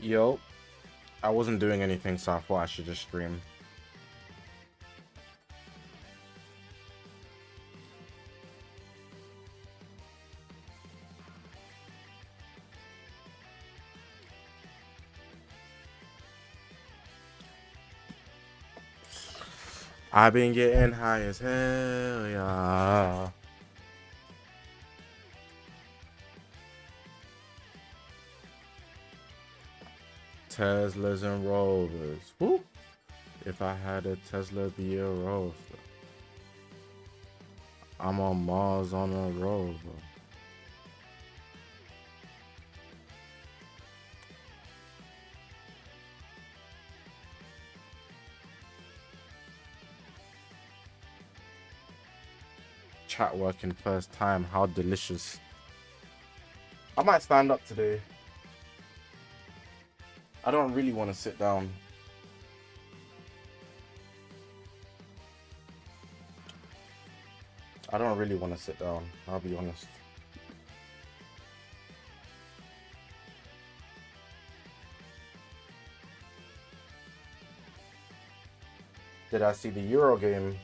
Yo, I wasn't doing anything, so I thought I should just stream. I've been getting high as hell, yeah. Teslas and Rovers. Woo! If I had a Tesla, be a Rover. I'm on Mars on a rover. Chat working first time. How delicious. I might stand up today. I don't really want to sit down. I don't really want to sit down, I'll be honest. Did I see the Euro game?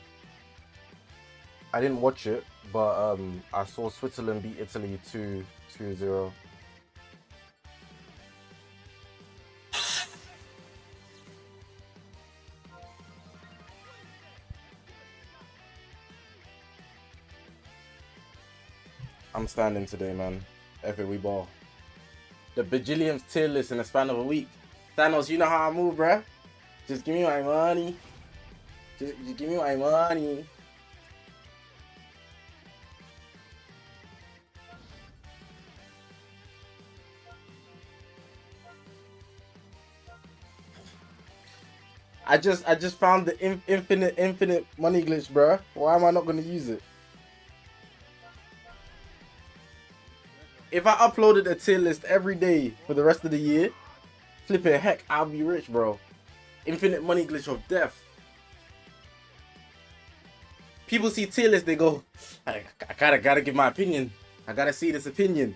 I didn't watch it, but I saw Switzerland beat Italy 2-0. I'm standing today, man. F it, we ball. The bajillionth tier list in the span of a week. Thanos, you know how I move, bruh. Just give me my money. Just give me my money. I just found the infinite money glitch, bruh. Why am I not gonna use it? If I uploaded a tier list every day for the rest of the year, flipping heck, I'll be rich, bro. Infinite money glitch of death. People see tier list, they go, I gotta give my opinion. I gotta see this opinion.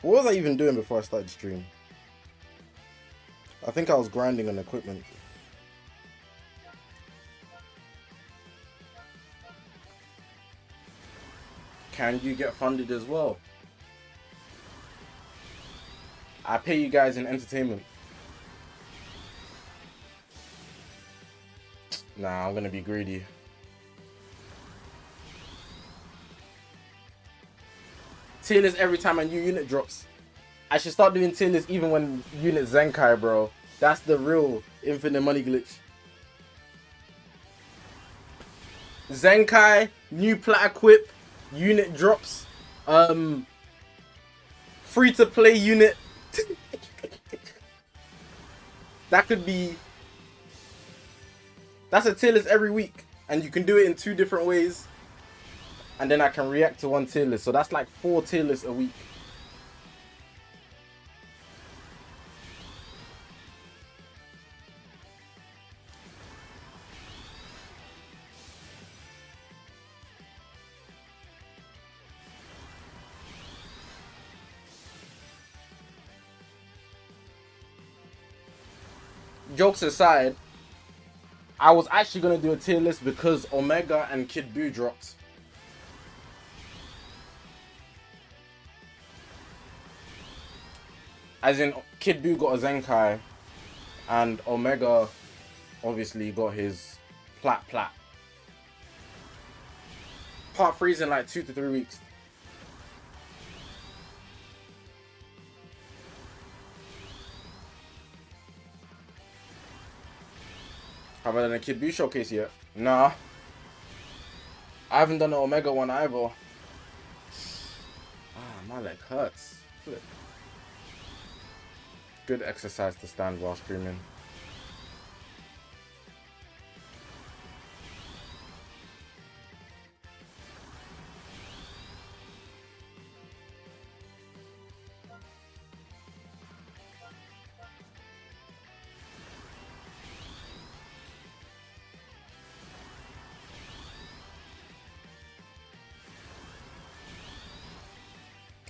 What was I even doing before I started stream? I think I was grinding on equipment. Can you get funded as well? I pay you guys in entertainment. Nah, I'm gonna be greedy. Tier list every time a new unit drops. I should start doing tier list even when unit Zenkai, bro. That's the real infinite money glitch. Zenkai, new plat equip, unit drops, free to play unit. That could be. That's a tier list every week, and you can do it in 2 different ways. And then I can react to 1 tier list, so that's like 4 tier lists a week. Jokes aside, I was actually gonna do a tier list because Omega and Kid Buu dropped. As in, Kid Buu got a Zenkai, and Omega obviously got his plat. Part 3's in like 2 to 3 weeks. Have I done a Kid Buu showcase yet? Nah. I haven't done the Omega one either. Ah, my leg hurts. Flip. Good exercise to stand while streaming.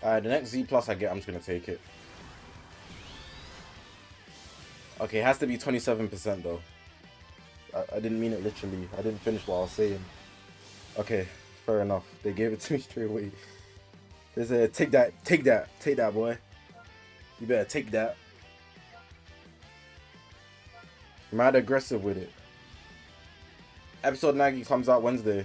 Alright, the next Z Plus I get, I'm just gonna take it. Okay, it has to be 27% though. I didn't mean it literally. I didn't finish what I was saying. Okay, fair enough. They gave it to me straight away. They said, take that, boy. You better take that. Mad aggressive with it. Episode 90 comes out Wednesday.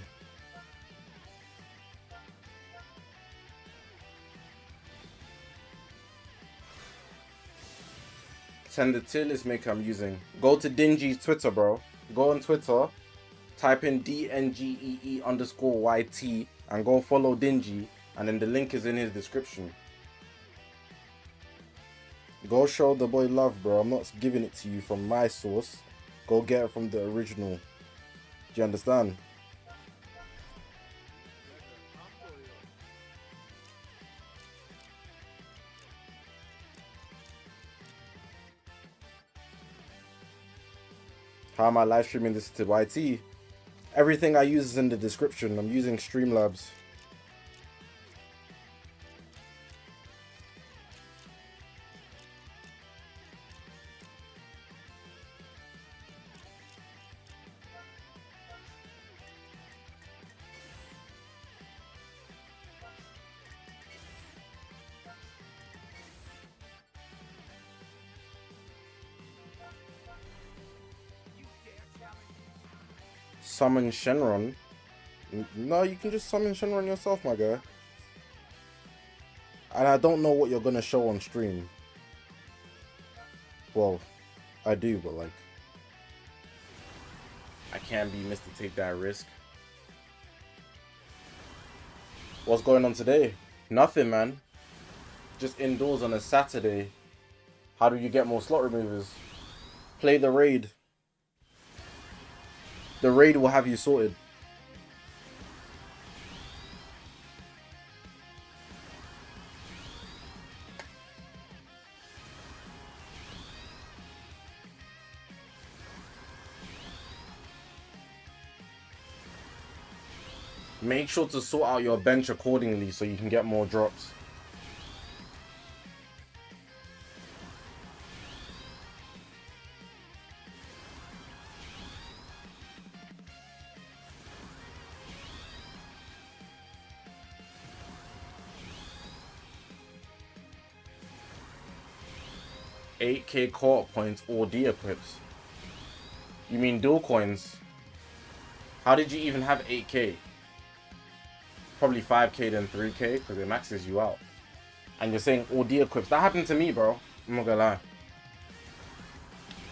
Send the tier list maker I'm using. Go to Dingy's Twitter, bro. Go on Twitter, type in DNGEE_YT and go follow Dingy, and then the link is in his description. Go show the boy love, bro. I'm not giving it to you from my source. Go get it from the original. Do you understand? How am I live streaming this to YT? Everything I use is in the description. I'm using Streamlabs. Summon Shenron? No, you can just summon Shenron yourself, my guy. And I don't know what you're gonna show on stream. Well, I do, but like, I can't be Mr. Take That Risk. What's going on today? Nothing, man. Just indoors on a Saturday. How do you get more slot removers? Play the raid. The raid will have you sorted. Make sure to sort out your bench accordingly so you can get more drops. $8K co-op points or D equips. You mean dual coins? How did you even have 8K? Probably 5K then 3K because it maxes you out. And you're saying all D equips. That happened to me, bro. I'm not gonna lie.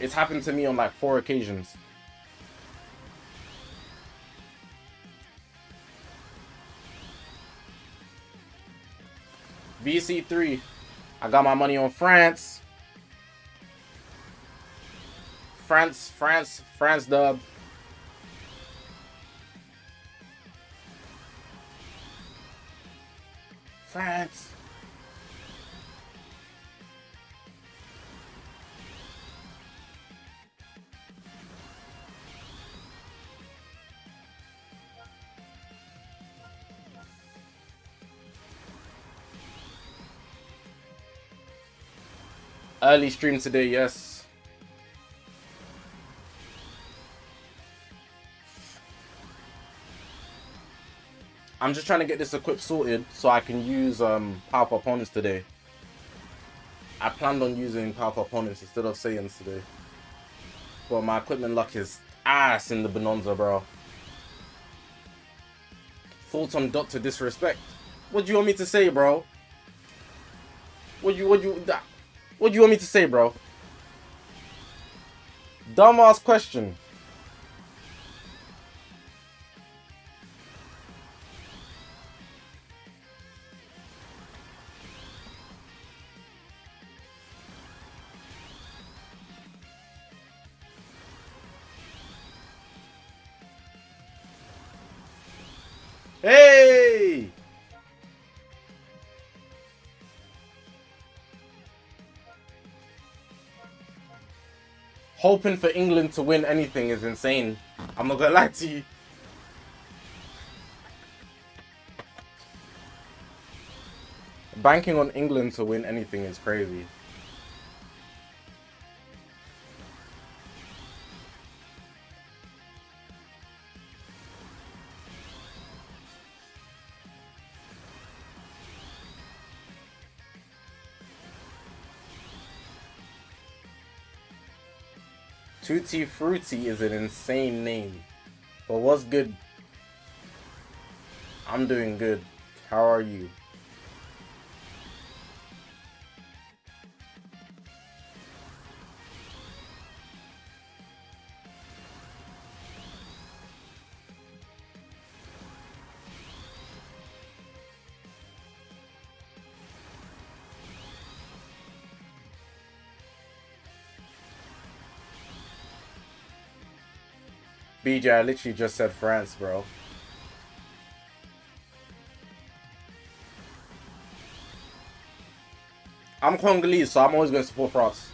It's happened to me on like 4 occasions. VC3. I got my money on France. France dub. France. Early stream today, yes. I'm just trying to get this equip sorted so I can use powerful opponents today. I planned on using powerful opponents instead of Saiyans today. But my equipment luck is ass in the Bonanza, bro. Thoughts on Dr. Disrespect? What do you want me to say, bro? What do you want me to say, bro? Dumbass question. Hey! Hoping for England to win anything is insane. I'm not gonna lie to you. Banking on England to win anything is crazy. Tutti Frutti is an insane name. But what's good? I'm doing good. How are you? BJ, I literally just said France, bro. I'm Congolese, so I'm always going to support France.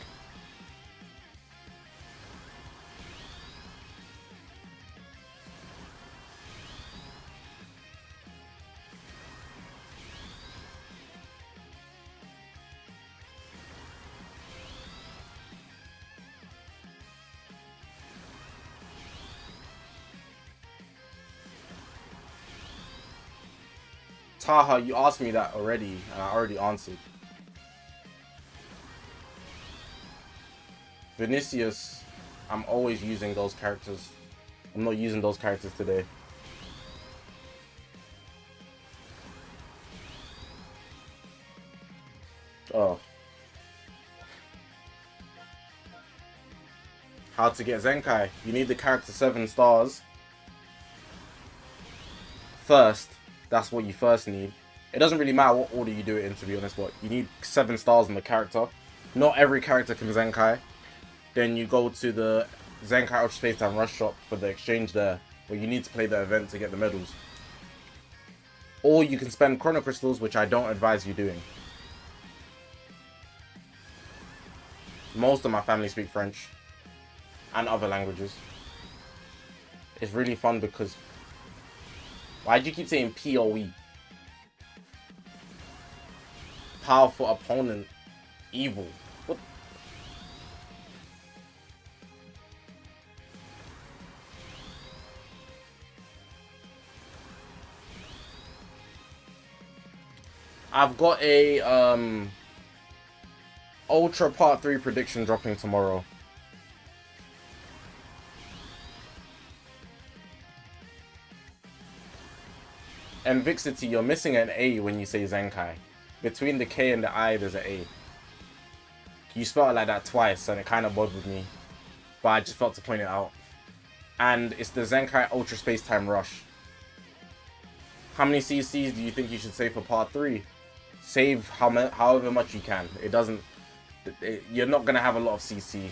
Taha, you asked me that already, and I already answered. Vinicius, I'm always using those characters. I'm not using those characters today. Oh. How to get Zenkai. You need the character 7 stars. First. That's what you first need. It doesn't really matter what order you do it in, to be honest, but you need 7 stars in the character. Not every character can Zenkai. Then you go to the Zenkai Ultra Space Time Rush Shop for the exchange there, where you need to play the event to get the medals. Or you can spend Chrono Crystals, which I don't advise you doing. Most of my family speak French and other languages. It's really fun because... Why do you keep saying PoE? Powerful opponent. Evil. What? I've got a Ultra Part 3 prediction dropping tomorrow. And Vixity, you're missing an A when you say Zenkai. Between the K and the I, there's an A. You spell it like that twice, and it kind of bothered me. But I just felt to point it out. And it's the Zenkai Ultra Space Time Rush. How many CCs do you think you should save for Part 3? Save however much you can. It doesn't... you're not going to have a lot of CC.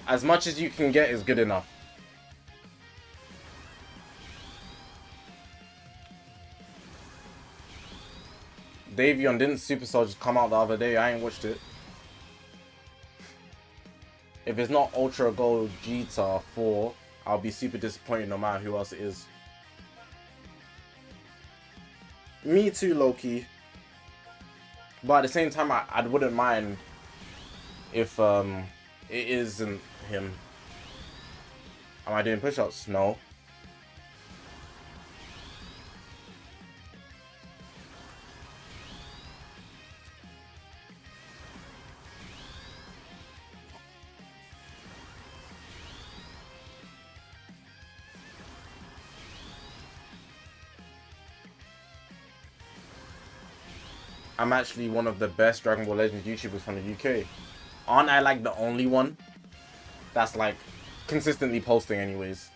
As much as you can get is good enough. Davion, didn't Super Soldiers come out the other day? I ain't watched it. If it's not Ultra Gold Vegeta 4, I'll be super disappointed no matter who else it is. Me too, Loki. But at the same time, I wouldn't mind if it isn't him. Am I doing push-ups? No. I'm actually one of the best Dragon Ball Legends YouTubers from the UK. Aren't I like the only one that's like consistently posting anyways?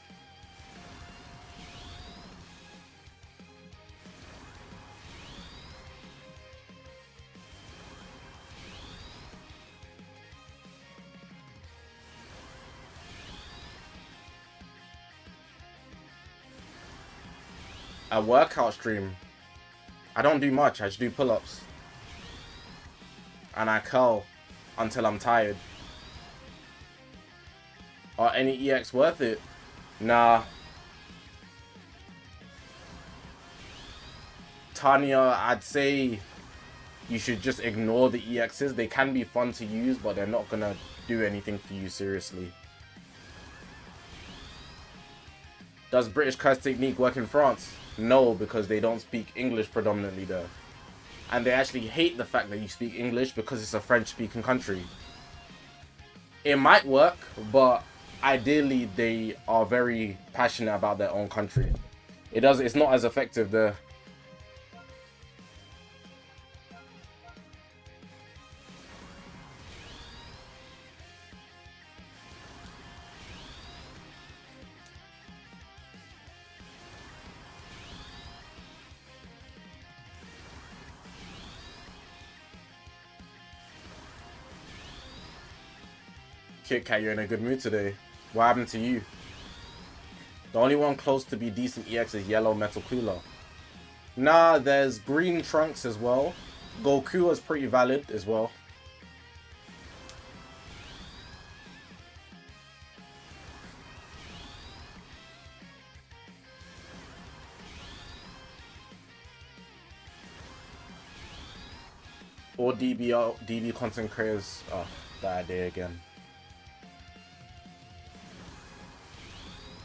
A workout stream. I don't do much, I just do pull-ups. And I curl until I'm tired. Are any EX worth it? Nah. Tanya, I'd say you should just ignore the EXs. They can be fun to use, but they're not gonna do anything for you seriously. Does British curse technique work in France? No, because they don't speak English predominantly there. And they actually hate the fact that you speak English because it's a French-speaking country. It might work, but ideally they are very passionate about their own country. It's not as effective there. Kit Kat, you're in a good mood today. What happened to you? The only one close to be decent EX is Yellow Metal Cooler. Nah, there's Green Trunks as well. Goku is pretty valid as well. Or DB content creators. Oh, that idea again.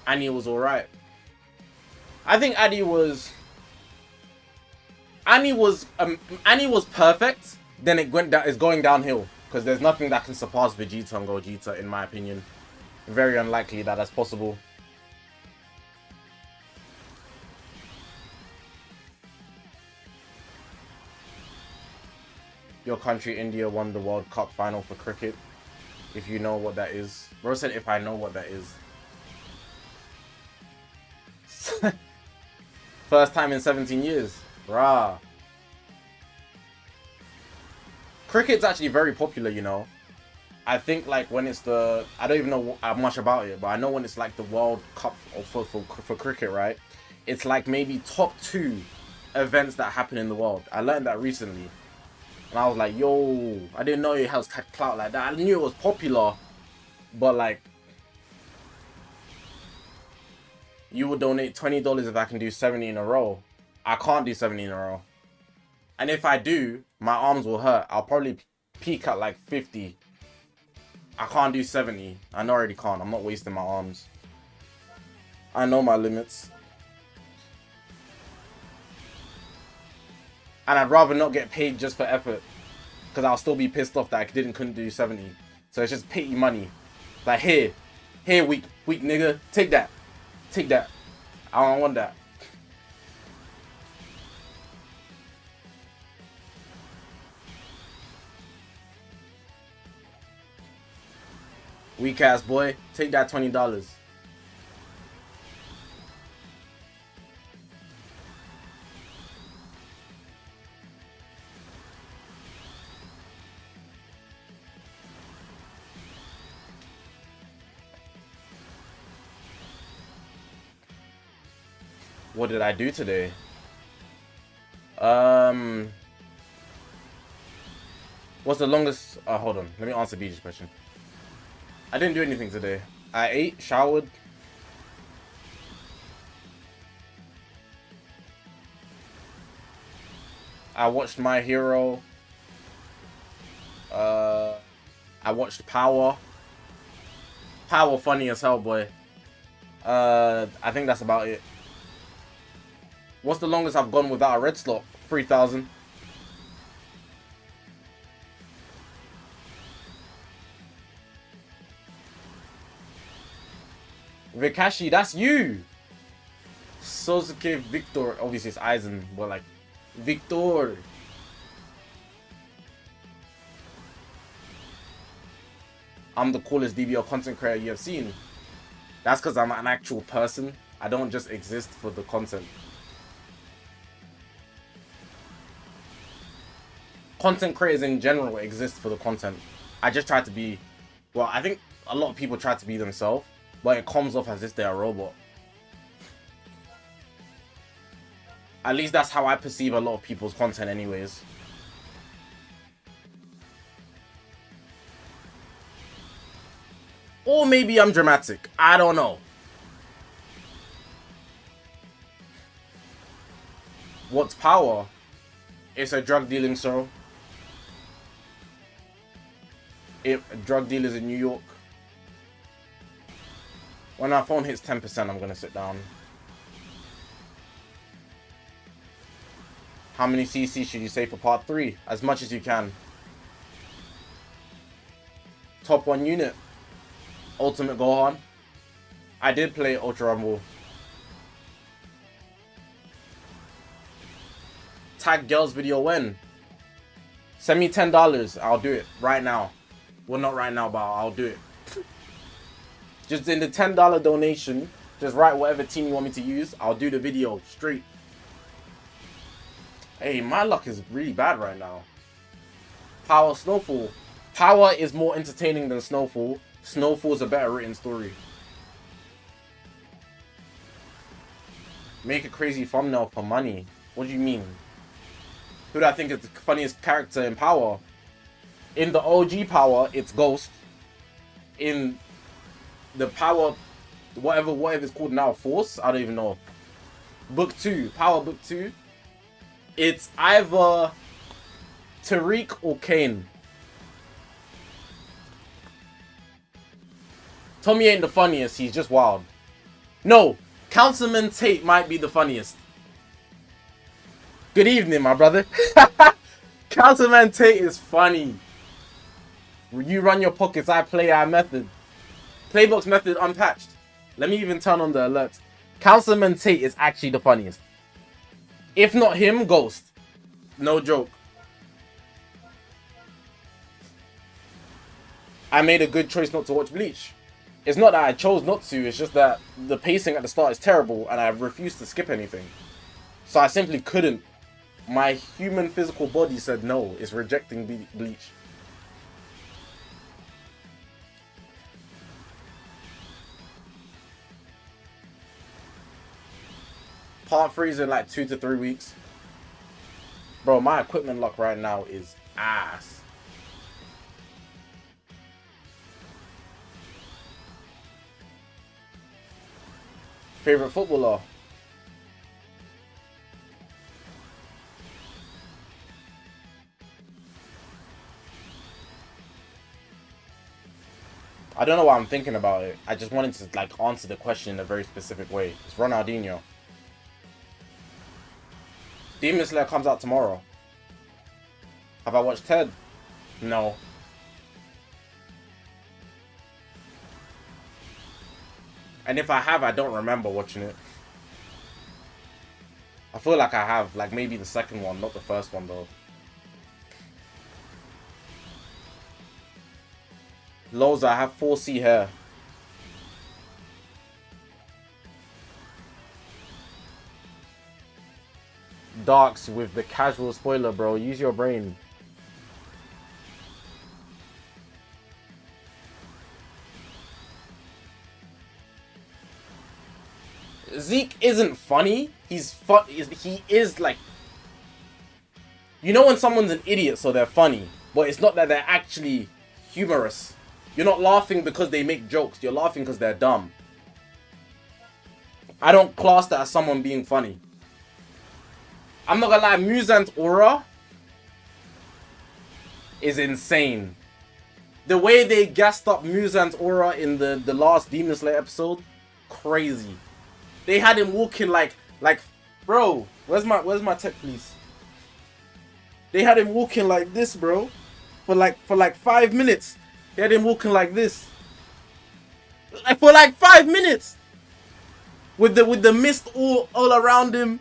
Annie was alright. I think Annie was perfect. Then it's going downhill because there's nothing that can surpass Vegeta and Gogeta, in my opinion. Very unlikely that that's possible. Your country, India, won the World Cup final for cricket. If you know what that is. Bro said if I know what that is. First time in 17 years. Rah. Cricket's actually very popular, you know. I think like when it's the... I don't even know much about it, but I know when it's like the World Cup for cricket, right? It's like maybe top 2 events that happen in the world. I learned that recently. And I was like, yo, I didn't know it has clout like that. I knew it was popular, but like, you would donate $20 if I can do 70 in a row. I can't do 70 in a row. And if I do, my arms will hurt. I'll probably peak at like 50. I can't do 70. I know I already can't. I'm not wasting my arms. I know my limits. And I'd rather not get paid just for effort. Because I'll still be pissed off that I couldn't do 70. So it's just pity money. Like, here, weak nigga. Take that. Take that. I don't want that. Weak ass boy. Take that $20. What did I do today? What's the longest... hold on. Let me answer BJ's question. I didn't do anything today. I ate, showered. I watched My Hero. I watched Power. Power funny as hell, boy. I think that's about it. What's the longest I've gone without a red slot? 3,000. Zakashi, that's you. Sosuke Victor. Obviously it's Aizen, but like Victor. I'm the coolest DBL content creator you have seen. That's because I'm an actual person. I don't just exist for the content. Content creators in general exist for the content. I just try to be... Well, I think a lot of people try to be themselves, but it comes off as if they're a robot. At least that's how I perceive a lot of people's content anyways. Or maybe I'm dramatic. I don't know. What's power? It's a drug dealing show. Drug dealers in New York. When our phone hits 10%, I'm gonna sit down. How many CC should you say for part 3? As much as you can. Top 1 unit. Ultimate Gohan. I did play Ultra Rumble. Tag girls video when? Send me $10. I'll do it right now. Well, not right now, but I'll do it. Just in the $10 donation, just write whatever team you want me to use. I'll do the video straight. Hey, my luck is really bad right now. Power Snowfall. Power is more entertaining than Snowfall. Snowfall's a better written story. Make a crazy thumbnail for money. What do you mean? Who do I think is the funniest character in Power? In the OG Power, it's Ghost. In the Power, whatever it's called now, Force? I don't even know. Book 2, Power Book 2. It's either Tariq or Kane. Tommy ain't the funniest, he's just wild. No, Councilman Tate might be the funniest. Good evening, my brother. Councilman Tate is funny. You run your pockets, I play our method. Playbox method unpatched. Let me even turn on the alerts. Councilman Tate is actually the funniest. If not him, Ghost. No joke. I made a good choice not to watch Bleach. It's not that I chose not to, it's just that the pacing at the start is terrible and I refused to skip anything. So I simply couldn't. My human physical body said no, it's rejecting Bleach. Part 3 is in like 2 to 3 weeks. Bro, my equipment luck right now is ass. Favorite footballer? I don't know why I'm thinking about it. I just wanted to like answer the question in a very specific way. It's Ronaldinho. Demon Slayer comes out tomorrow. Have I watched Ted? No. And if I have, I don't remember watching it. I feel like I have, like maybe the second one, not the first one though. Loza, I have 4C hair. Darks with the casual spoiler, bro. Use your brain. Zeke isn't funny. He's fun. He is like, you know when someone's an idiot, so they're funny, but it's not that they're actually humorous. You're not laughing because they make jokes. You're laughing because they're dumb. I don't class that as someone being funny. I'm not gonna lie, Muzan's aura is insane. The way they gassed up Muzan's aura in the last Demon Slayer episode, crazy. They had him walking like, bro, where's my tech, please? They had him walking like this, bro, for like 5 minutes. They had him walking like this, for like 5 minutes, with the mist all around him.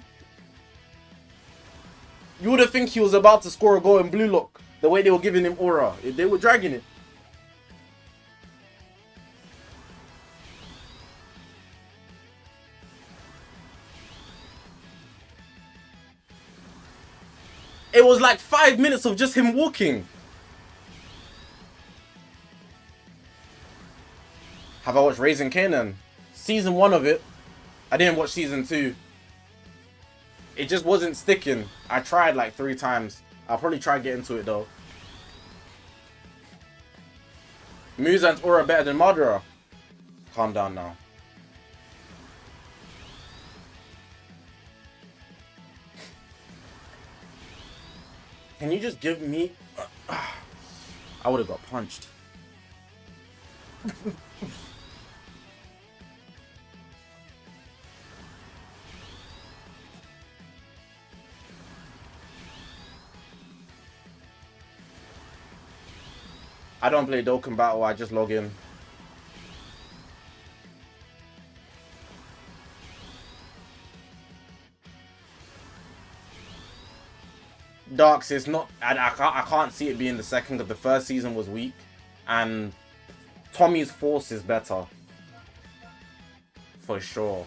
You would have think he was about to score a goal in Blue Lock. The way they were giving him aura. They were dragging it. It was like 5 minutes of just him walking. Have I watched Raising Kanan? Season 1 of it. I didn't watch season 2. It just wasn't sticking. I tried like 3 times. I'll probably try to get into it though. Muzan's aura better than Madara. Calm down now. Can you just give me... I would have got punched. I don't play Dokkan Battle, I just log in. Darks is not, and I can't see it being the second because the first season was weak, and Tommy's Force is better for sure.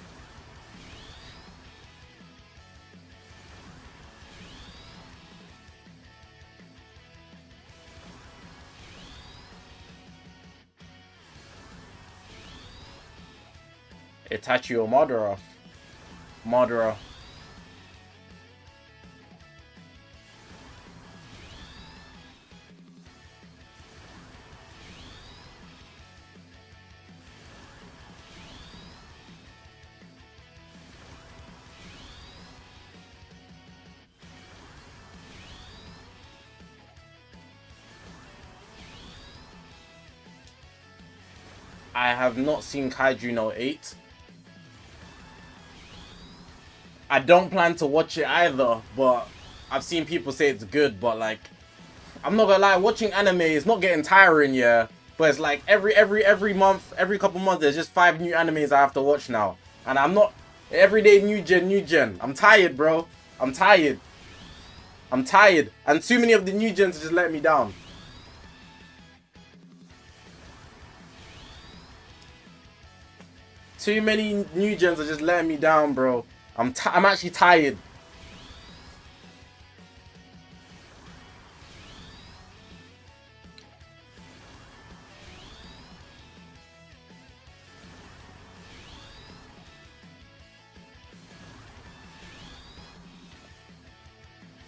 Itachi or Madara. Madara. I have not seen Kaiju no 8. I don't plan to watch it either, but I've seen people say it's good, but like, I'm not gonna lie, watching anime is not getting tiring, yeah. But it's like every month, every couple months, there's just 5 new animes I have to watch now. And I'm not, everyday new gen. I'm tired, bro. I'm tired. And too many of the new gens just let me down. Too many new gens are just letting me down, bro. I'm actually tired.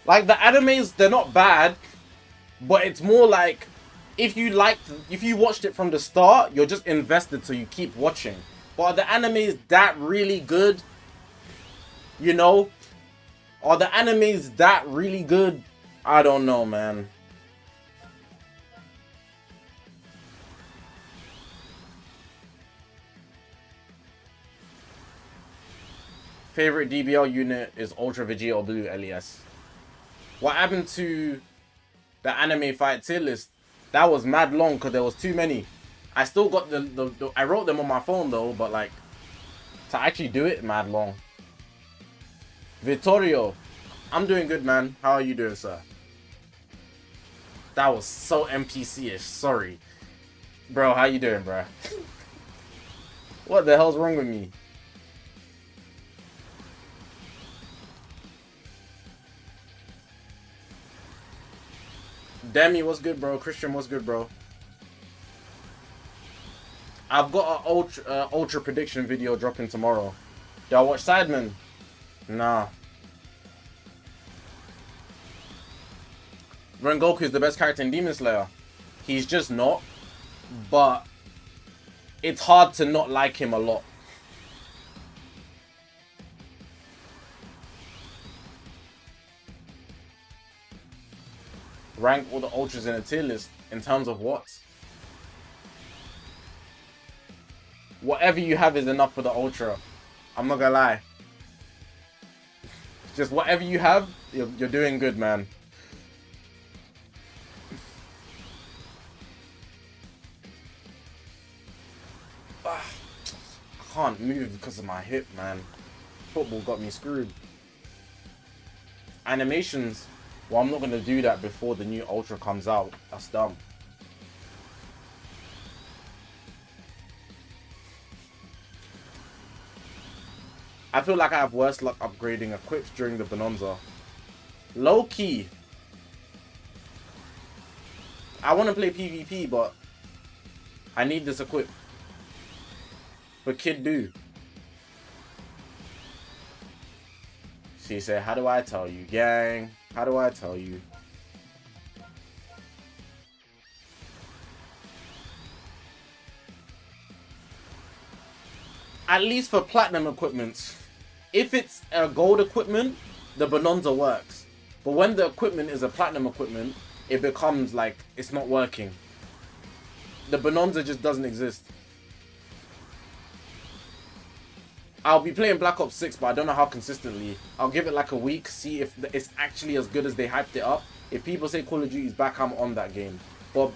Like, the animes, they're not bad, but it's more like, if you watched it from the start, you're just invested, so you keep watching. But are the animes that really good? You know? Are the animes that really good? I don't know, man. Favorite DBL unit is Ultra Vegeta or Blue LES. What happened to the anime fight tier list? That was mad long because there was too many. I still got I wrote them on my phone though, but like, to actually do it, mad long. Vittorio, I'm doing good, man. How are you doing, sir? That was so NPC-ish. Sorry. Bro, how you doing, bro? What the hell's wrong with me? Demi, what's good, bro? Christian, what's good, bro? I've got an ultra prediction video dropping tomorrow. Did I watch Sidemen? Nah. Rengoku is the best character in Demon Slayer. He's just not. But it's hard to not like him a lot. Rank all the ultras in a tier list in terms of what? Whatever you have is enough for the ultra. I'm not gonna lie. Just whatever you have, you're doing good, man. I can't move because of my hip, man. Football got me screwed. Animations. Well, I'm not gonna do that before the new Ultra comes out. That's dumb. I feel like I have worse luck upgrading equips during the Bonanza. Low key. I want to play PvP, but I need this equip. But Kid do. She said, how do I tell you, gang? How do I tell you? At least for platinum equipments. If it's a gold equipment, the Bonanza works. But when the equipment is a platinum equipment, it becomes like it's not working. The bonanza just doesn't exist. I'll be playing Black Ops 6, but I don't know how consistently. I'll give it like a week, see if it's actually as good as they hyped it up. If people say Call of Duty's back, I'm on that game. But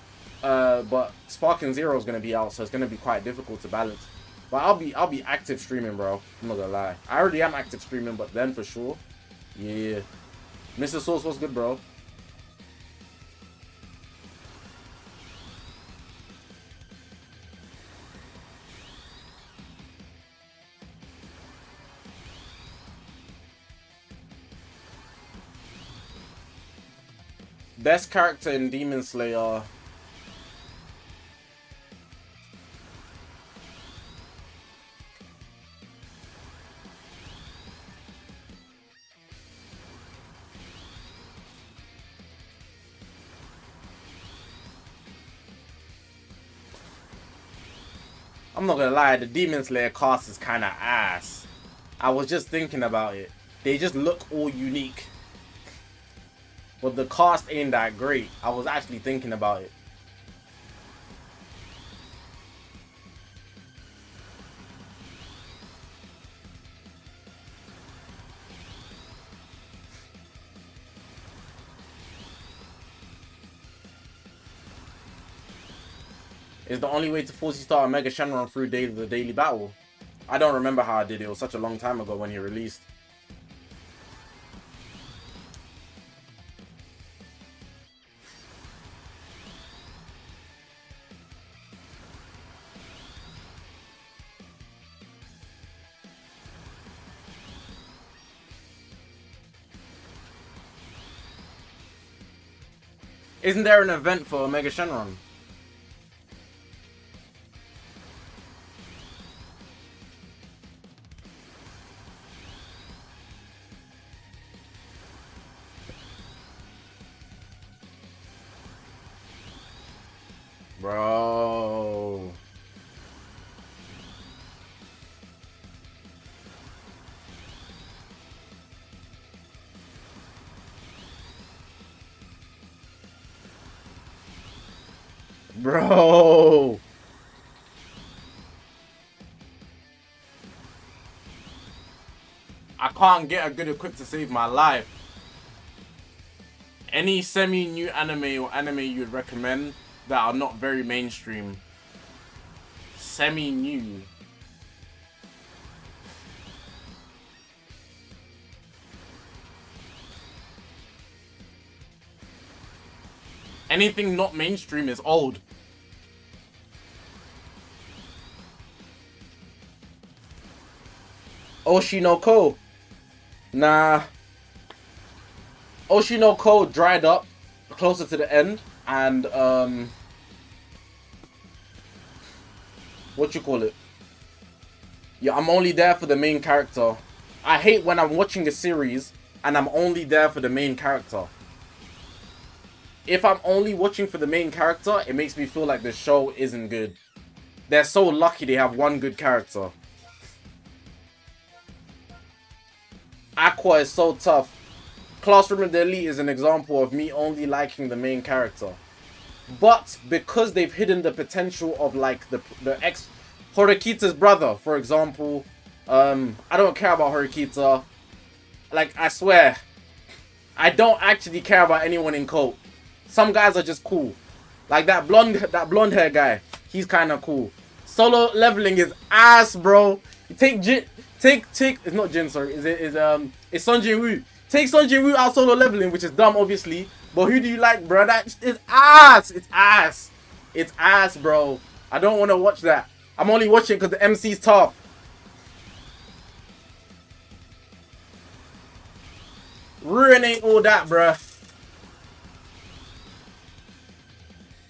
Sparking Zero is gonna be out, so it's gonna be quite difficult to balance. But I'll be active streaming, bro. I'm not gonna lie. I already am active streaming, but then for sure, yeah. Mr. Source, what's good, bro? Best character in Demon Slayer. I'm not gonna lie, the Demon Slayer cast is kinda ass. I was just thinking about it. They just look all unique. But the cast ain't that great. I was actually thinking about it. Is the only way to force you start a Mega Shenron through the daily battle. I don't remember how I did it. It was such a long time ago when he released. Isn't there an event for Mega Shenron? Bro. Bro. I can't get a good equip to save my life. Any semi-new anime or anime you'd recommend that are not very mainstream? Semi-new. Anything not mainstream is old. Oshinoko. Nah. Oshinoko dried up closer to the end, and what you call it? Yeah, I'm only there for the main character. I hate when I'm watching a series and I'm only there for the main character. If I'm only watching for the main character, it makes me feel like the show isn't good. They're so lucky they have one good character. Aqua is so tough. Classroom of the Elite is an example of me only liking the main character. But because they've hidden the potential of like the ex Horikita's brother, for example, I don't care about Horikita. Like, I swear, I don't actually care about anyone in Cult. Some guys are just cool. Like that blonde hair guy, he's kind of cool. Solo leveling is ass, bro. Take it's not Jin, sorry. It's Sun Jin Woo. Take Sun Jin Woo out solo leveling, which is dumb, obviously. But who do you like, bro? That is ass. It's ass. It's ass, bro. I don't want to watch that. I'm only watching because the MC's tough. Ruin ain't all that, bruh.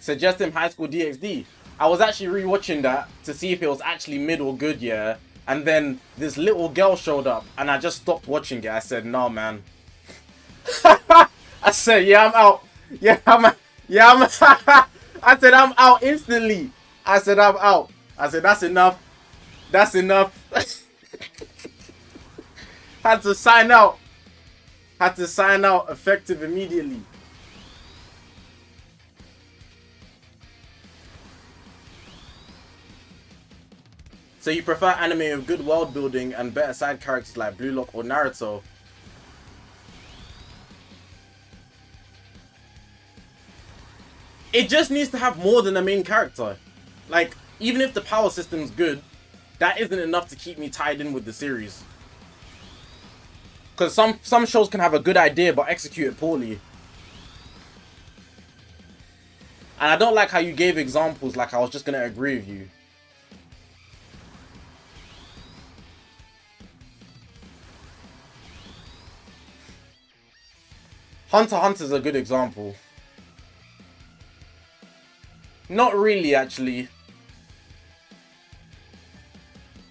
Suggesting High School DxD. I was actually rewatching that to see if it was actually mid or good, yeah. And then this little girl showed up, and I just stopped watching it. I said, "No, man." I said, "Yeah, I'm out. Yeah, I'm I said, "I'm out instantly." I said, "I'm out." I said, "That's enough. That's enough." Had to sign out. Had to sign out effective immediately. So you prefer anime with good world building and better side characters like Blue Lock or Naruto? It just needs to have more than a main character. Like, even if the power system's good, that isn't enough to keep me tied in with the series. Because some shows can have a good idea but execute it poorly. And I don't like how you gave examples like I was just gonna agree with you. Hunter x Hunter is a good example. Not really, actually.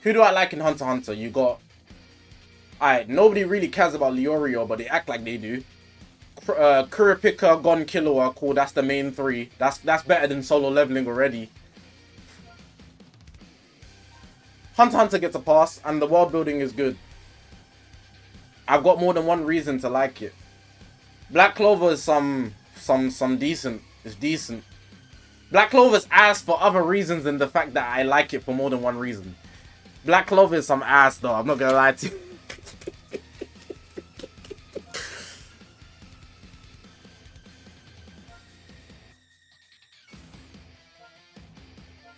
Who do I like in Hunter x Hunter? You got... Alright, nobody really cares about Leorio, but they act like they do. Kurapika, Gon, Killua, cool, that's the main three. That's better than Solo Leveling already. Hunter x Hunter gets a pass, and the world building is good. I've got more than one reason to like it. Black Clover is some decent. It's decent. Black Clover's ass for other reasons than the fact that I like it for more than one reason. Black Clover is some ass though, I'm not gonna lie to you.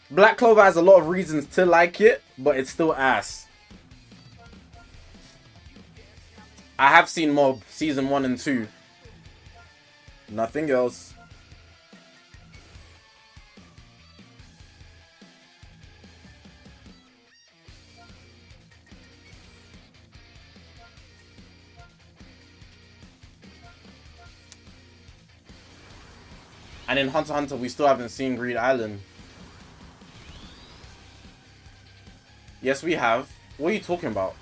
Black Clover has a lot of reasons to like it, but it's still ass. I have seen Mob season 1 and 2. Nothing else. And in Hunter x Hunter, we still haven't seen Greed Island. Yes, we have. What are you talking about?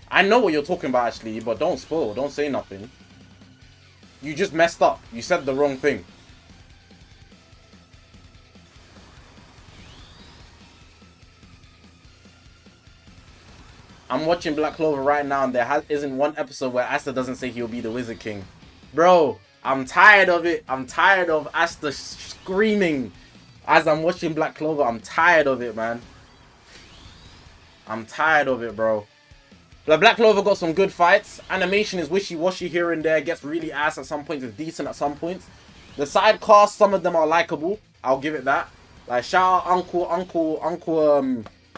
I know what you're talking about, actually, but don't spoil. Don't say nothing. You just messed up. You said the wrong thing. I'm watching Black Clover right now, and there isn't one episode where Asta doesn't say he'll be the Wizard King. Bro, I'm tired of it. I'm tired of Asta screaming as I'm watching Black Clover. I'm tired of it, man. I'm tired of it, bro. The Black Clover got some good fights. Animation is wishy-washy here and there. Gets really ass at some points. It's decent at some points. The side casts, some of them are likable. I'll give it that. Like, shout out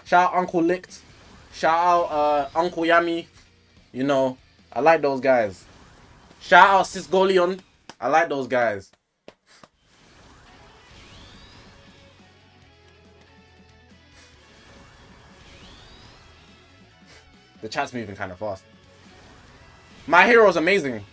shout out Uncle Licked. Shout out Uncle Yami. You know, I like those guys. Shout out Sisgolion. I like those guys. The chat's moving kind of fast. My Hero is amazing.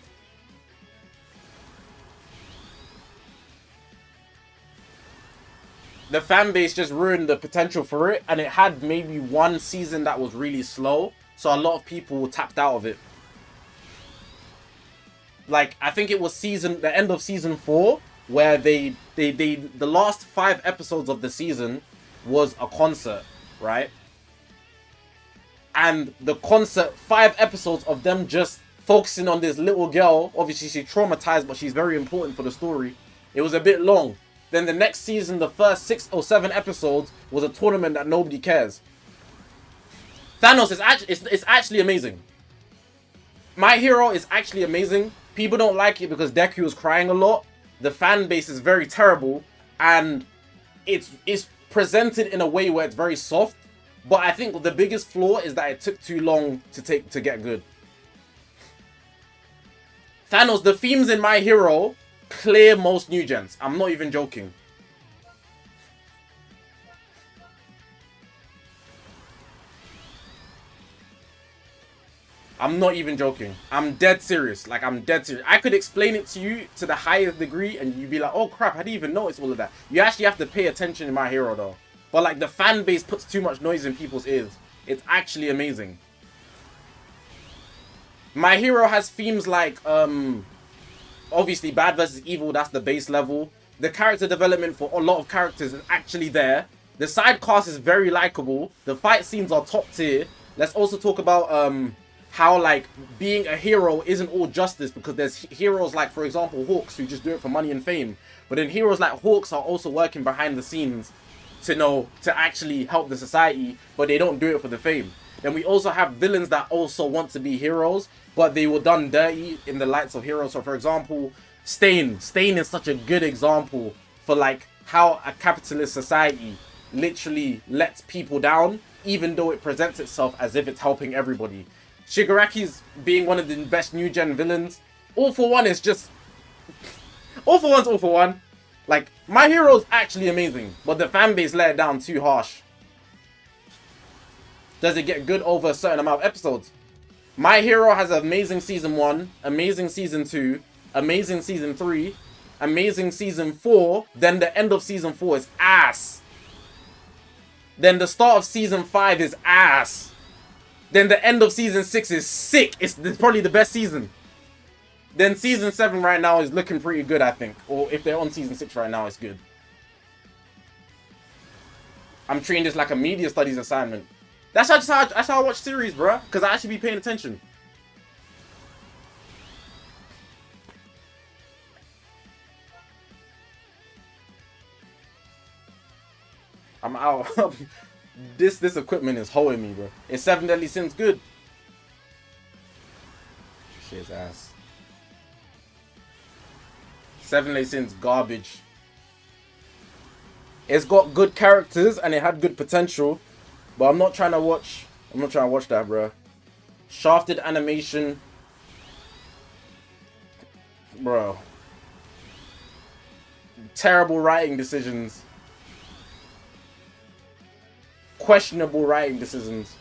The fan base just ruined the potential for it, and it had maybe one season that was really slow, so a lot of people tapped out of it. Like, I think it was the end of season 4, where the last 5 episodes of the season was a concert, right? And the concert, 5 episodes of them just focusing on this little girl. Obviously, she's traumatized, but she's very important for the story. It was a bit long. Then the next season, the first 6 or 7 episodes was a tournament that nobody cares. Thanos is actually amazing. My Hero is actually amazing. People don't like it because Deku is crying a lot. The fan base is very terrible, and it's presented in a way where it's very soft. But I think the biggest flaw is that it took too long to get good. Thanos, the themes in My Hero clear most new gens. I'm not even joking. I'm not even joking. I'm dead serious. Like, I'm dead serious. I could explain it to you to the highest degree, and you'd be like, oh crap, I didn't even notice all of that. You actually have to pay attention in My Hero, though. But, like, the fan base puts too much noise in people's ears. It's actually amazing. My Hero has themes like, obviously, bad versus evil, that's the base level. The character development for a lot of characters is actually there. The side cast is very likable. The fight scenes are top tier. Let's also talk about how like being a hero isn't all justice, because there's heroes like, for example, Hawks, who just do it for money and fame. But then heroes like Hawks are also working behind the scenes to actually help the society, but they don't do it for the fame. Then we also have villains that also want to be heroes, but they were done dirty in the lights of heroes. So for example, Stain is such a good example for like how a capitalist society literally lets people down, even though it presents itself as if it's helping everybody. Shigaraki's being one of the best new gen villains. All for One is just All for One's All for One. Like, My Hero's actually amazing, but the fan base let it down too harsh. Does it get good over a certain amount of episodes? My Hero has amazing season 1, amazing season 2, amazing season 3, amazing season 4, then the end of season 4 is ass. Then the start of season 5 is ass. Then the end of season 6 is sick. It's probably the best season. Then season 7 right now is looking pretty good, I think. Or if they're on season 6 right now, it's good. I'm treating this like a media studies assignment. That's how I watch series, bruh. Because I actually be paying attention. I'm out. This equipment is hoeing me, bro. Is 7 Deadly Sins good? Shit's ass. 7 Deadly Sins garbage. It's got good characters and it had good potential, but I'm not trying to watch that, bro. Shafted animation, bro. Terrible writing decisions. Questionable writing decisions.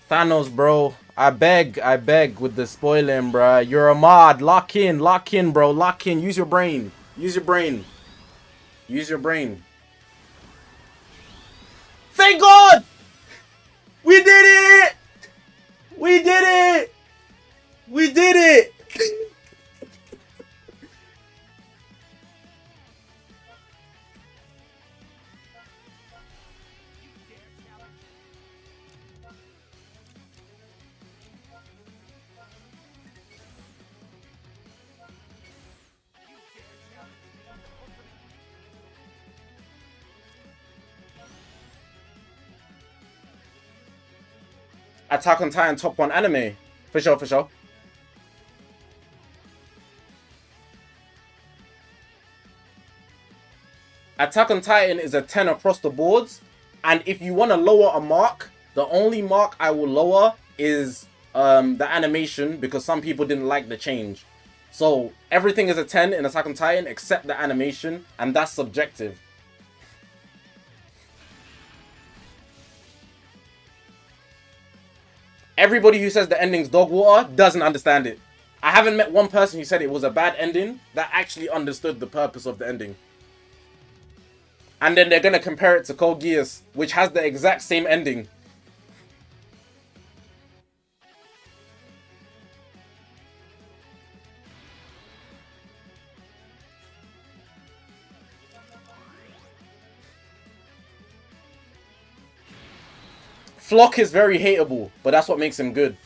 Thanos, bro. I beg with the spoiling, bro. You're a mod. Lock in, bro. Lock in. Use your brain. Use your brain. Use your brain. Thank God! We did it! We did it! We did it! Attack on Titan top 1 anime. For sure, for sure. Attack on Titan is a 10 across the boards. And if you want to lower a mark, the only mark I will lower is the animation, because some people didn't like the change. So everything is a 10 in Attack on Titan except the animation, and that's subjective. Everybody who says the ending's dog water doesn't understand it. I haven't met one person who said it was a bad ending that actually understood the purpose of the ending. And then they're going to compare it to Code Geass, which has the exact same ending. Flock is very hateable, but that's what makes him good.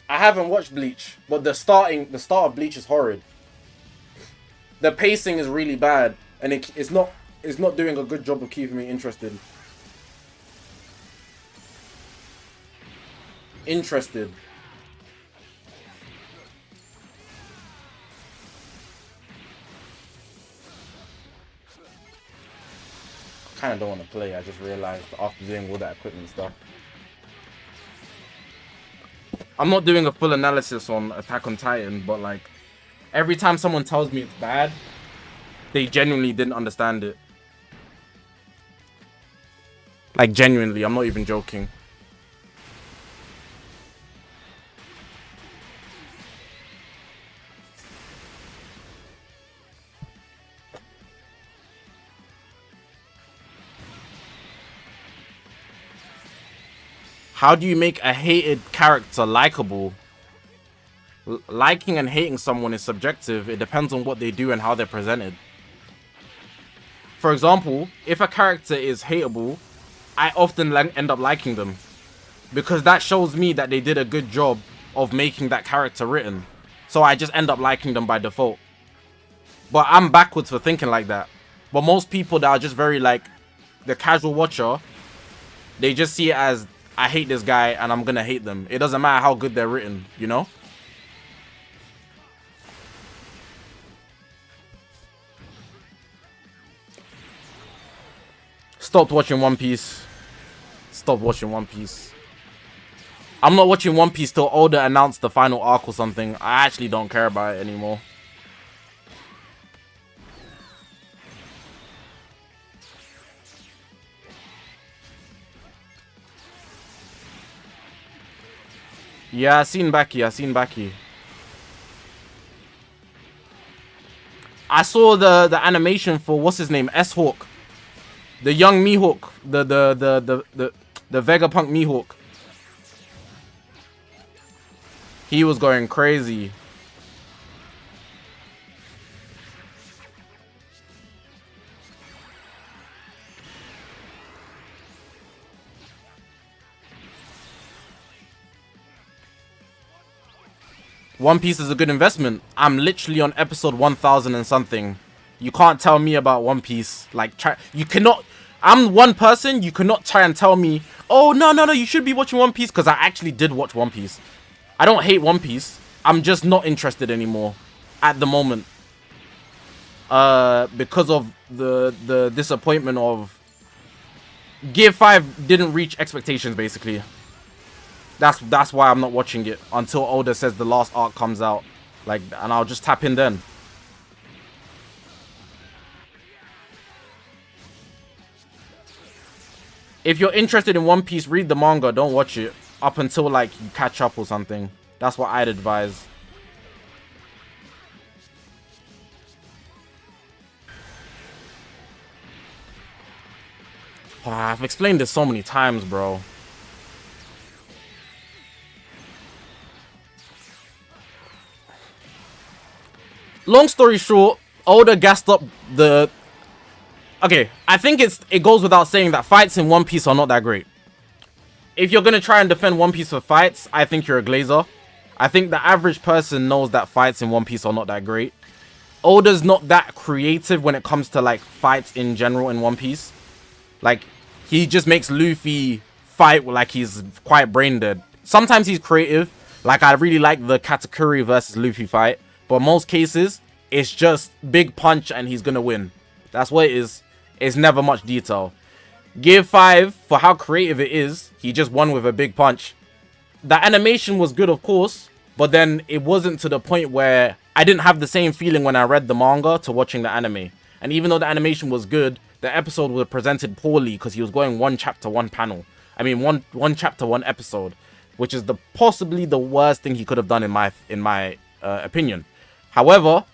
I haven't watched Bleach, but the start of Bleach is horrid. The pacing is really bad, and it's not doing a good job of keeping me interested. I kind of don't want to play. I just realized after doing all that equipment stuff. I'm not doing a full analysis on Attack on Titan, but like every time someone tells me it's bad, they genuinely didn't understand it. Like genuinely, I'm not even joking. How do you make a hated character likable? Liking and hating someone is subjective. It depends on what they do and how they're presented. For example, if a character is hateable, I often end up liking them, because that shows me that they did a good job of making that character written. So I just end up liking them by default. But I'm backwards for thinking like that. But most people that are just very like the casual watcher, they just see it as, I hate this guy and I'm gonna hate them. It doesn't matter how good they're written, you know? Stopped watching One Piece. Stopped watching One Piece. I'm not watching One Piece till Oda announced the final arc or something. I actually don't care about it anymore. Yeah, I seen Baki. I saw the animation for, what's his name, S-Hawk. The young Mihawk. The Vegapunk Mihawk. He was going crazy. One Piece is a good investment. I'm literally on episode 1000 and something. You can't tell me about One Piece. Like, you cannot. I'm one person. You cannot try and tell me, oh, no, you should be watching One Piece. Because I actually did watch One Piece. I don't hate One Piece. I'm just not interested anymore at the moment. Because of the disappointment of Gear 5 didn't reach expectations, basically. That's why I'm not watching it until Oda says the last arc comes out. Like, and I'll just tap in then. If you're interested in One Piece, read the manga. Don't watch it up until, like, you catch up or something. That's what I'd advise. I've explained this so many times, bro. Long story short, Oda gassed up the... Okay, I think it goes without saying that fights in One Piece are not that great. If you're going to try and defend One Piece for fights, I think you're a glazer. I think the average person knows that fights in One Piece are not that great. Oda's not that creative when it comes to, like, fights in general in One Piece. Like, he just makes Luffy fight like he's quite brain dead. Sometimes he's creative. Like, I really like the Katakuri versus Luffy fight. But most cases, it's just big punch and he's gonna win. That's what it is. It's never much detail. Gear 5, for how creative it is, he just won with a big punch. The animation was good, of course, but then it wasn't to the point where I didn't have the same feeling when I read the manga to watching the anime. And even though the animation was good, the episode was presented poorly because he was going one chapter, one panel. I mean, one chapter, one episode, which is possibly the worst thing he could have done in my opinion. However,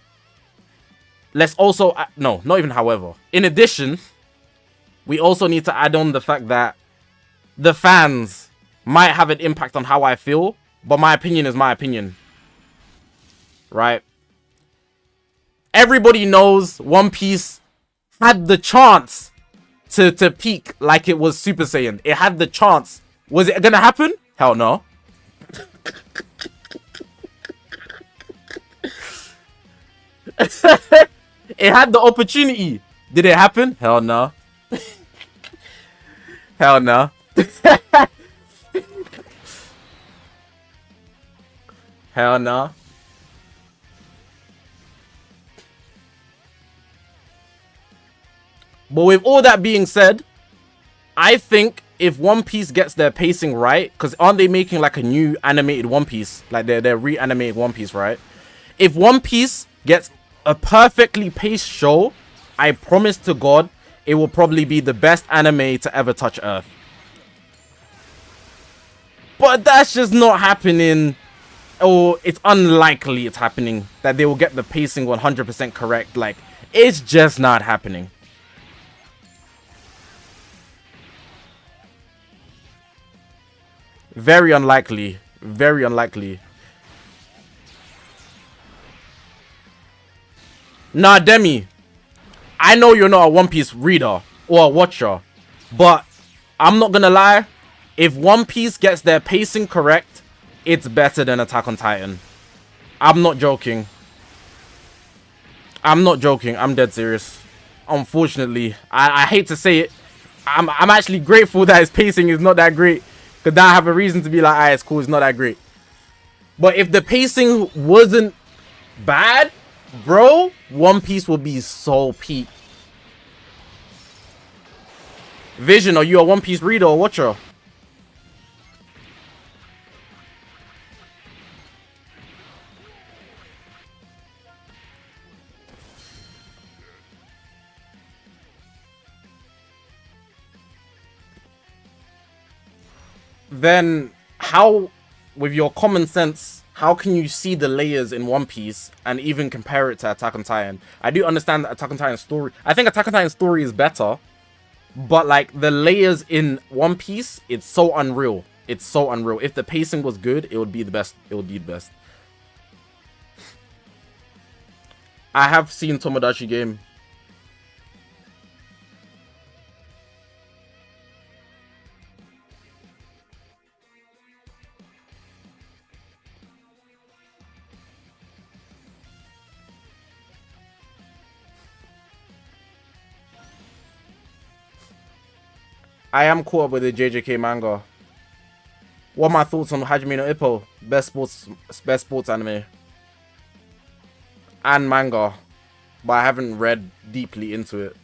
let's also... no, not even however. In addition, we also need to add on the fact that the fans might have an impact on how I feel, but my opinion is my opinion. Right? Everybody knows One Piece had the chance to peak like it was Super Saiyan. It had the chance. Was it gonna happen? Hell no. It had the opportunity. Did it happen? Hell no. Hell no. Hell no. But with all that being said, I think if One Piece gets their pacing right, because aren't they making like a new animated One Piece? Like they're reanimating One Piece, right? If One Piece gets a perfectly paced show, I promise to God, it will probably be the best anime to ever touch Earth. But that's just not happening. Or it's unlikely it's happening that they will get the pacing 100% correct. Like, it's just not happening. Very unlikely. Very unlikely. Nah, Demi. I know you're not a One Piece reader or a watcher, but I'm not gonna lie. If One Piece gets their pacing correct, it's better than Attack on Titan. I'm not joking. I'm not joking. I'm dead serious. Unfortunately, I hate to say it. I'm actually grateful that his pacing is not that great, because now I have a reason to be like, alright, it's cool, it's not that great. But if the pacing wasn't bad, bro, One Piece would be so peak. Vision, are you a One Piece reader or watcher? Then how, with your common sense, how can you see the layers in One Piece and even compare it to Attack on Titan? I do understand that Attack on Titan's story, I think Attack on Titan's story is better, but like the layers in One Piece, it's so unreal. It's so unreal. If the pacing was good, it would be the best. It would be the best. I have seen Tomodachi Game. I am caught up with the JJK manga. What are my thoughts on Hajime no Ippo? Best sports anime and manga, but I haven't read deeply into it.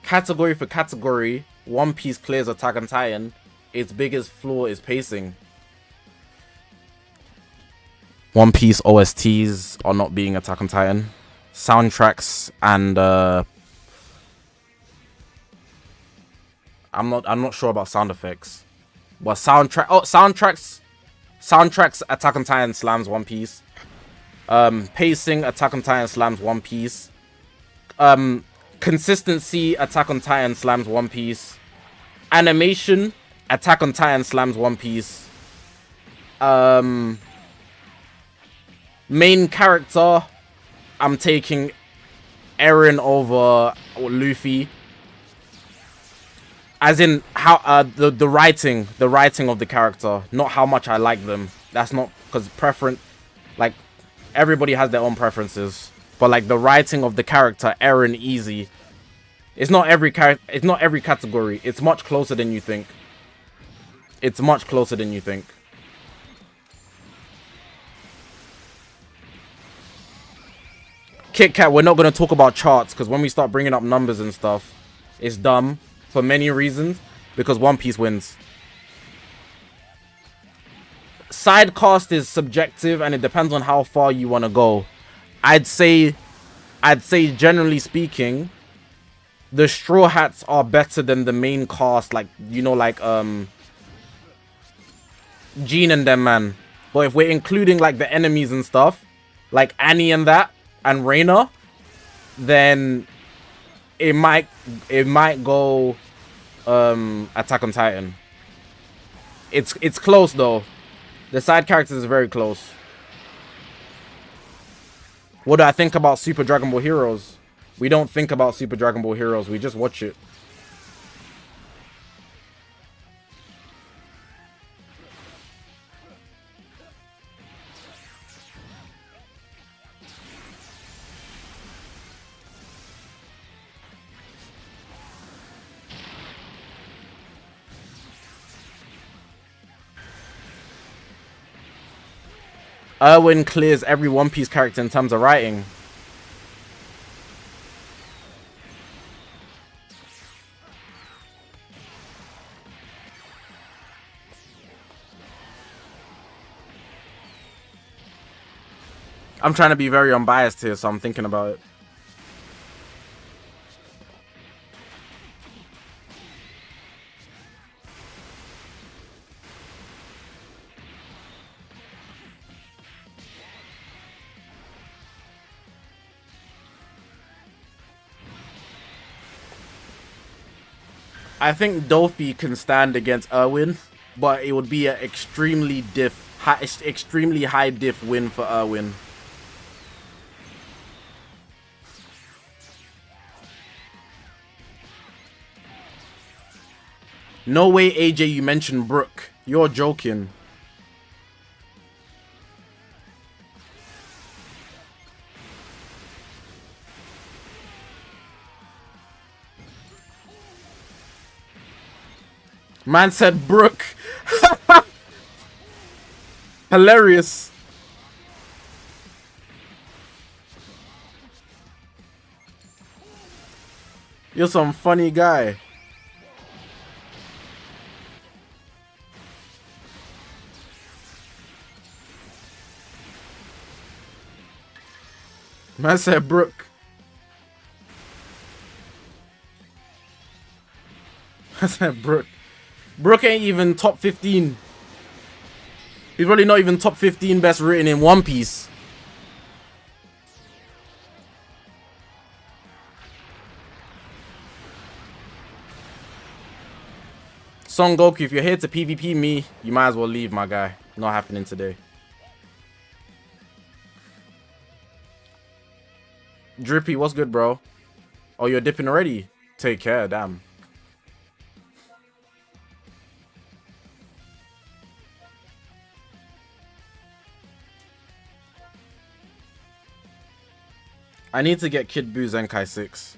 Category for category, One Piece clears Attack on Titan. Its biggest flaw is pacing. One Piece OSTs are not being Attack on Titan. Soundtracks and I'm not sure about sound effects. But soundtracks Attack on Titan slams One Piece. Pacing Attack on Titan slams One Piece. Consistency Attack on Titan slams One Piece. Animation Attack on Titan slams One Piece. Main character, I'm taking Eren over Luffy. As in how the writing of the character, not how much I like them. That's not because preference, like everybody has their own preferences. But like the writing of the character, Eren easy. It's not every category. It's much closer than you think. It's much closer than you think. Kit Kat, we're not going to talk about charts because when we start bringing up numbers and stuff, it's dumb for many reasons, because One Piece wins. Sidecast is subjective and it depends on how far you want to go. I'd say generally speaking, the Straw Hats are better than the main cast, like, you know, like Jean and them, man. But if we're including like the enemies and stuff, like Annie and that, and Reina, then it might go Attack on Titan. It's close though. The side characters are very close. What do I think about Super Dragon Ball Heroes? We don't think about Super Dragon Ball Heroes, we just watch it. Erwin clears every One Piece character in terms of writing. I'm trying to be very unbiased here, so I'm thinking about it. I think Dolphy can stand against Irwin, but it would be an extremely high diff win for Irwin. No way, AJ, you mentioned Brooke. You're joking. Man said Brooke. Hilarious. You're some funny guy. Man said Brooke. I said Brooke. Brooke ain't even top 15. He's probably not even top 15 best written in One Piece. Son Goku, if you're here to PvP me, you might as well leave, my guy. Not happening today. Drippy, what's good, bro? Oh, you're dipping already? Take care, damn. I need to get Kid Buu Zenkai 6.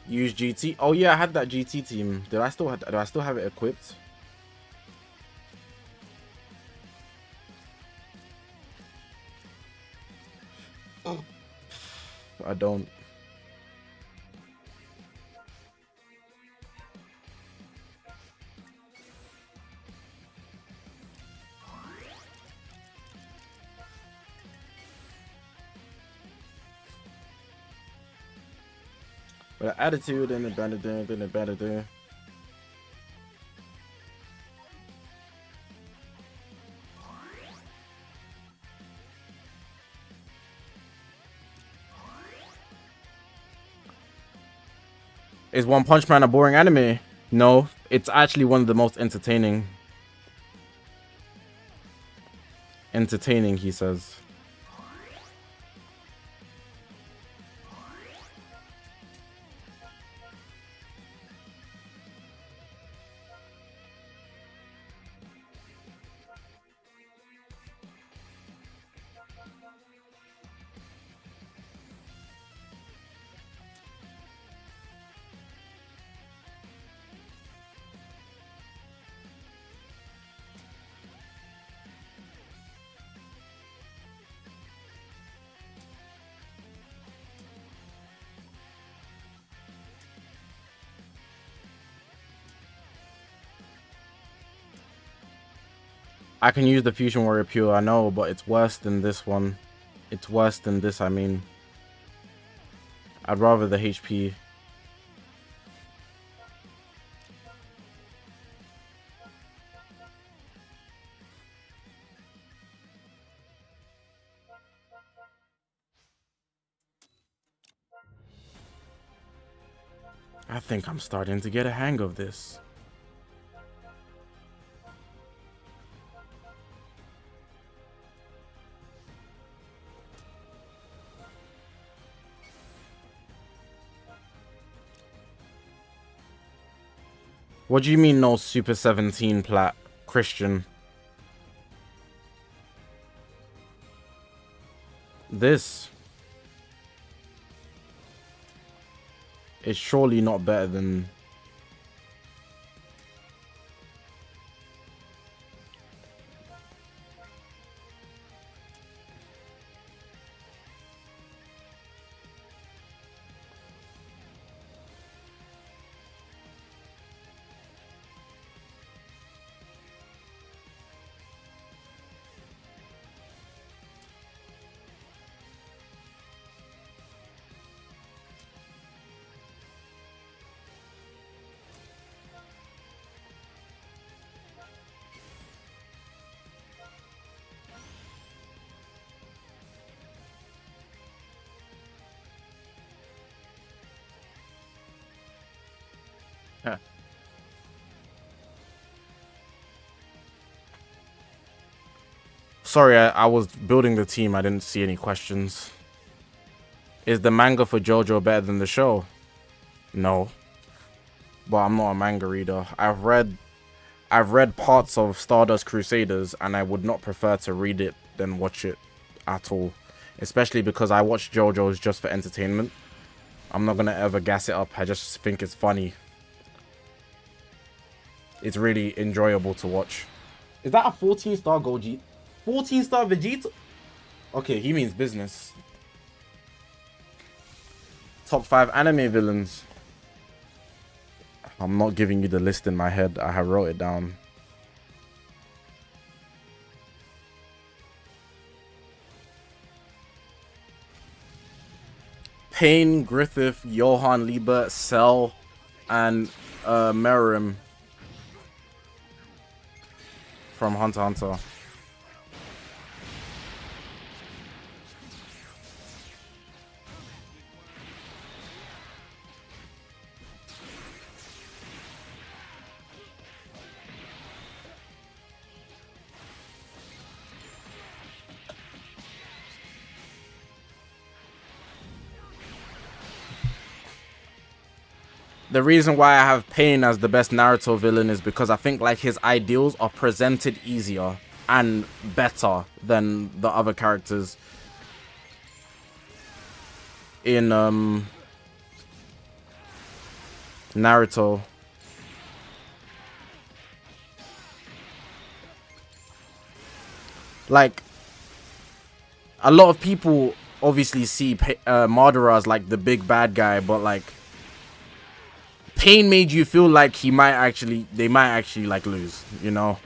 Use GT. Oh yeah, I had that GT team. Do I still have it equipped? I don't. But the attitude and the better. Is One Punch Man a boring anime? No, it's actually one of the most entertaining. Entertaining, he says. I can use the Fusion Warrior Pure, I know, but it's worse than this one. It's worse than this, I mean. I'd rather the HP. I think I'm starting to get a hang of this. What do you mean no Super 17 plat, Christian? This is surely not better than... Sorry, I was building the team. I didn't see any questions. Is the manga for JoJo better than the show? No. But I'm not a manga reader. I've read parts of Stardust Crusaders, and I would not prefer to read it than watch it at all. Especially because I watch JoJo's just for entertainment. I'm not gonna ever gas it up. I just think it's funny. It's really enjoyable to watch. Is that a 14-star Goji? 14-star Vegeta? Okay, he means business. Top 5 anime villains. I'm not giving you the list in my head. I have wrote it down. Pain, Griffith, Johann Liebert, Cell, and Merim from Hunter x Hunter. The reason why I have Pain as the best Naruto villain is because I think like his ideals are presented easier and better than the other characters in Naruto. Like, a lot of people obviously see Madara as like the big bad guy, but like Pain made you feel like they might actually like lose, you know?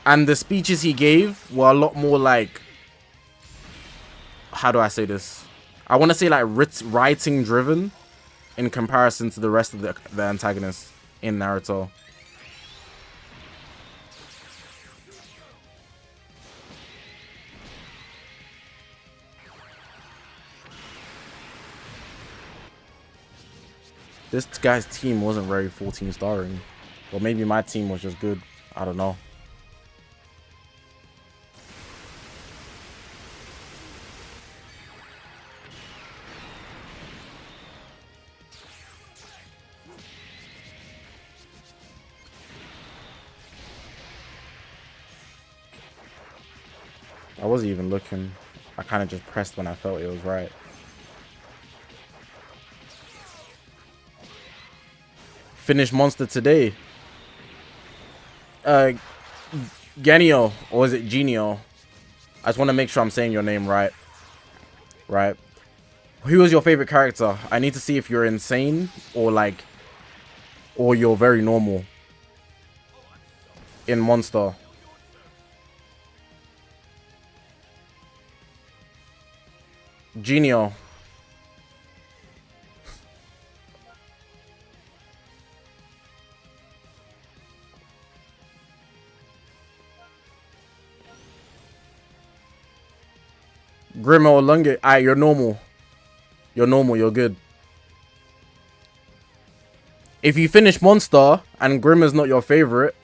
And the speeches he gave were a lot more like, how do I say this? I want to say like writing driven in comparison to the rest of the antagonists in Naruto. This guy's team wasn't very 14-starring. Or maybe my team was just good. I don't know. I wasn't even looking. I kind of just pressed when I felt it was right. Finish Monster today. Genio, or is it Genio? I just want to make sure I'm saying your name right. Right. Who was your favorite character? I need to see if you're insane or like, or you're very normal in Monster. Genio. Grim or Lunge. Alright, you're normal. You're normal, you're good. If you finish Monster and Grim is not your favorite,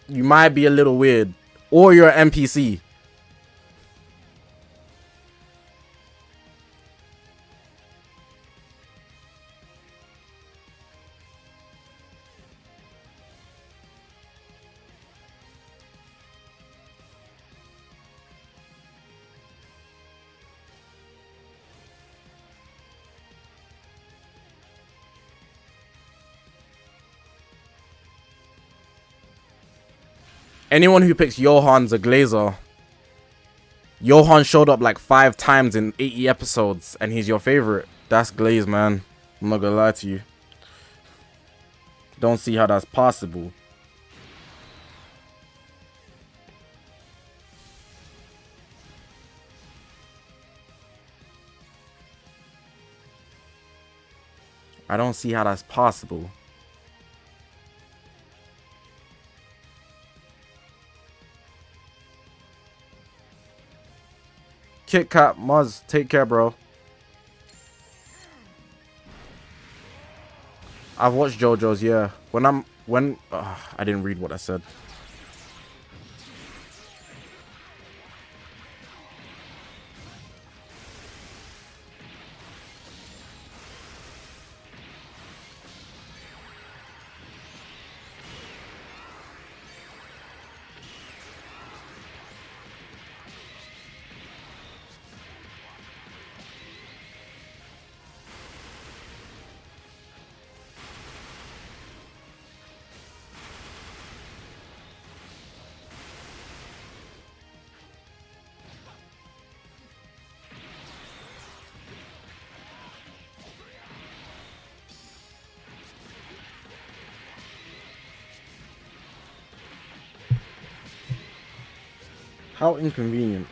you might be a little weird. Or you're an NPC. Anyone who picks Johan's a glazer. Johan showed up like 5 times in 80 episodes and he's your favorite. That's glaze, man. I'm not gonna lie to you. Don't see how that's possible. I don't see how that's possible. Kit Kat, Muzz, take care, bro. I've watched JoJo's, yeah. I didn't read what I said. How inconvenient.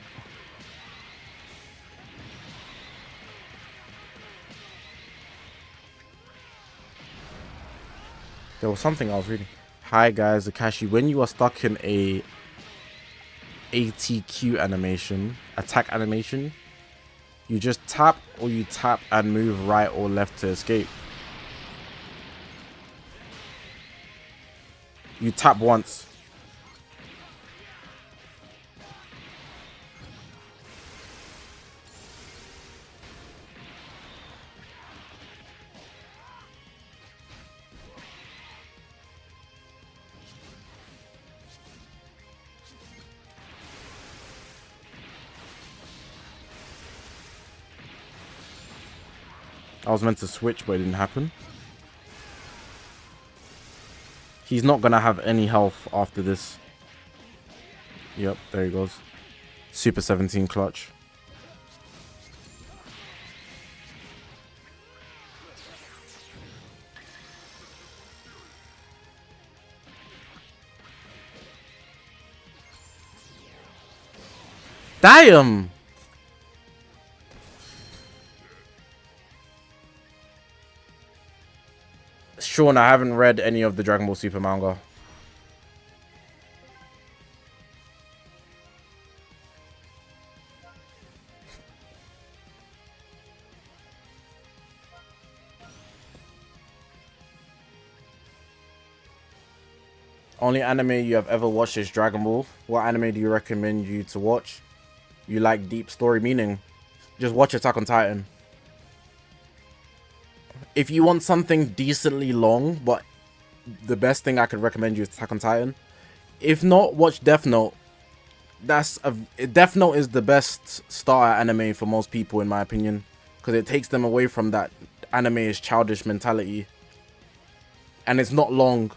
There was something I was reading. Hi guys, Zakashi. When you are stuck in a ATQ animation, attack animation, you just tap or you tap and move right or left to escape. You tap once. I was meant to switch, but it didn't happen. He's not gonna have any health after this. Yep, there he goes. Super 17 clutch. Damn! Sean, I haven't read any of the Dragon Ball Super manga. Only anime you have ever watched is Dragon Ball. What anime do you recommend you to watch? You like deep story meaning? Just watch Attack on Titan. If you want something decently long, but the best thing I could recommend you is Attack on Titan. If not, watch Death Note. Death Note is the best starter anime for most people, in my opinion, because it takes them away from that anime is childish mentality, and it's not long.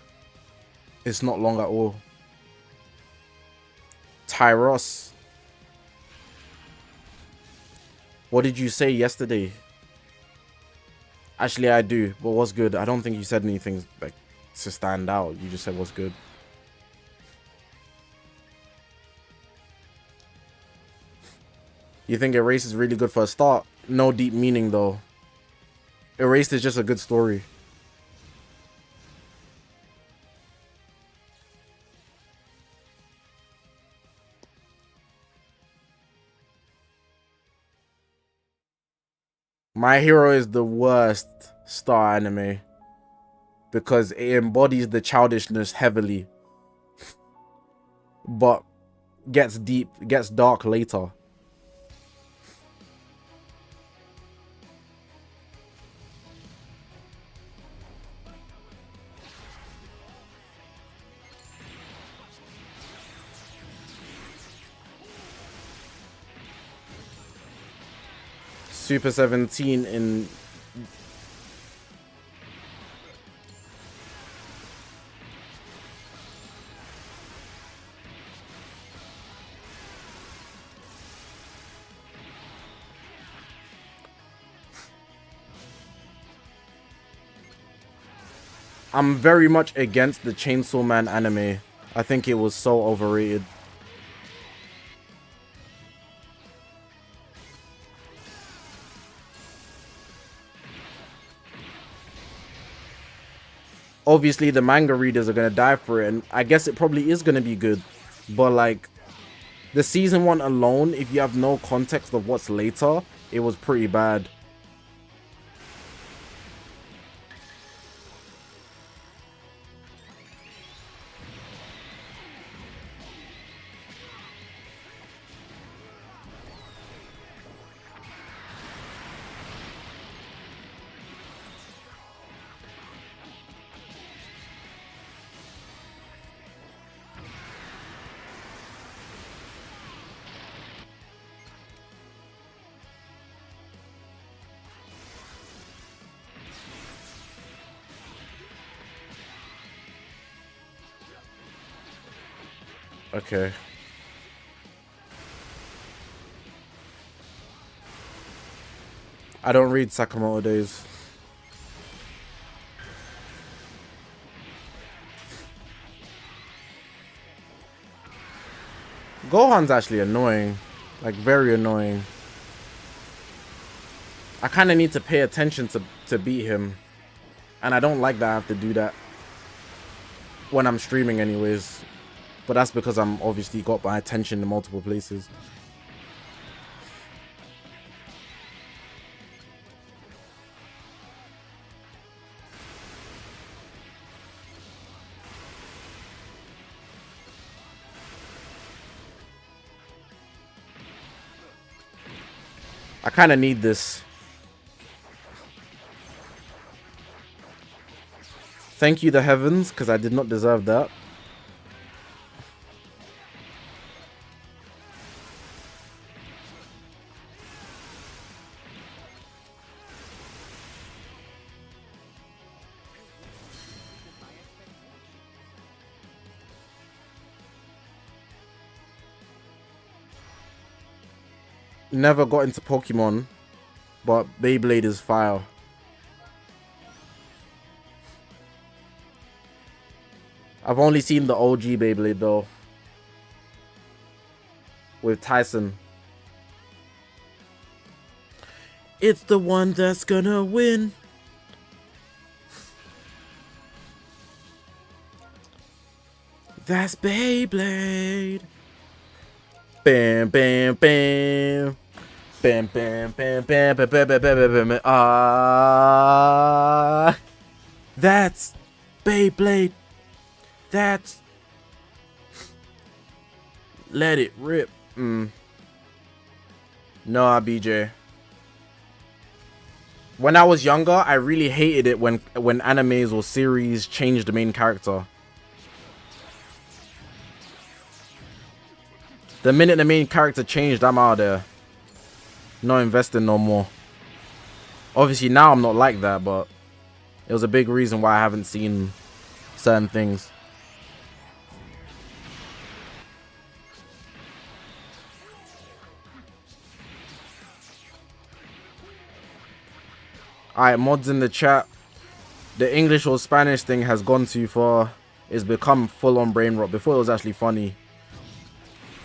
It's not long at all. Tyros. What did you say yesterday? Actually, I do. But what's good? I don't think you said anything like to stand out. You just said what's good. You think Erase is really good for a start? No deep meaning though. Erased is just a good story. My Hero is the worst star anime because it embodies the childishness heavily, but gets deep, gets dark later. Super 17 in I'm very much against the Chainsaw Man anime. I think it was so overrated. Obviously, the manga readers are going to die for it, and I guess it probably is going to be good. But, like, the season 1 alone, if you have no context of what's later, it was pretty bad. Okay. I don't read Sakamoto Days. Gohan's actually annoying. Like, very annoying. I kind of need to pay attention to beat him. And I don't like that I have to do that when I'm streaming anyways. But that's because I'm obviously got my attention in multiple places. I kind of need this. Thank you, the heavens, because I did not deserve that. Never got into Pokemon, but Beyblade is fire. I've only seen the OG Beyblade though, with Tyson. It's the one that's gonna win. That's Beyblade. Bam, bam, bam. Bam, bam, bam, bam, bam, bam, bam, bam, bam, bam. Ah, that's Beyblade. That's... Let it rip. No, BJ. When I was younger, I really hated it when animes or series changed the main character. The minute the main character changed, I'm out of there. Not investing no more. Obviously now I'm not like that, but it was a big reason why I haven't seen certain things. Alright, mods in the chat. The English or Spanish thing has gone too far. It's become full-on brain rot. Before it was actually funny,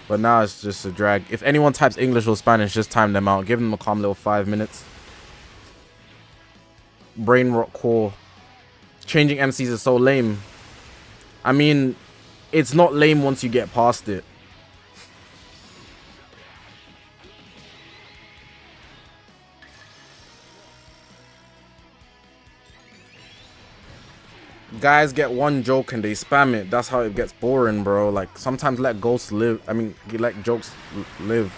but now it's just a drag. If anyone types English or Spanish, just time them out. Give them a calm little 5 minutes. Brain rot core. Changing MCs is so lame. I mean, it's not lame once you get past it. Guys get one joke and they spam it. That's how it gets boring, bro. Like, sometimes let ghosts live. I mean, let jokes live.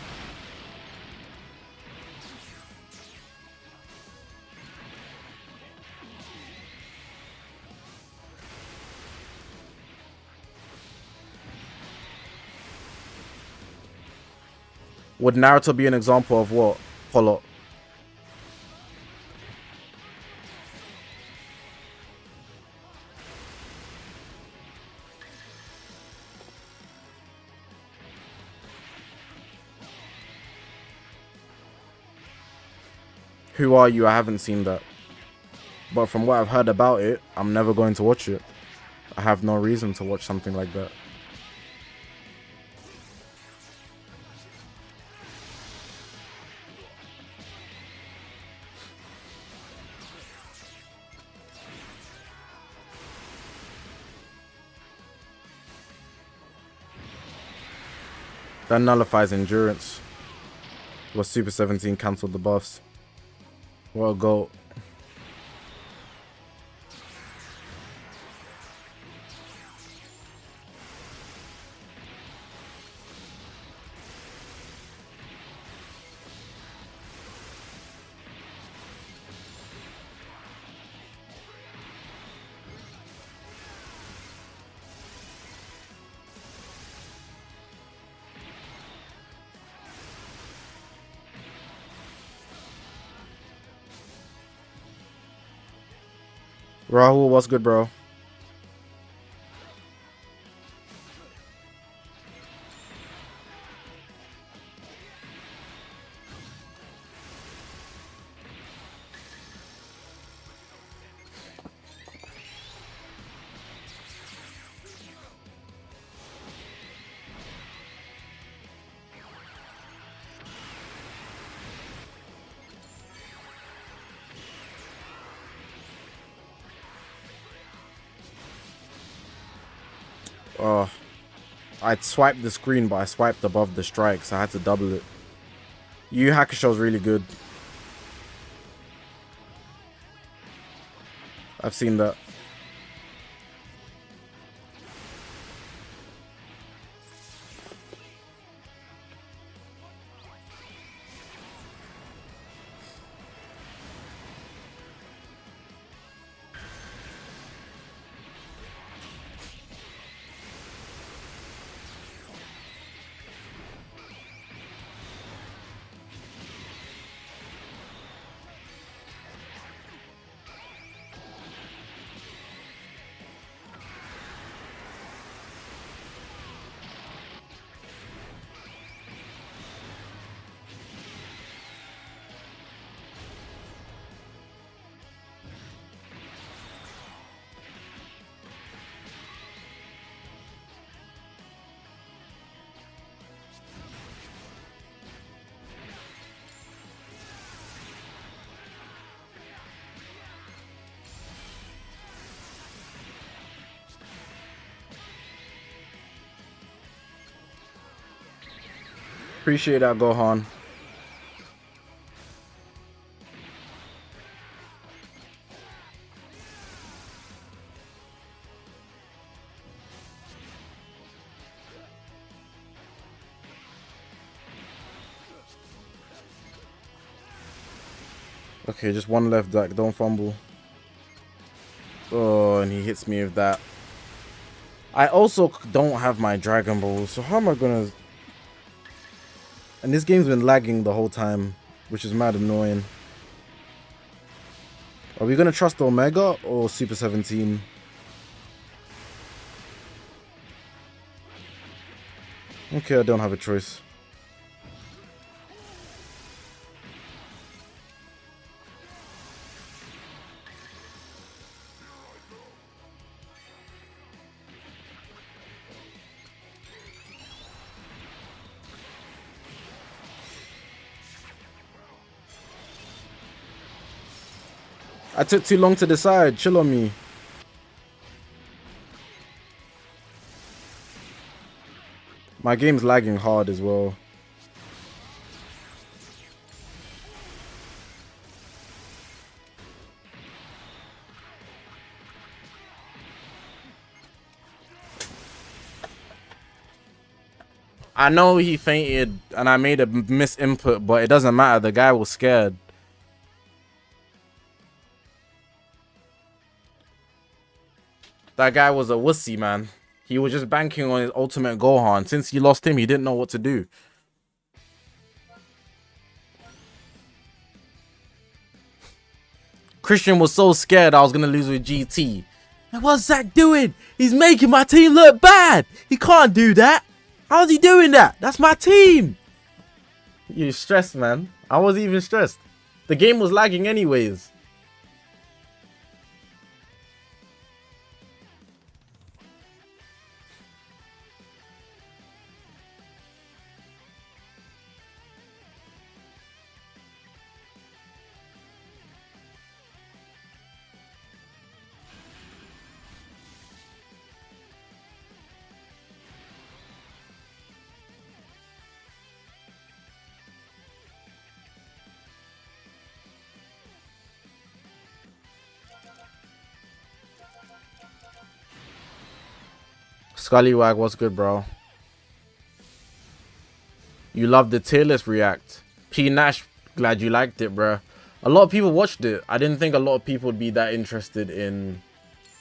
Would Naruto be an example of what, Polo? Who are you? I haven't seen that. But from what I've heard about it, I'm never going to watch it. I have no reason to watch something like that. That nullifies endurance. Was Super 17 cancelled the buffs? What a goat. Rahul, what's good, bro? I'd swiped the screen, but I swiped above the strike, so I had to double it. Yu Hakusho's really good. I've seen that. Appreciate that, Gohan. Okay, just one left, Dak. Don't fumble. Oh, and he hits me with that. I also don't have my Dragon Ball, so how am I gonna... And this game's been lagging the whole time, which is mad annoying. Are we gonna trust Omega or Super 17? Okay, I don't have a choice. I took too long to decide. Chill on me. My game's lagging hard as well. I know he fainted and I made a misinput, but it doesn't matter. The guy was scared. That guy was a wussy, man. He was just banking on his ultimate Gohan. Since he lost him, he didn't know what to do. Christian was so scared I was going to lose with GT. And what's Zach doing? He's making my team look bad. He can't do that. How's he doing that? That's my team. You're stressed, man. I wasn't even stressed. The game was lagging anyways. Scullywag, what's good, bro? You love the tier list react. P Nash, glad you liked it, bro. A lot of people watched it. I didn't think a lot of people would be that interested in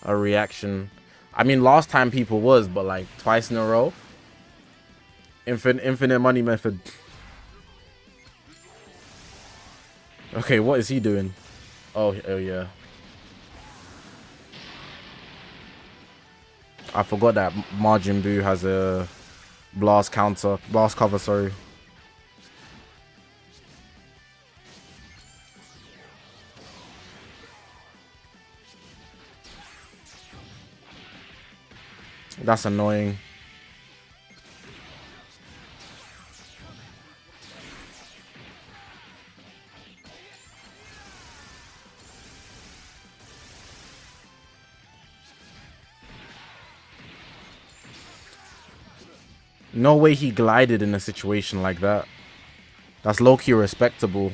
a reaction. I mean, last time people was, but like twice in a row. Infinite money method. Okay, what is he doing? Oh yeah. I forgot that Majin Buu has a blast cover, sorry. That's annoying. No way he glided in a situation like that. That's low-key respectable.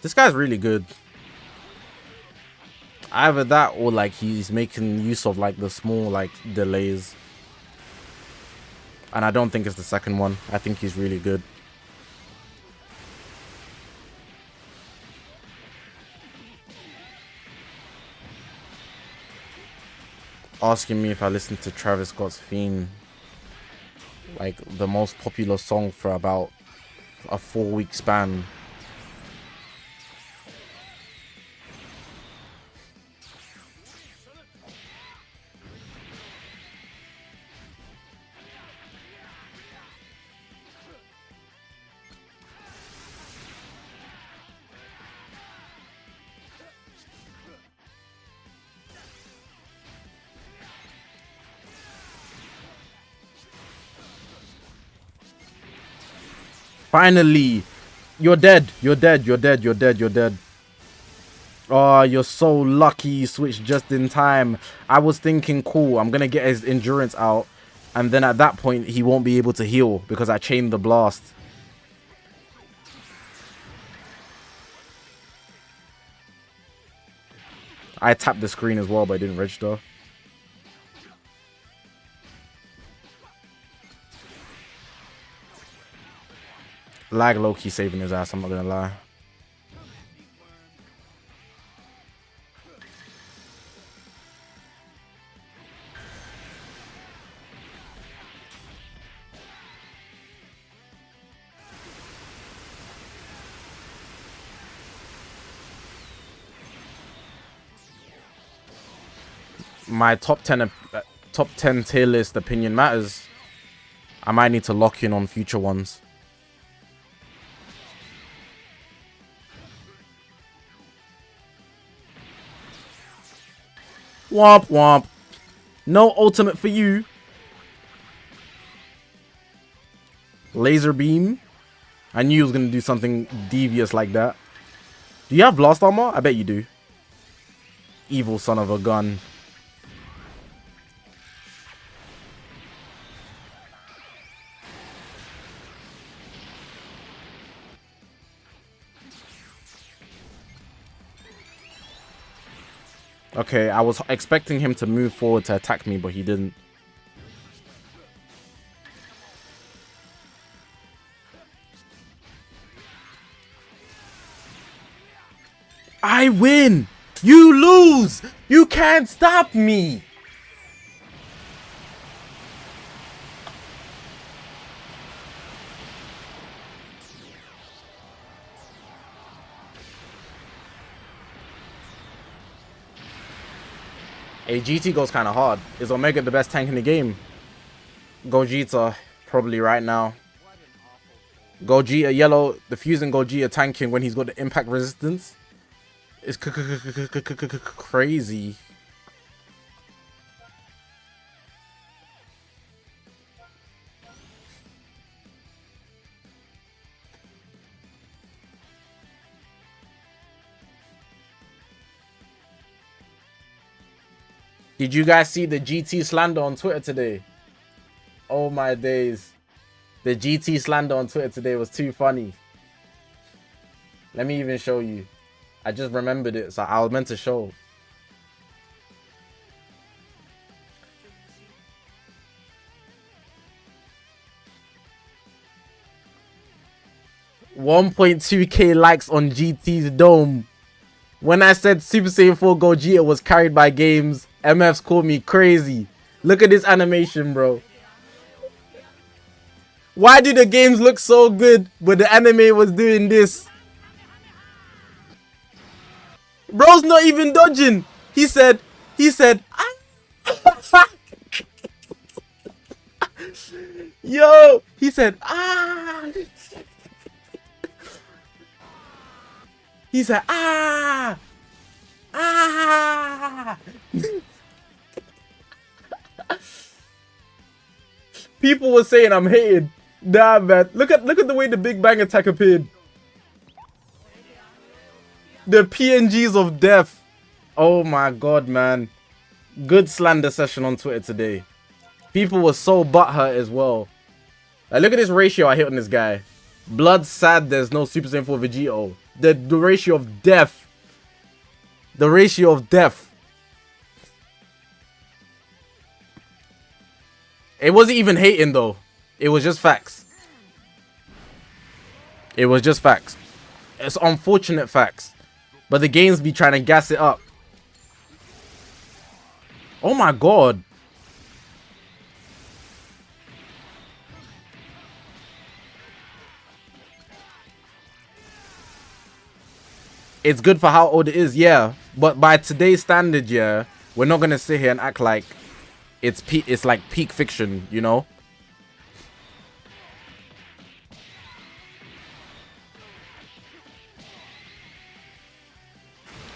This guy's really good. Either that or like he's making use of like the small like delays. And I don't think it's the second one. I think he's really good. Asking me if I listened to Travis Scott's Theme. Like the most popular song for about a 4-week span. Finally! You're dead! You're dead! You're dead! You're dead! You're dead! Oh, you're so lucky you switched just in time. I was thinking, cool, I'm gonna get his endurance out. And then at that point, he won't be able to heal because I chained the blast. I tapped the screen as well, but it didn't register. Lag low-key saving his ass, I'm not gonna lie. My top 10 tier list opinion matters. I might need to lock in on future ones. Womp womp. No ultimate for you. Laser beam. I knew he was gonna do something devious like that. Do you have blast armor? I bet you do. Evil son of a gun. Okay, I was expecting him to move forward to attack me, but he didn't. I win! You lose! You can't stop me! Hey, GT goes kind of hard. Is Omega the best tank in the game? Gogeta, probably right now. Gogeta, yellow, the fusing Gogeta tanking when he's got the impact resistance. It's crazy. Did you guys see the GT slander on Twitter today? Oh my days. The GT slander on Twitter today was too funny. Let me even show you. I just remembered it, so I was meant to show. $1.2K likes on GT's dome. When I said Super Saiyan 4 Gogeta was carried by games, MFs called me crazy. Look at this animation, bro. Why do the games look so good, but the anime was doing this? Bro's not even dodging. He said, ah. Yo, he said, ah. He said, ah. Ah. People were saying I'm hating. Nah, man. Look at the way the Big Bang attack appeared. The PNGs of death. Oh my god, man. Good slander session on Twitter today. People were so butthurt as well. Like, look at this ratio I hit on this guy. Blood sad, there's no Super Saiyan 4 Vegito. The ratio of death. The ratio of death. It wasn't even hating though. It was just facts. It was just facts. It's unfortunate facts. But the games be trying to gas it up. Oh my god. It's good for how old it is, yeah. But by today's standard, yeah, we're not gonna sit here and act like it's like peak fiction, you know?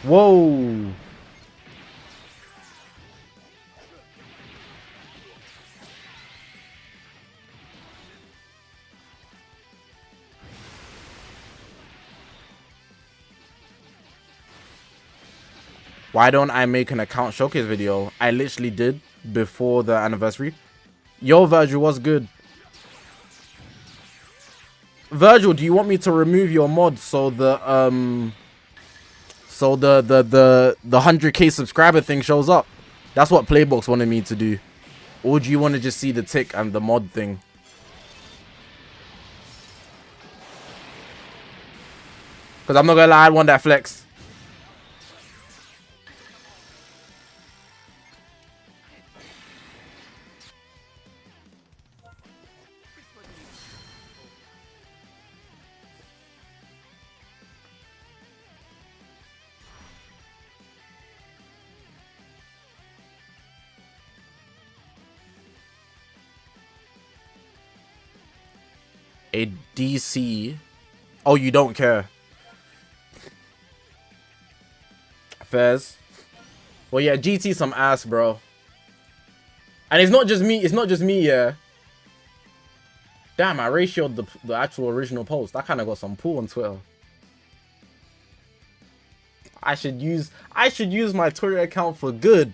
Whoa. Why don't I make an account showcase video? I literally did before the anniversary. Yo, Virgil, what's good? Virgil, do you want me to remove your mod so the 100k subscriber thing shows up? That's what Playbox wanted me to do. Or do you want to just see the tick and the mod thing? Because I'm not gonna lie, I want that flex. A DC. Oh, you don't care. Fairs. Well, yeah, GT some ass, bro. And it's not just me. It's not just me, yeah. Damn, I ratioed the actual original post. I kind of got some pull on Twitter. I should use my Twitter account for good.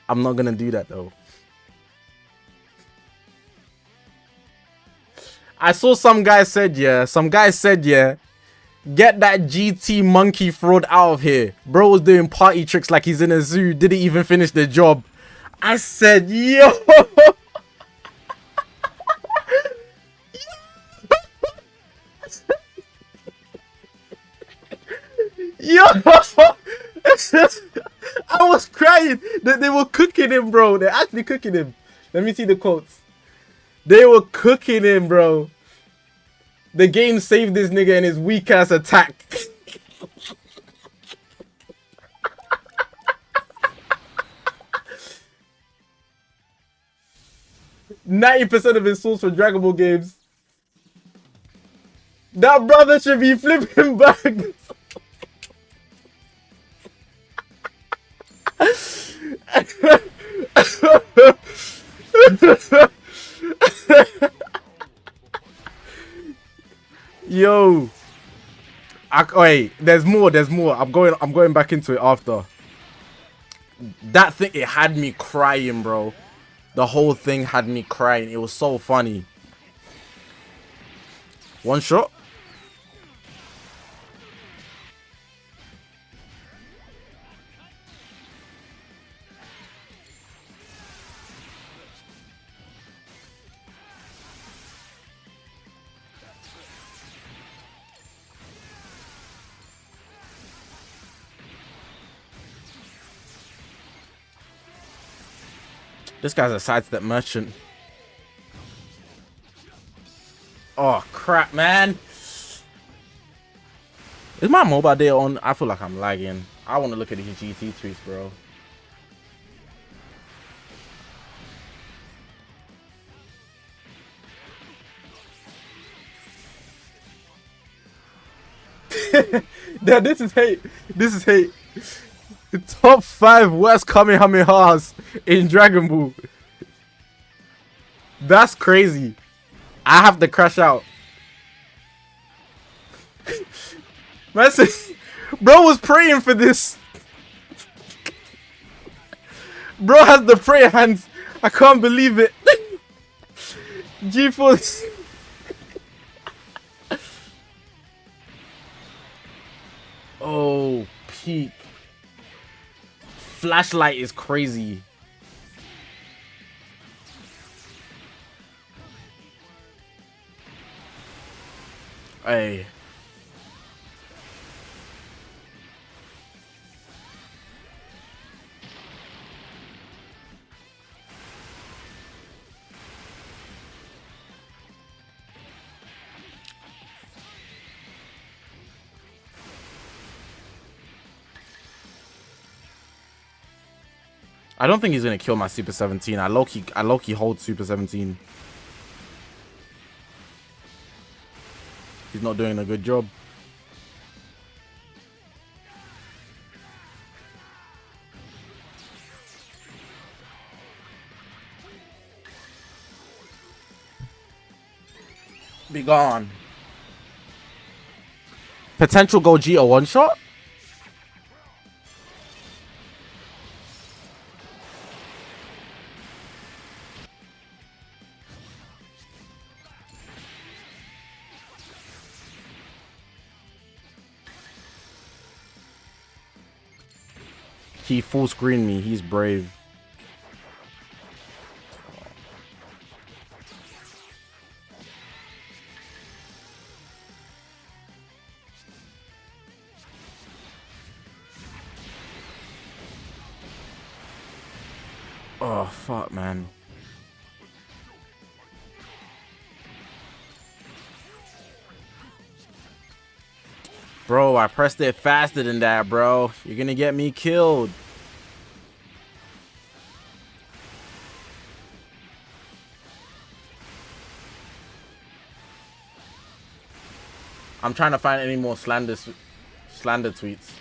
I'm not gonna do that though. I saw some guy said, yeah, get that GT monkey fraud out of here. Bro was doing party tricks like he's in a zoo. Didn't even finish the job. I said, yo. Yo. I was crying. They were cooking him, bro. They're actually cooking him. Let me see the quotes. They were cooking him, bro. The game saved this nigga and his weak ass attack. 90% of his source for Dragon Ball games. That brother should be flipping back. Yo, wait, there's more. I'm going back into it after. That thing, it had me crying, bro. The whole thing had me crying. It was so funny. One shot. This guy's a sidestep merchant. Oh, crap, man. Is my mobile data on? I feel like I'm lagging. I want to look at these GT tweets, bro. Dad, this is hate. This is hate. The top 5 worst Kamehamehas in Dragon Ball. That's crazy. I have to crash out. Man said, bro was praying for this. Bro has the prayer hands. I can't believe it. G-Force. Oh, peak. Flashlight is crazy. Hey. I don't think he's gonna kill my Super 17. I low-key hold Super 17. He's not doing a good job. Be gone. Potential Gogeta one-shot? He full screened me. He's brave. Oh, fuck, man. Bro, I pressed it faster than that, bro. You're gonna get me killed. I'm trying to find any more slander tweets.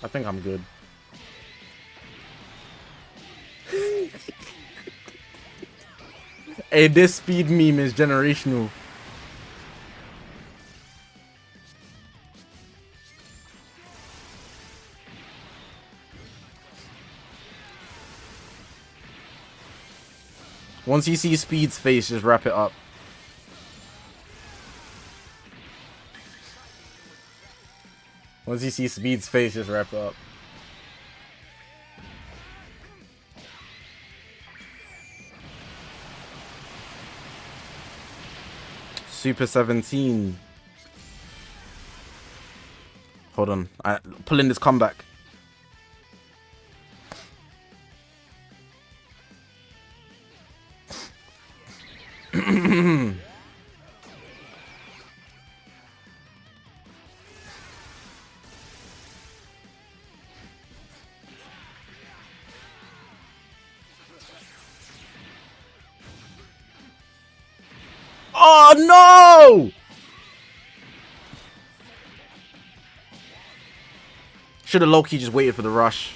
I think I'm good. Hey, this speed meme is generational. Once you see Speed's face, just wrap it up. Once you see Speed's face, just wrap it up. Super 17. Hold on. I pull in this comeback. Oh no! Should have low-key just waited for the rush.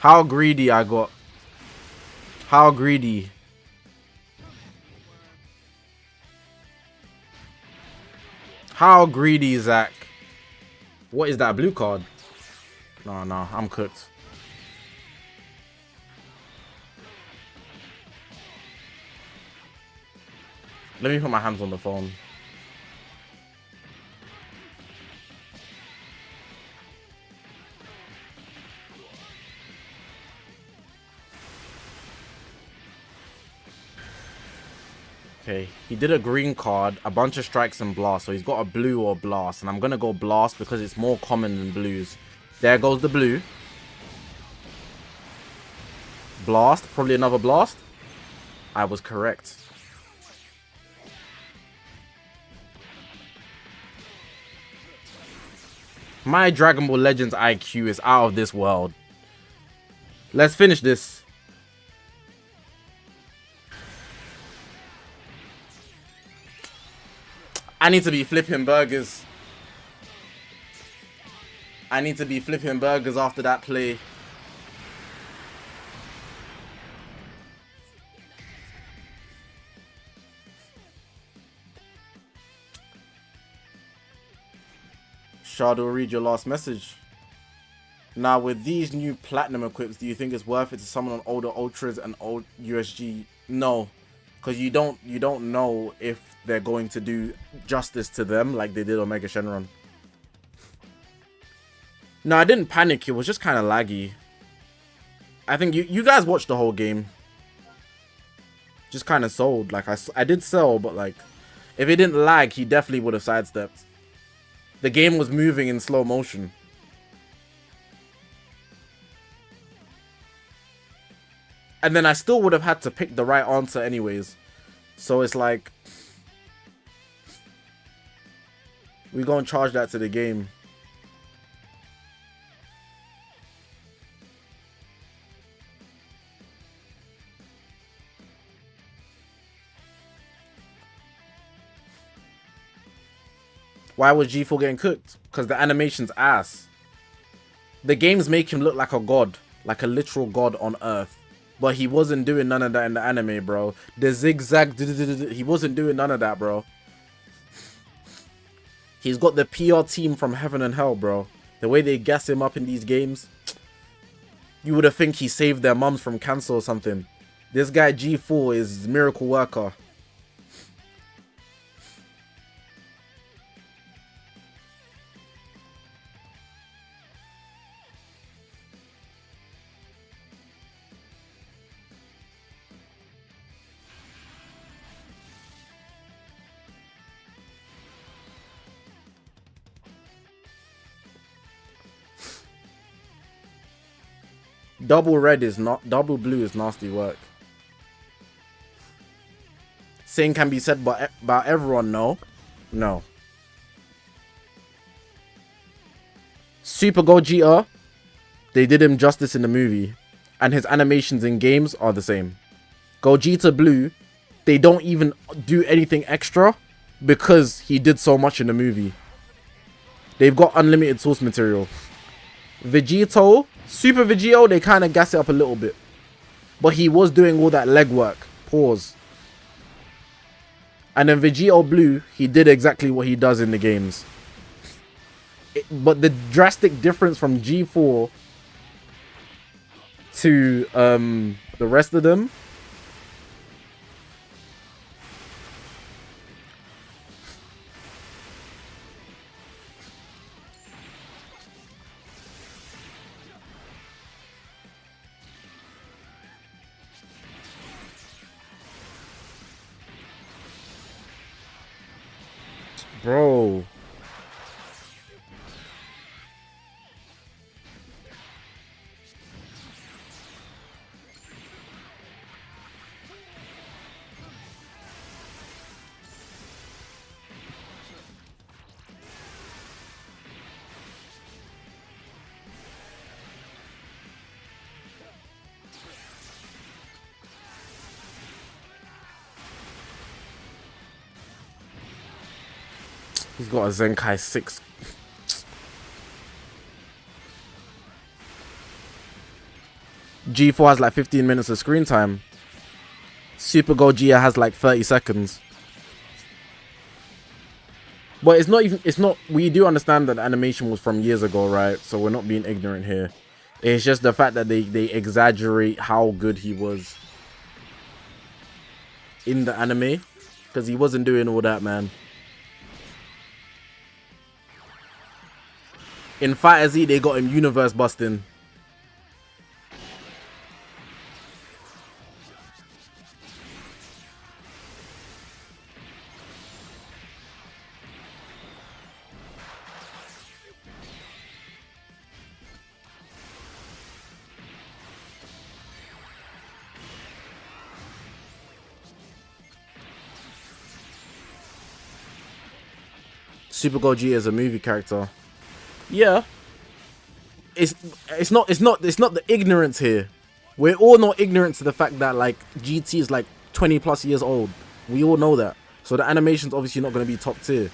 How greedy I got. How greedy. How greedy, Zach. What is that, blue card? No, I'm cooked. Let me put my hands on the phone. Okay, he did a green card, a bunch of strikes and blast, so he's got a blue or blast, and I'm gonna go blast because it's more common than blues. There goes the blue. Blast, probably another blast. I was correct. My Dragon Ball Legends IQ is out of this world. Let's finish this. I need to be flipping burgers. I need to be flipping burgers after that play. Shard will read your last message. Now, with these new platinum equips, do you think it's worth it to summon on older ultras and old USG? No, because you don't know if they're going to do justice to them like they did on Mega Shenron. No, I didn't panic. It was just kind of laggy. I think you guys watched the whole game. Just kind of sold. Like I did sell, but like if it didn't lag, he definitely would have sidestepped. The game was moving in slow motion. And then I still would have had to pick the right answer anyways. So it's like, we gonna charge that to the game. Why was G4 getting cooked? Because the animation's ass. The games make him look like a god. Like a literal god on Earth. But he wasn't doing none of that in the anime, bro. The zigzag, he wasn't doing none of that, bro. He's got the PR team from heaven and hell, bro. The way they gas him up in these games, you would have think he saved their mums from cancer or something. This guy G4 is miracle worker. Double red is not, double blue is nasty work. Same can be said about everyone, no? No. Super Gogeta, they did him justice in the movie. And his animations in games are the same. Gogeta Blue, they don't even do anything extra because he did so much in the movie. They've got unlimited source material. Vegito, Super Vegito, they kind of gas it up a little bit. But he was doing all that legwork. Pause. And then Vegito Blue, he did exactly what he does in the games. But the drastic difference from G4 to the rest of them, bro. He's got a Zenkai 6. G4 has like 15 minutes of screen time. Super Gogeta has like 30 seconds. But it's not even, it's not, we do understand that the animation was from years ago, right? So we're not being ignorant here. It's just the fact that they exaggerate how good he was in the anime. Because he wasn't doing all that, man. In Fighter Z, they got him universe busting. Super Gogeta is a movie character. Yeah. It's not the ignorance here. We're all not ignorant to the fact that like GT is like 20 plus years old. We all know that. So the animation's obviously not going to be top tier.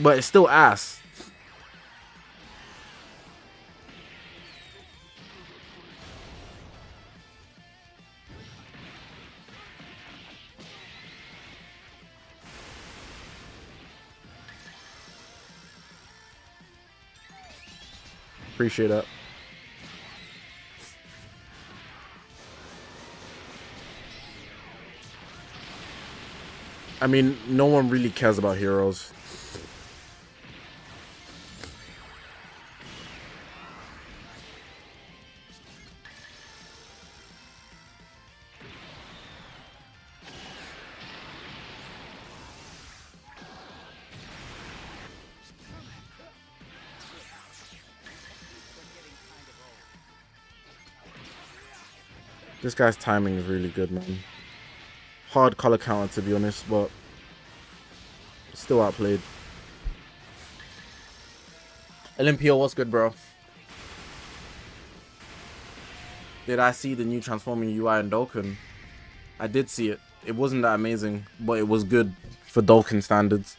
But it's still ass. Appreciate that. I mean, no one really cares about heroes. This guy's timing is really good, man. Hard color counter, to be honest, but still outplayed. Olympio, what's good, bro? Did I see the new transforming UI in Dokkan? I did see it. It wasn't that amazing, but it was good for Dokkan standards.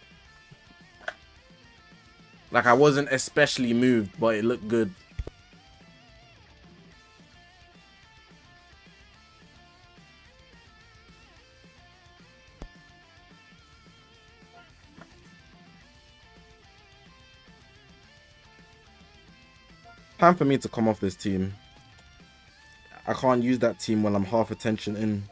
Like, I wasn't especially moved, but it looked good. Time for me to come off this team. I can't use that team when I'm half attention in.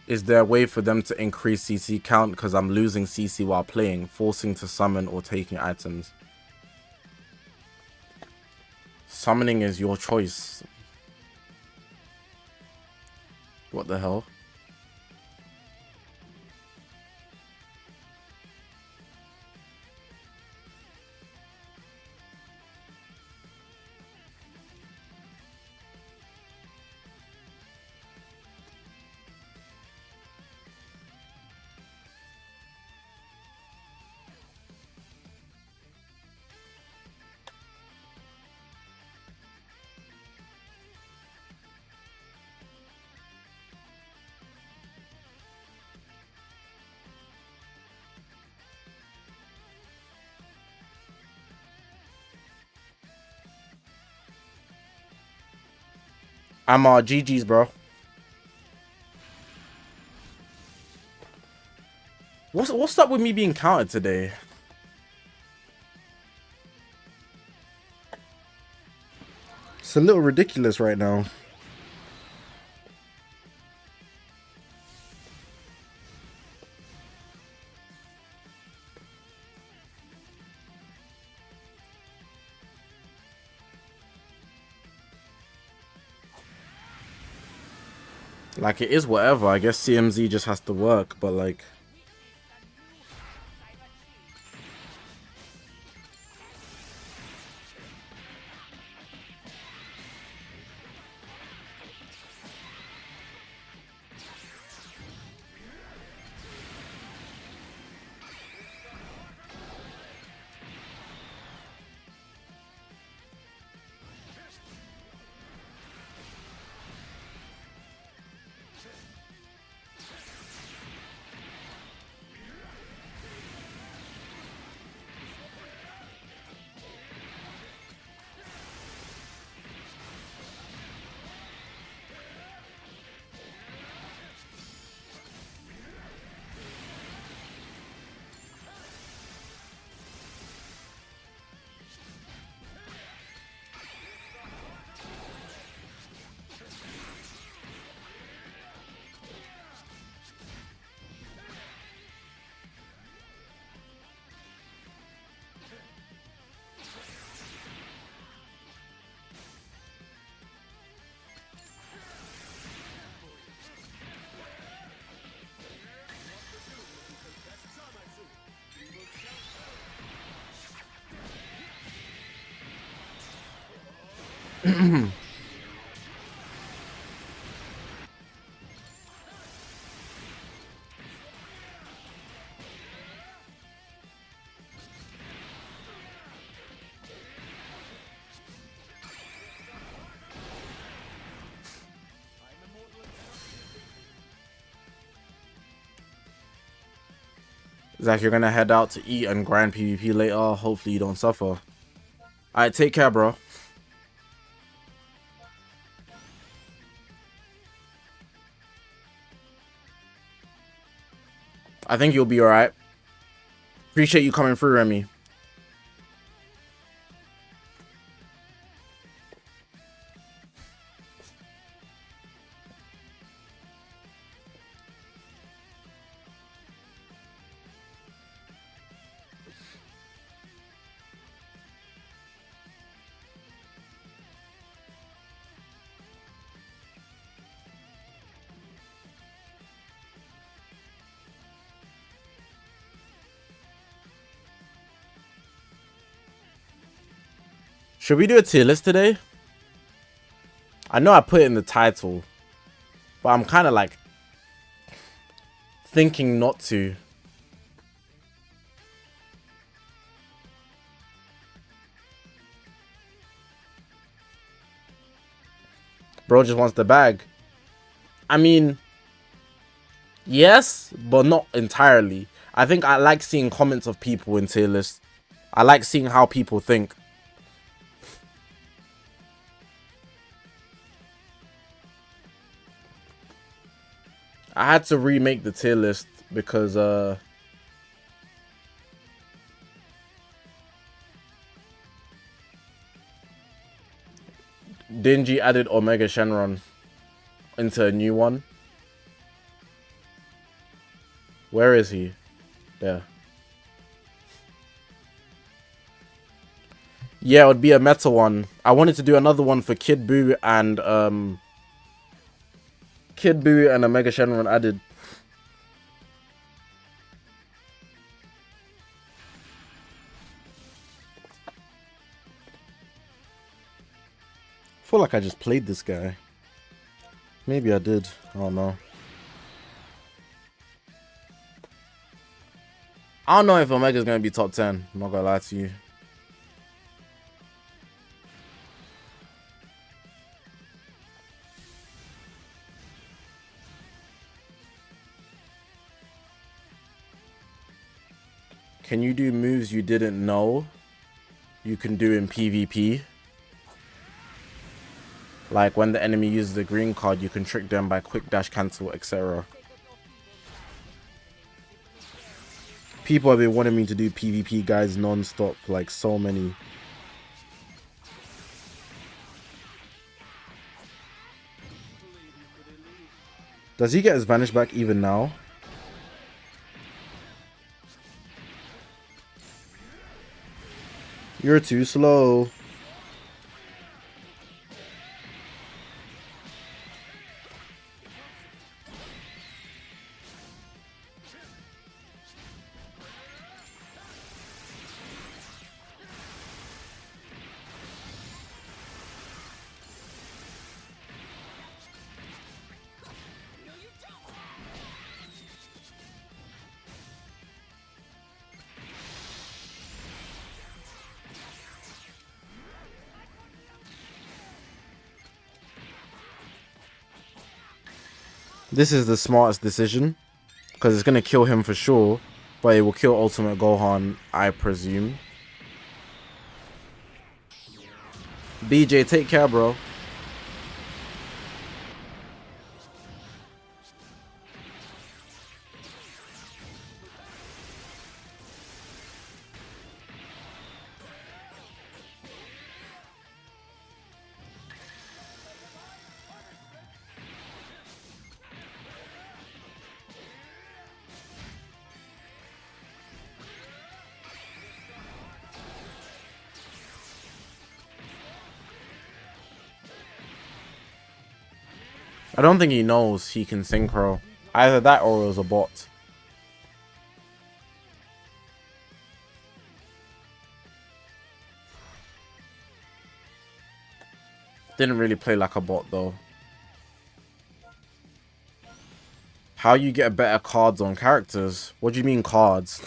Is there a way for them to increase CC count because I'm losing CC while playing, forcing to summon or taking items? Summoning is your choice. What the hell? I'm GG's, bro. What's up with me being counted today? It's a little ridiculous right now. Like, it is whatever. I guess CMZ just has to work, but like... Zach, you're gonna head out to eat and grind PvP later. Hopefully you don't suffer. Alright, take care, bro. I think you'll be alright. Appreciate you coming through, Remy. Should we do a tier list today? I know I put it in the title, but I'm kind of like thinking not to. Bro just wants the bag. I mean, yes, but not entirely. I think I like seeing comments of people in tier lists. I like seeing how people think. I had to remake the tier list because Dingy added Omega Shenron into a new one. Where is he? There. Yeah, it would be a meta one. I wanted to do another one for Kid Buu and Omega Shenron added. I feel like I just played this guy. Maybe I did. I don't know. I don't know if Omega's gonna be top 10. I'm not gonna lie to you. Can you do moves you didn't know you can do in PvP? Like when the enemy uses the green card, you can trick them by quick dash cancel, etc. People have been wanting me to do PvP guys non-stop, like so many. Does he get his vanish back even now? You're too slow. This is the smartest decision, because it's going to kill him for sure, but it will kill Ultimate Gohan, I presume. BJ, take care, bro. I don't think he knows he can synchro. Either that or it was a bot. Didn't really play like a bot though. How you get better cards on characters? What do you mean cards?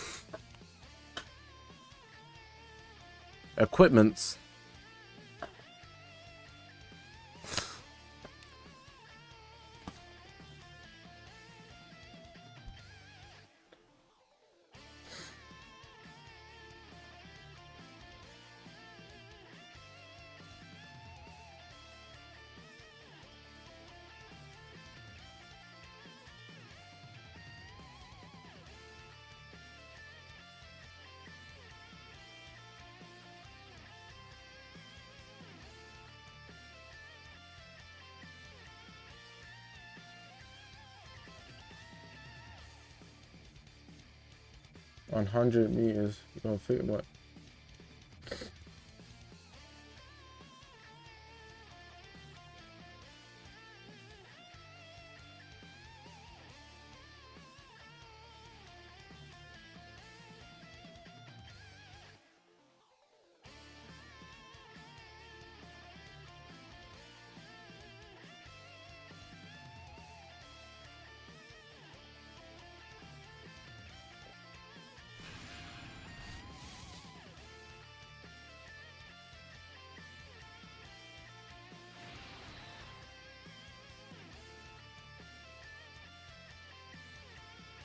Equipments. 100 meters. You don't think about.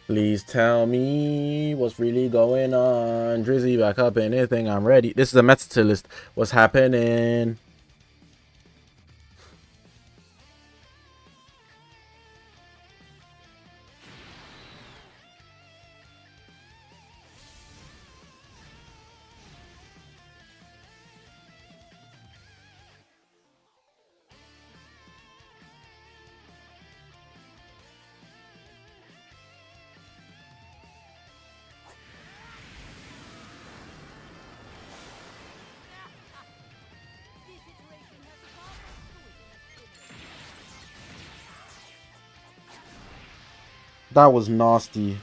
Please tell me what's really going on. Drizzy back up, anything, I'm ready. This is a meta tier list. What's happening? That was nasty.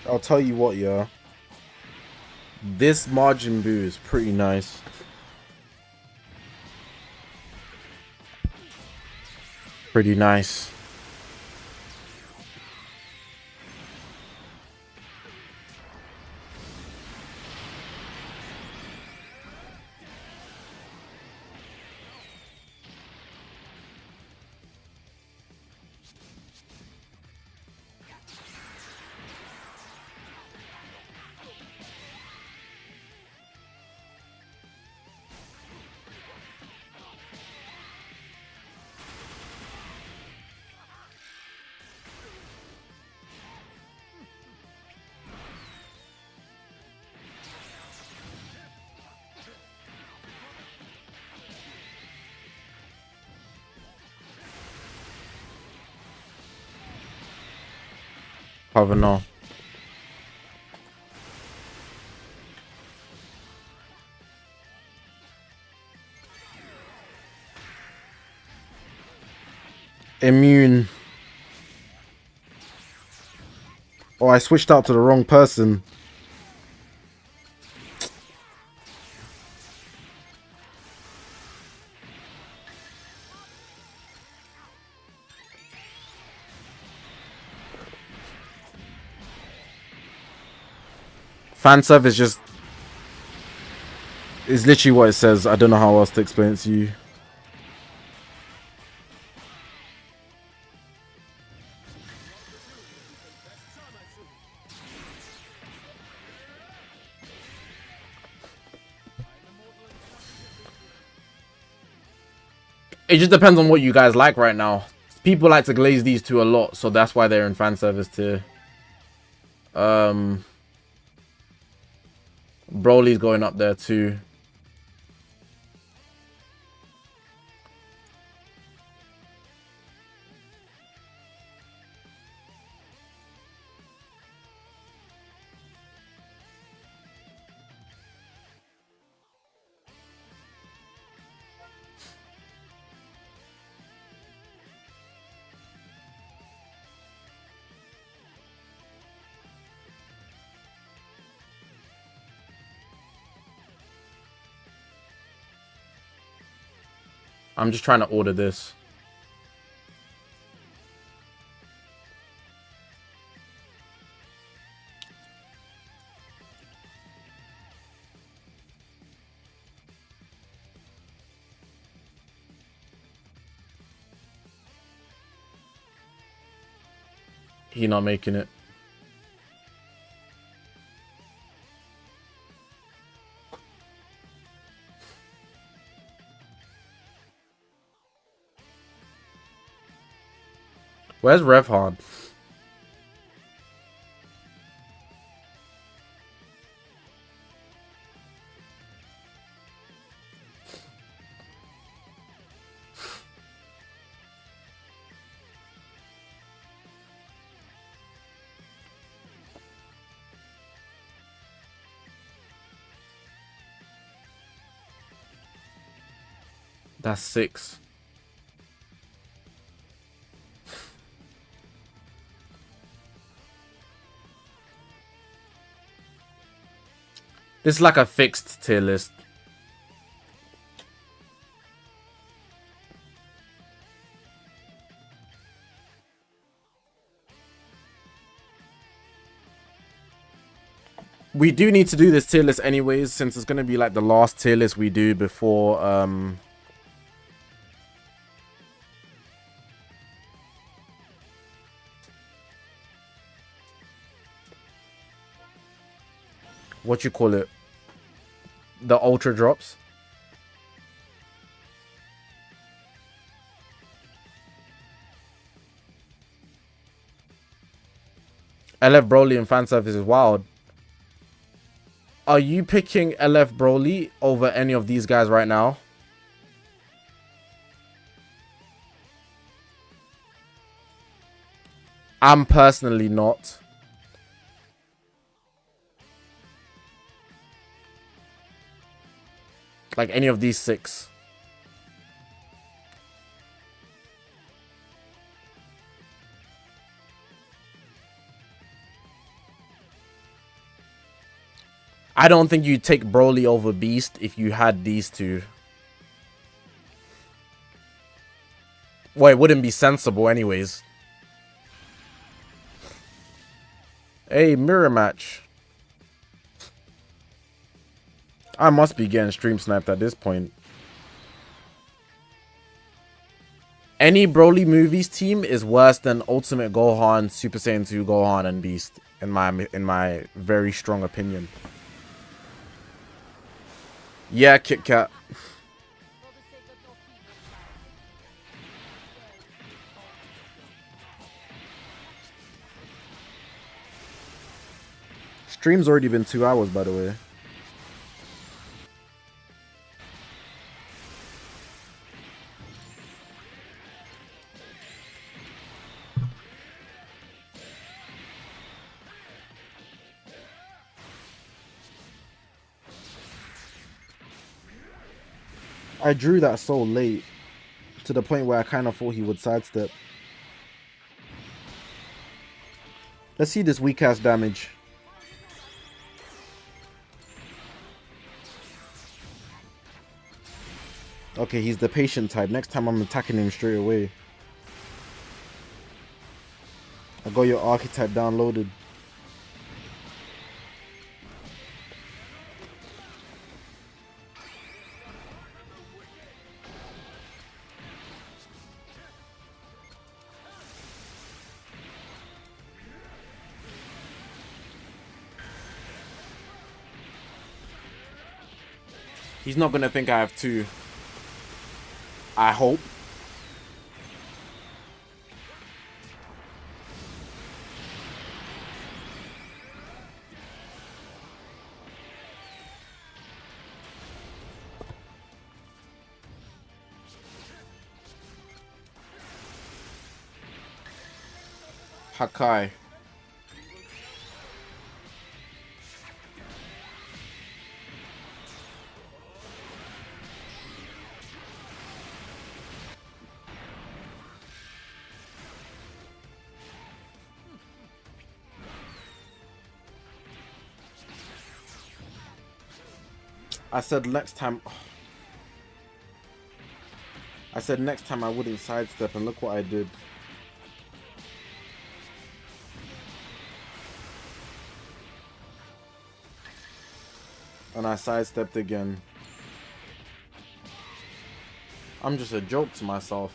I'll tell you what, yeah. This Majin Buu is pretty nice. Pretty nice. Probably not. Immune. Oh, I switched out to the wrong person. Fan service just is literally what it says. I don't know how else to explain it to you. It just depends on what you guys like right now. People like to glaze these two a lot, so that's why they're in fan service tier. Broly's going up there too. I'm just trying to order this. He not making it. Where's Revhard? That's 6. This is like a fixed tier list. We do need to do this tier list anyways, since it's going to be like the last tier list we do before what you call it, the ultra drops. LF Broly and fan service is wild. Are you picking LF Broly over any of these guys right now? I'm personally not. Like any of these 6. I don't think you'd take Broly over Beast if you had these two. Well, it wouldn't be sensible anyways. Hey, mirror match. I must be getting stream sniped at this point. Any Broly movies team is worse than Ultimate Gohan, Super Saiyan 2 Gohan, and Beast, in my very strong opinion. Yeah, Kit Kat. Stream's already been 2 hours, by the way. I drew that so late, to the point where I kind of thought he would sidestep. Let's see this weak ass damage. Okay, he's the patient type. Next time I'm attacking him straight away. I got your archetype downloaded. He's not gonna think I have 2. I hope. Hakai. I said next time. said next time I wouldn't sidestep, and look what I did. And I sidestepped again. I'm just a joke to myself.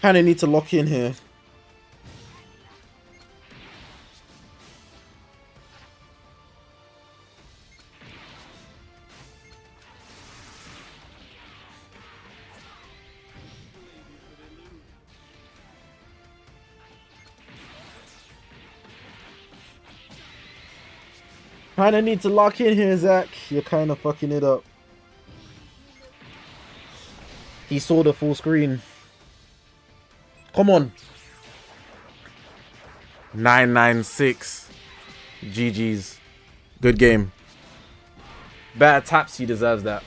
Kinda need to lock in here. Kinda need to lock in here, Zach. You're kinda fucking it up. He saw the full screen. Come on. 996. GG's. Good game. Better taps, he deserves that.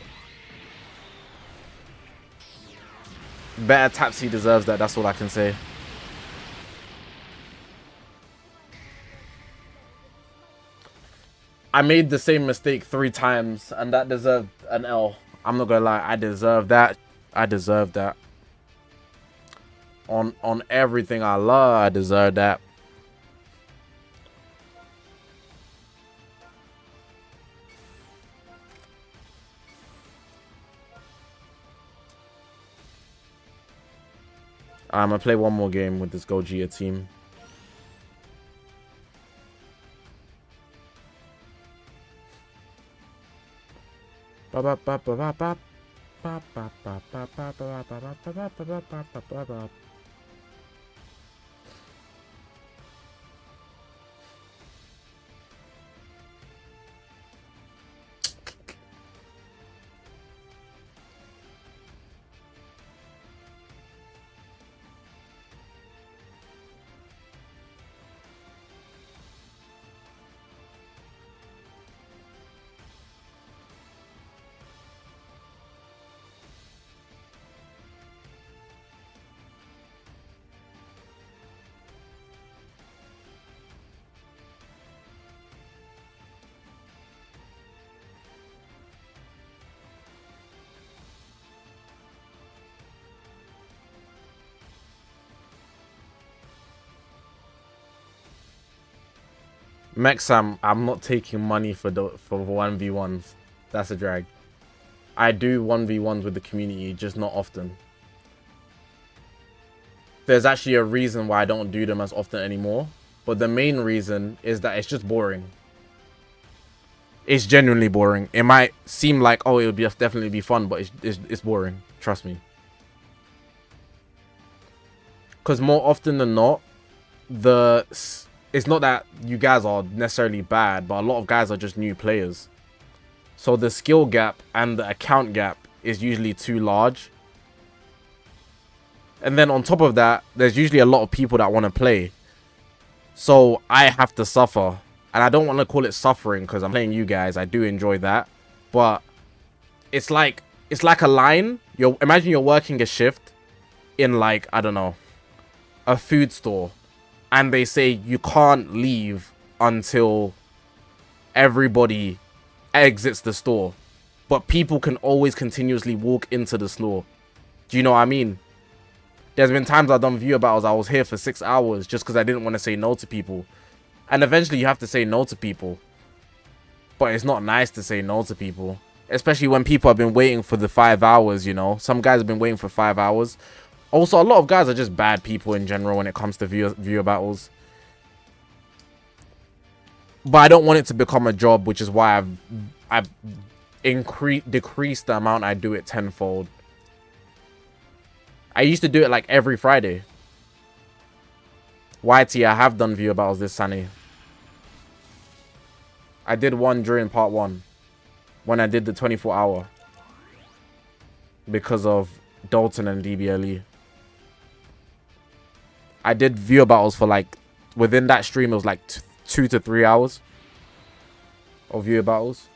Better taps, he deserves that. That's all I can say. I made the same mistake 3 times, and that deserved an L. I'm not gonna lie, I deserve that. I deserve that. On everything I love, I deserve that. I'm gonna play one more game with this Gogeta team. Mexam, I'm not taking money for 1v1s. That's a drag. I do 1v1s with the community, just not often. There's actually a reason why I don't do them as often anymore. But the main reason is that it's just boring. It's genuinely boring. It might seem like, oh, it would definitely be fun, but it's boring. Trust me. Because more often than not, it's not that you guys are necessarily bad, but a lot of guys are just new players. So the skill gap and the account gap is usually too large. And then on top of that, there's usually a lot of people that want to play. So I have to suffer. And I don't want to call it suffering because I'm playing you guys. I do enjoy that. But it's like a line. Imagine you're working a shift in, like, I don't know, a food store. And they say you can't leave until everybody exits the store. But people can always continuously walk into the store. Do you know what I mean? There's been times I've done viewer battles. I was here for 6 hours just because I didn't want to say no to people. And eventually you have to say no to people. But it's not nice to say no to people. Especially when people have been waiting for the 5 hours, you know. Some guys have been waiting for 5 hours. Also, a lot of guys are just bad people in general when it comes to viewer battles. But I don't want it to become a job, which is why I've decreased the amount I do it tenfold. I used to do it like every Friday. YT, I have done viewer battles this Sunny. I did one during part 1. When I did the 24-hour. Because of Dalton and DBLE. I did viewer battles for like, within that stream, it was like 2 to 3 hours of viewer battles.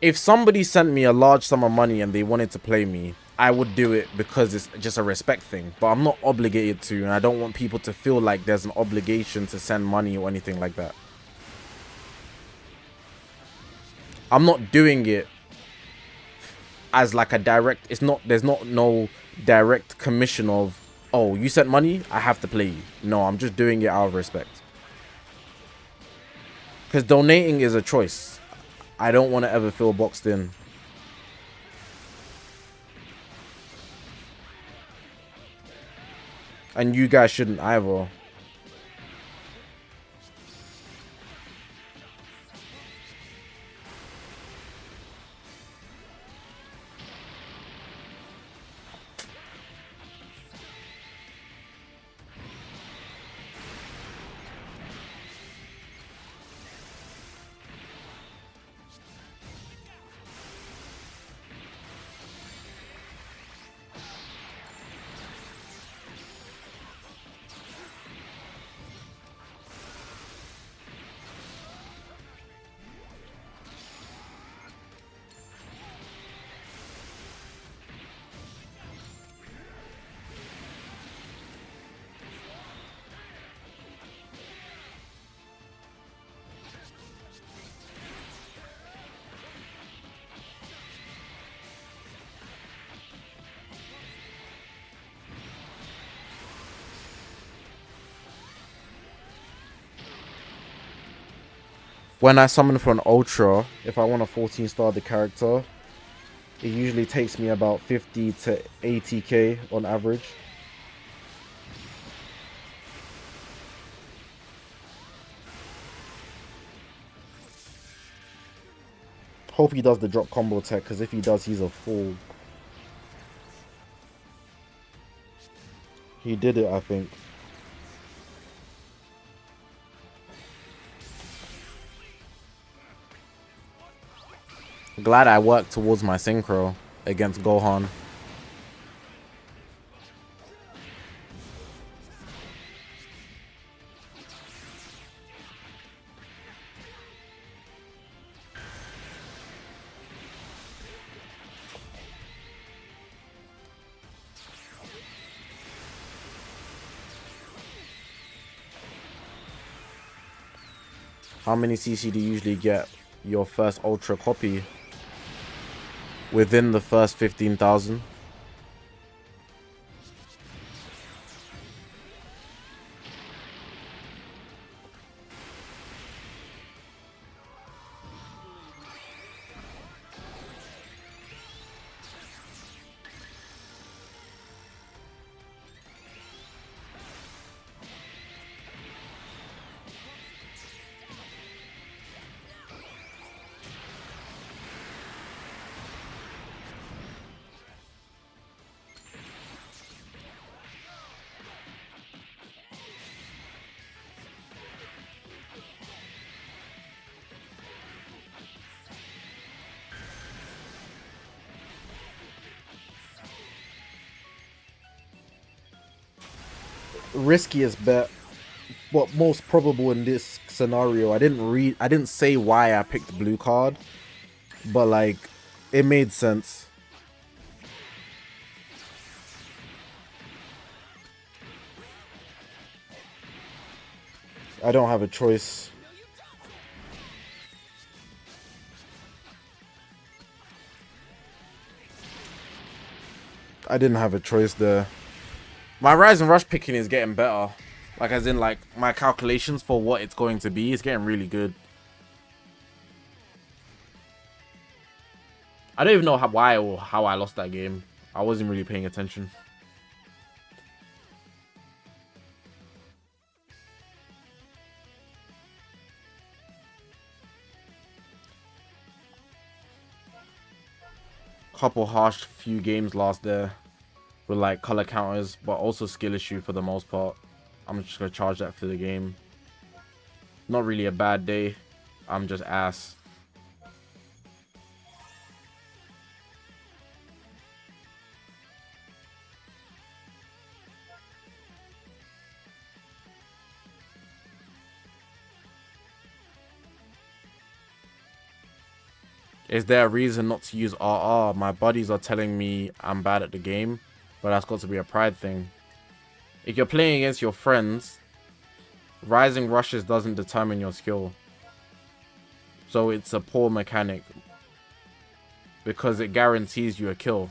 If somebody sent me a large sum of money and they wanted to play me, I would do it because it's just a respect thing. But I'm not obligated to, and I don't want people to feel like there's an obligation to send money or anything like that. I'm not doing it as like a direct, it's not, there's not no direct commission of, oh, you sent money, I have to play you. No, I'm just doing it out of respect. Because donating is a choice. I don't want to ever feel boxed in. And you guys shouldn't either. When I summon for an ultra, if I want to 14-star the character, it usually takes me about 50 to 80k on average. Hope he does the drop combo tech, because if he does, he's a fool. He did it, I think. Glad I worked towards my synchro against Gohan. How many CC do you usually get your first ultra copy? Within the first 15,000. Riskiest bet, but most probable in this scenario. I didn't say why I picked the blue card, but like, it made sense. I don't have a choice. I didn't have a choice there. My Rise and Rush picking is getting better. Like, as in, like, my calculations for what it's going to be is getting really good. I don't even know why or how I lost that game. I wasn't really paying attention. Couple harsh few games last there with like color counters, but also skill issue for the most part. I'm just gonna charge that for the game. Not really a bad day. I'm just ass. Is there a reason not to use RR? My buddies are telling me I'm bad at the game, but that's got to be a pride thing. If you're playing against your friends, rising rushes doesn't determine your skill. So it's a poor mechanic because it guarantees you a kill.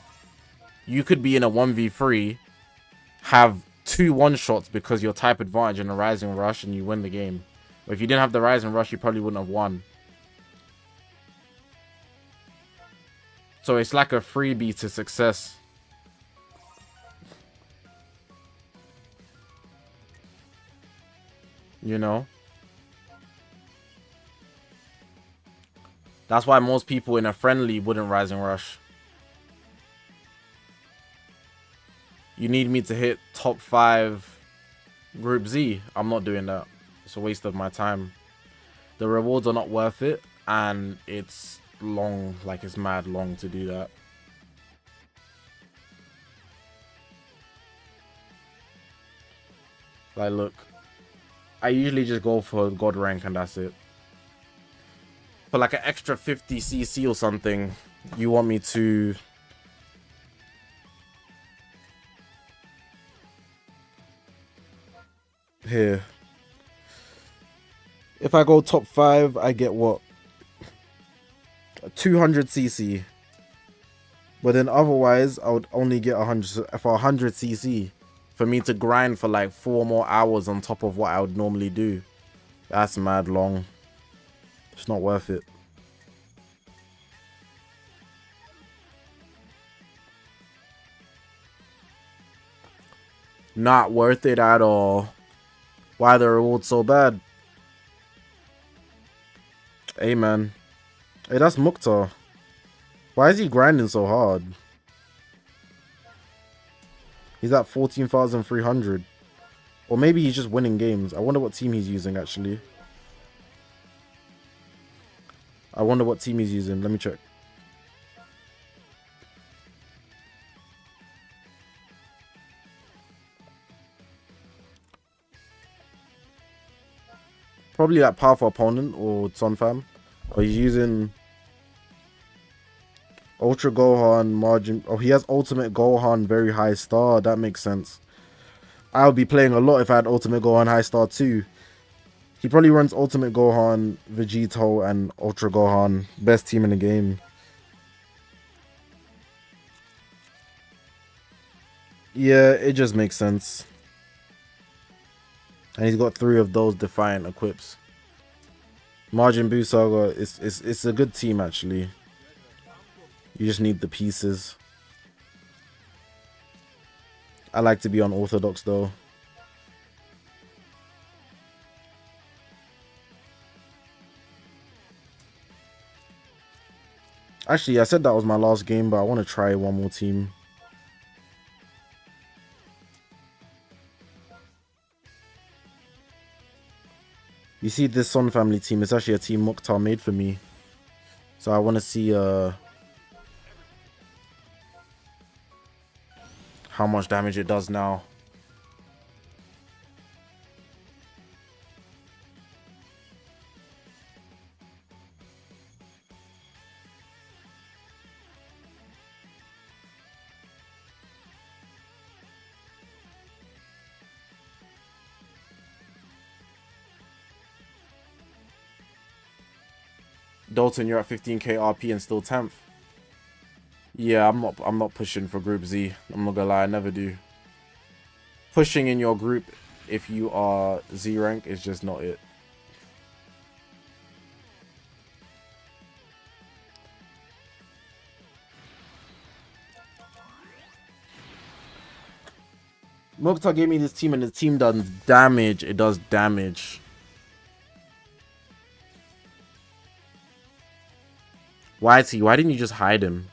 You could be in a 1v3, have 2 one-shots because you're type advantage in a rising rush and you win the game. But if you didn't have the rising rush, you probably wouldn't have won. So it's like a freebie to success. You know? That's why most people in a friendly wouldn't rising rush. You need me to hit top 5 Group Z. I'm not doing that. It's a waste of my time. The rewards are not worth it, and it's long, like it's mad long to do that. Like, look, I usually just go for God rank and that's it. For like an extra 50 CC or something, you want me to... Here. If I go top 5, I get what? 200 CC. But then otherwise, I would only get 100 for 100 CC. For me to grind for like 4 more hours on top of what I would normally do. That's mad long. It's not worth it. Not worth it at all. Why the reward so bad? Hey man. Hey, that's Mukhtar. Why is he grinding so hard? He's at 14,300. Or maybe he's just winning games. I wonder what team he's using actually. I wonder what team he's using. Let me check. Probably that powerful opponent or Sonfam. Or he's using Ultra Gohan, Margin. Oh, he has Ultimate Gohan, very high star. That makes sense. I would be playing a lot if I had Ultimate Gohan high star too. He probably runs Ultimate Gohan, Vegito, and Ultra Gohan. Best team in the game. Yeah, it just makes sense. And he's got 3 of those Defiant equips. Majin Buu Saga, it's a good team actually. You just need the pieces. I like to be unorthodox though. Actually, I said that was my last game, but I want to try one more team. You see this Son family team, it's actually a team Mukhtar made for me. So I want to see how much damage it does now. Dalton, you're at 15k RP and still 10th. Yeah, I'm not pushing for Group Z. I'm not gonna lie, I never do. Pushing in your group if you are Z rank is just not it. Mukhtar gave me this team and the team does damage. It does damage. Why didn't you just hide him?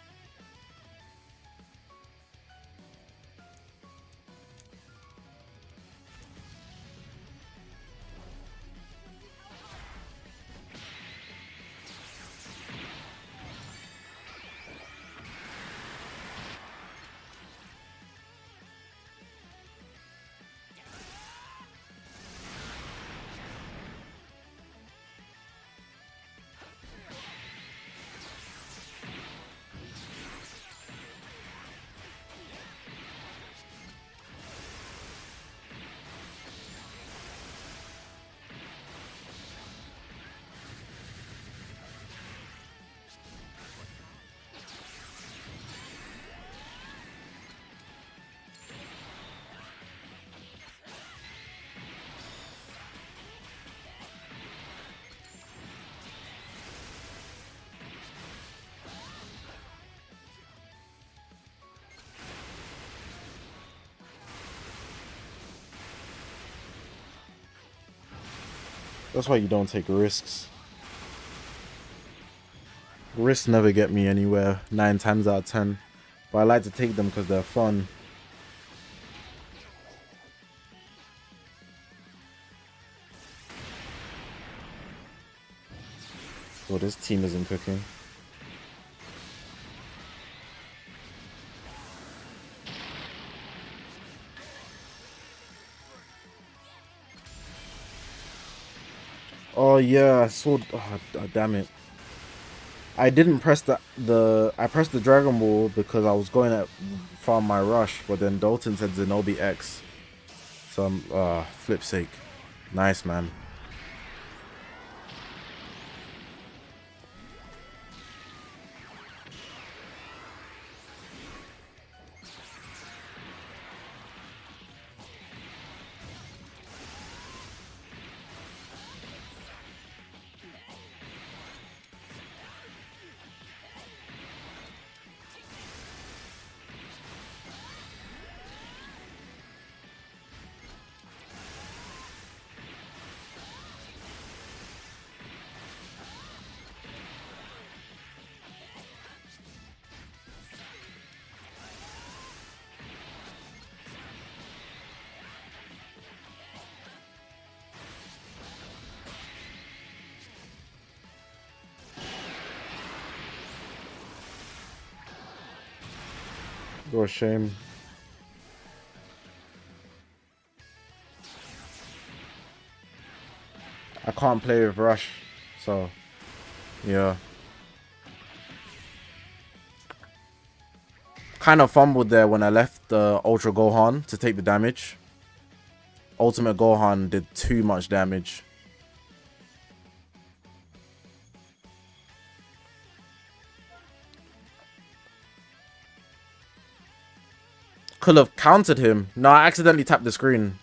That's why you don't take risks. Risks never get me anywhere 9 times out of 10. But I like to take them because they're fun. Oh, this team isn't cooking. Oh yeah, I saw. Oh, damn it! I didn't press I pressed the Dragon Ball because I was going to farm my rush, but then Dalton said Zinobi X. So I'm flip sake. Nice, man. What a shame. I can't play with Rush, so yeah. Kind of fumbled there when I left the Ultra Gohan to take the damage. Ultimate Gohan did too much damage. Could have countered him. No, I accidentally tapped the screen.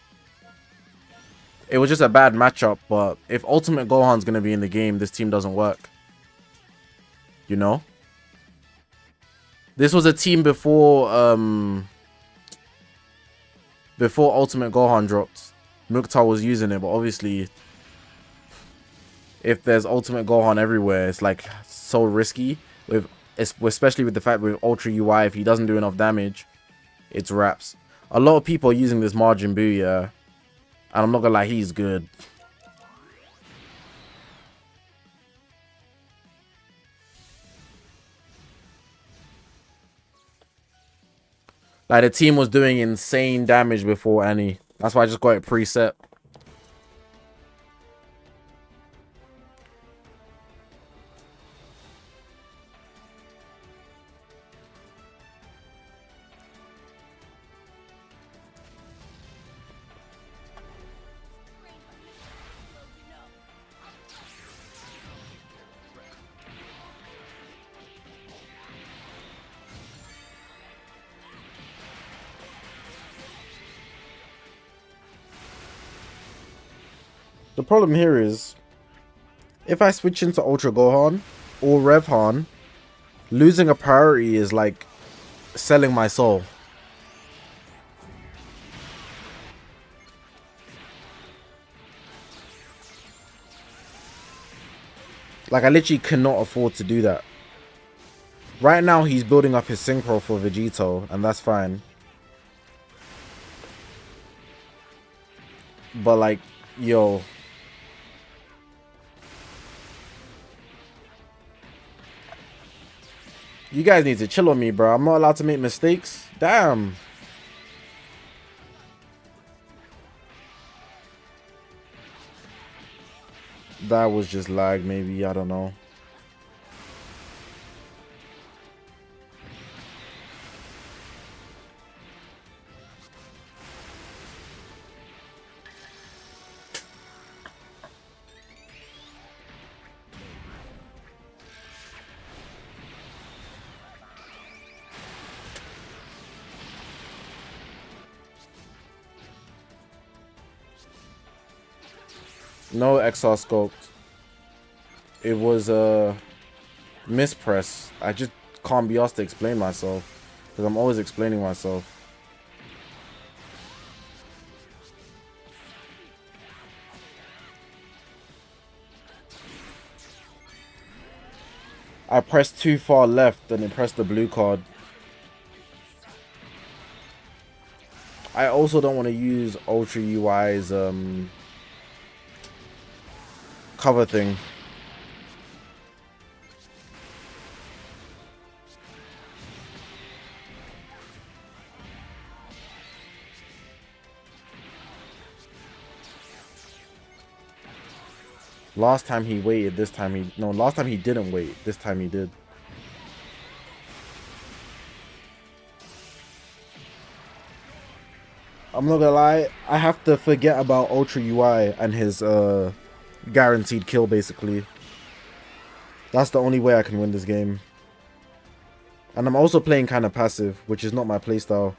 It was just a bad matchup, but if Ultimate Gohan's going to be in the game, this team doesn't work. You know? This was a team before Ultimate Gohan dropped. Mukhtar was using it, but obviously if there's Ultimate Gohan everywhere, it's like so risky. Especially with the fact with Ultra UI, if he doesn't do enough damage, it's wraps. A lot of people are using this Majin Buu, yeah. And I'm not gonna lie, he's good. Like, the team was doing insane damage before Annie. That's why I just got it preset. The problem here is, if I switch into Ultra Gohan or Revhan, losing a priority is like selling my soul. Like, I literally cannot afford to do that. Right now, he's building up his synchro for Vegito, and that's fine. But, like, yo. You guys need to chill on me, bro. I'm not allowed to make mistakes. Damn. That was just lag, maybe. I don't know. No XR sculpt. It was a mispress. I just can't be asked to explain myself, because I'm always explaining myself. I pressed too far left and it pressed the blue card. I also don't want to use Ultra UI's cover thing. Last time he waited, this time he... No, last time he didn't wait. This time he did. I'm not gonna lie, I have to forget about Ultra UI and his guaranteed kill, basically. That's the only way I can win this game. And I'm also playing kind of passive, which is not my playstyle.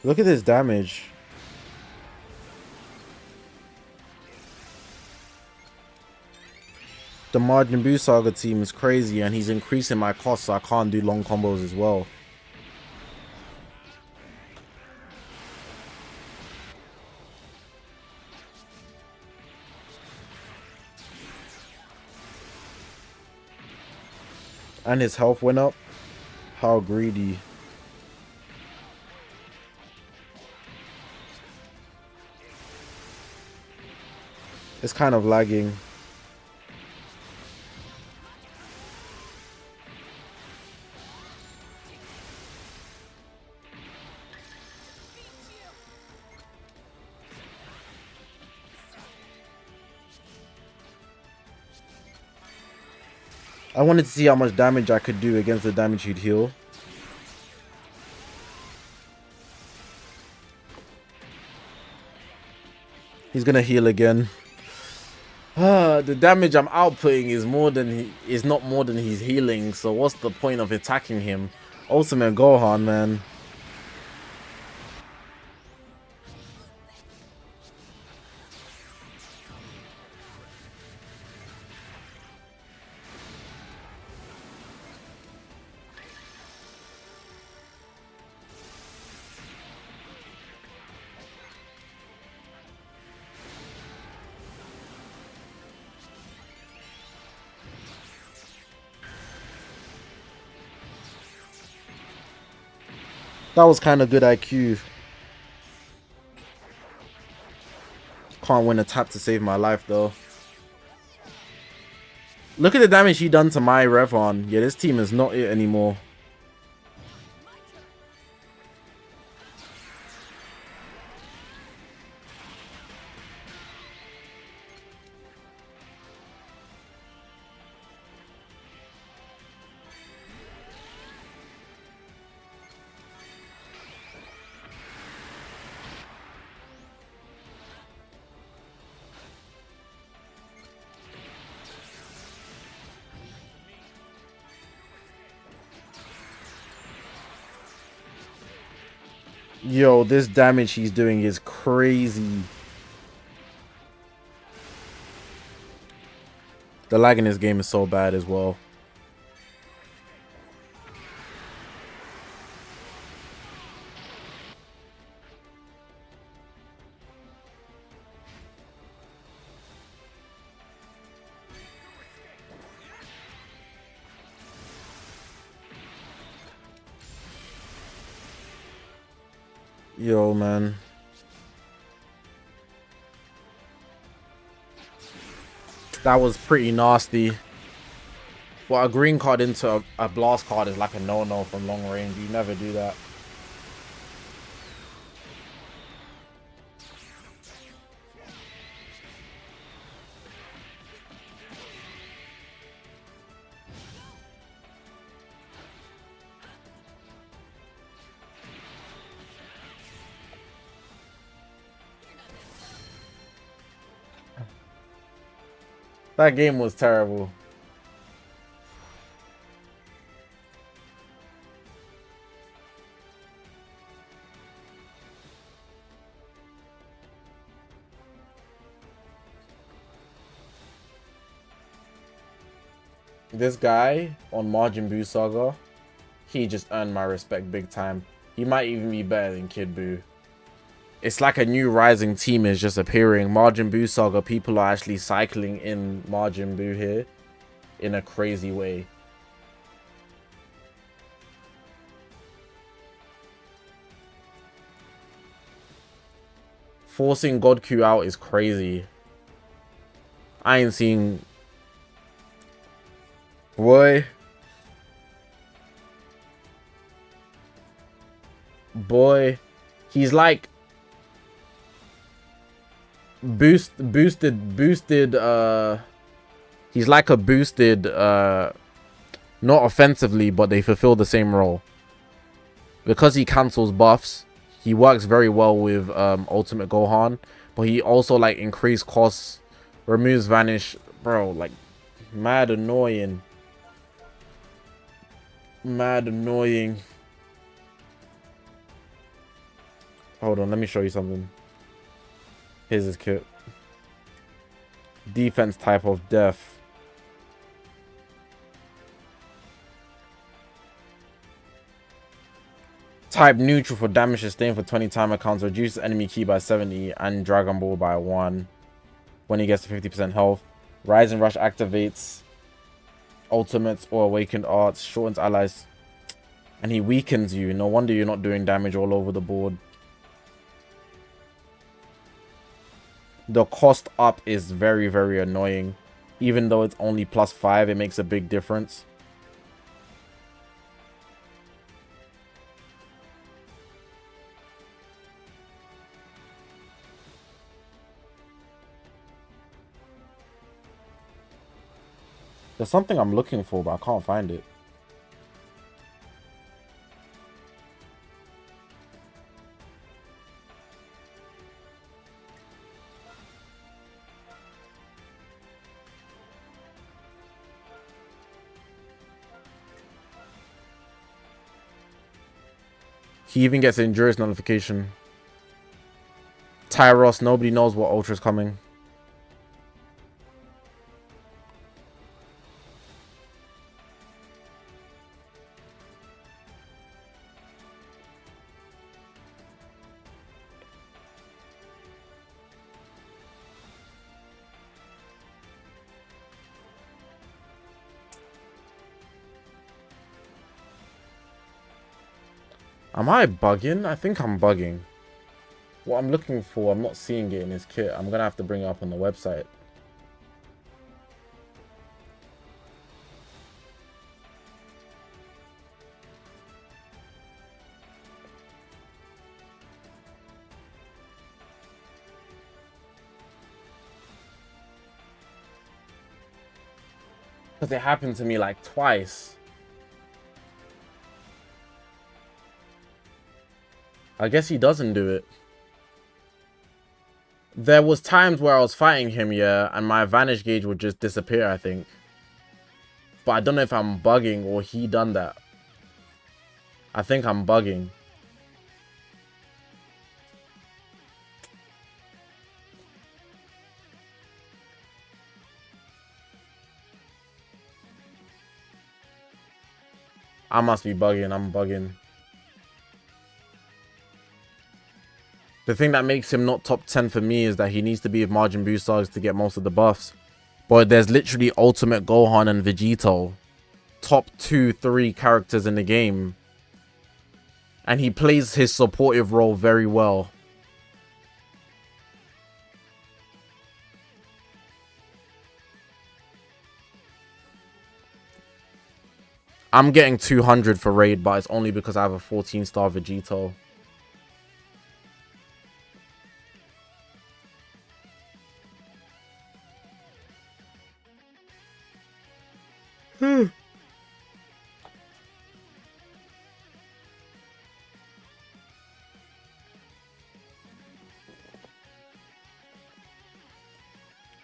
Look at this damage. The Majin Buu saga team is crazy, and he's increasing my cost so I can't do long combos as well. And his health went up. How greedy. It's kind of lagging. I wanted to see how much damage I could do against the damage he'd heal. He's gonna heal again. The damage I'm outputting is not more than he's healing, so what's the point of attacking him? Ultimate Gohan, man. That was kind of good IQ. Can't win a tap to save my life though. Look at the damage he done to my Revon. Yeah, this team is not it anymore. Yo, this damage he's doing is crazy. The lag in this game is so bad as well. Yo, man. That was pretty nasty. Well, a green card into a blast card is like a no-no from long range. You never do that. That game was terrible. This guy on Majin Buu Saga, he just earned my respect big time. He might even be better than Kid Buu. It's like a new rising team is just appearing. Majin Buu Saga, people are actually cycling in Majin Buu here in a crazy way. Forcing God Q out is crazy. I ain't seen... Boy. He's like... boosted, he's like a boosted, not offensively, but they fulfill the same role. Because he cancels buffs, he works very well with Ultimate Gohan, but he also like increased costs, removes vanish, bro, like mad annoying. Hold on, let me show you something. Here's his kit. Defense type of death. Type neutral for damage sustained for 20 timer counts. Reduces enemy ki by 70 and Dragon Ball by 1 when he gets to 50% health. Rise and Rush activates ultimates or awakened arts. Shortens allies. And he weakens you. No wonder you're not doing damage all over the board. The cost up is very, very annoying. Even though it's only +5, it makes a big difference. There's something I'm looking for, but I can't find it. He even gets an endurance notification. Tyros, nobody knows what Ultra's coming. Am I bugging? I think I'm bugging. What I'm looking for, I'm not seeing it in his kit. I'm gonna have to bring it up on the website. Because it happened to me like twice. I guess he doesn't do it. There was times where I was fighting him, yeah, and my vanish gauge would just disappear, I think. But I don't know if I'm bugging or he done that. I think I'm bugging. I must be bugging, I'm bugging. The thing that makes him not top 10 for me is that he needs to be with Majin Buu Sagas to get most of the buffs. But there's literally Ultimate Gohan and Vegito. Top 2-3 characters in the game. And he plays his supportive role very well. I'm getting 200 for raid, but it's only because I have a 14-star Vegito.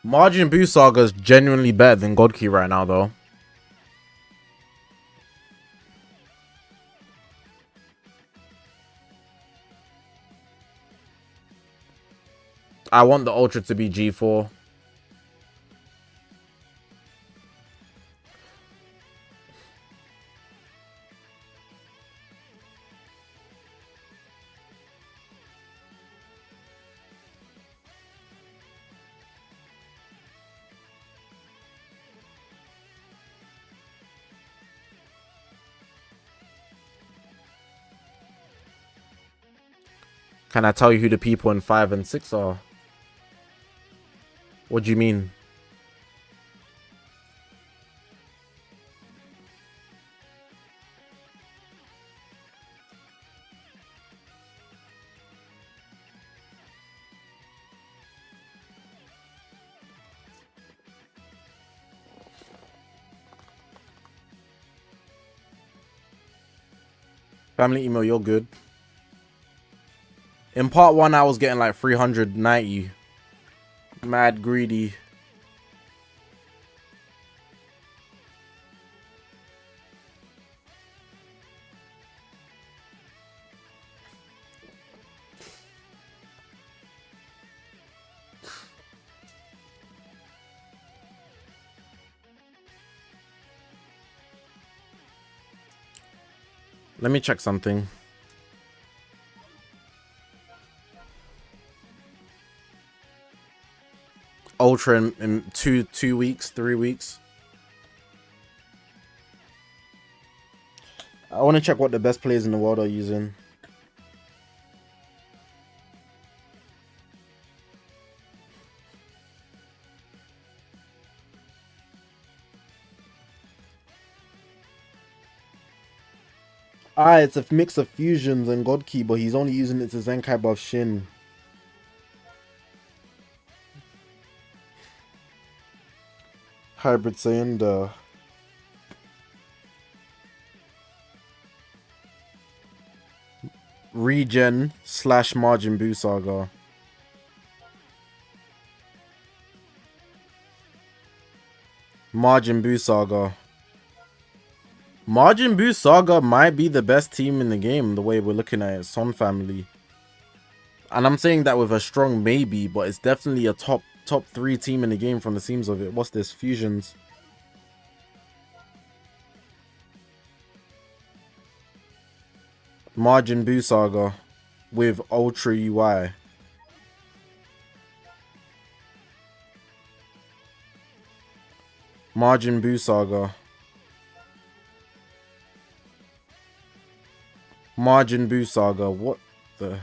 Majin Buu Saga is genuinely better than God Key right now, though. I want the Ultra to be G4. Can I tell you who the people in 5 and 6 are? What do you mean? Family email, you're good. In part 1, I was getting like 390. Mad greedy. Let me check something. Ultra in two weeks, 3 weeks. I want to check what the best players in the world are using. It's a mix of fusions and God Key, but he's only using it to Zenkai buff Shin. Hybrid Sayanda. Regen / Majin Buu saga. Majin Buu saga. Majin Buu saga might be the best team in the game, the way we're looking at it. Son family. And I'm saying that with a strong maybe, but it's definitely a top 3 team in the game from the seams of it. What's this? Fusions. Majin Buu saga with Ultra UI. Majin Buu saga. Majin Buu saga. What the?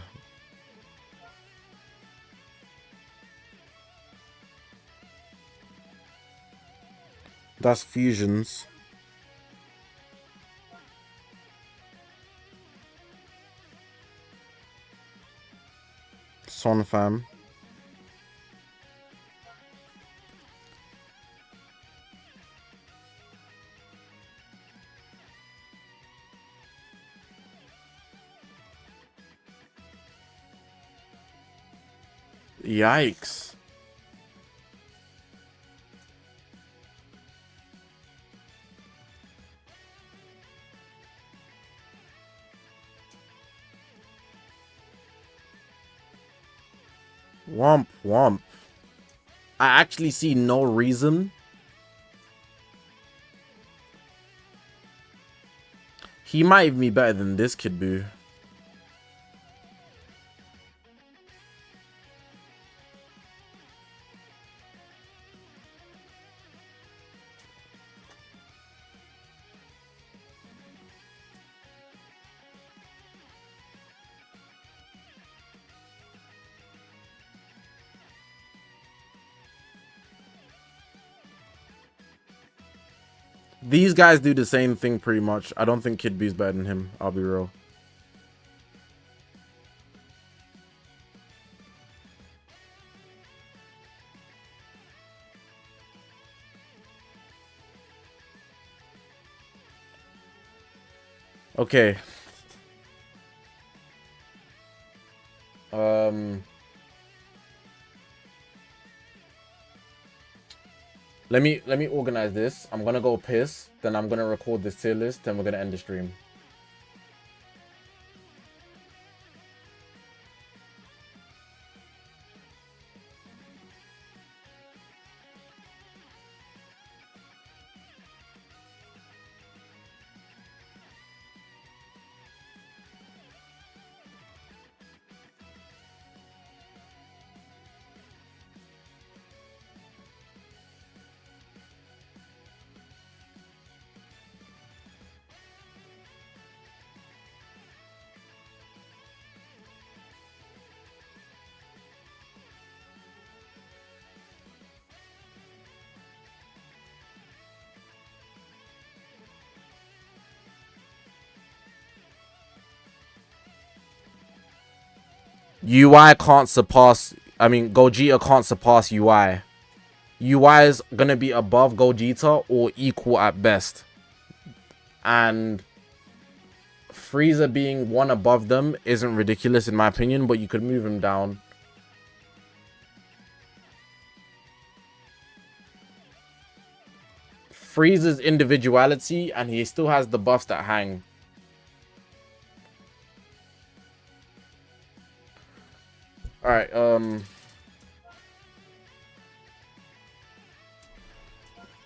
That's fusions. Son fam. Yikes. Womp womp. I actually see no reason. He might even be better than this Kid Buu. These guys do the same thing pretty much. I don't think Kid Buu's better than him. I'll be real. Okay. Let me organize this. I'm gonna go piss, then I'm gonna record this tier list, then we're gonna end the stream. UI can't surpass, I mean, Gogeta can't surpass UI. UI is gonna be above Gogeta or equal at best. And Frieza being one above them isn't ridiculous in my opinion, but you could move him down. Frieza's individuality, and he still has the buffs that hang. Alright,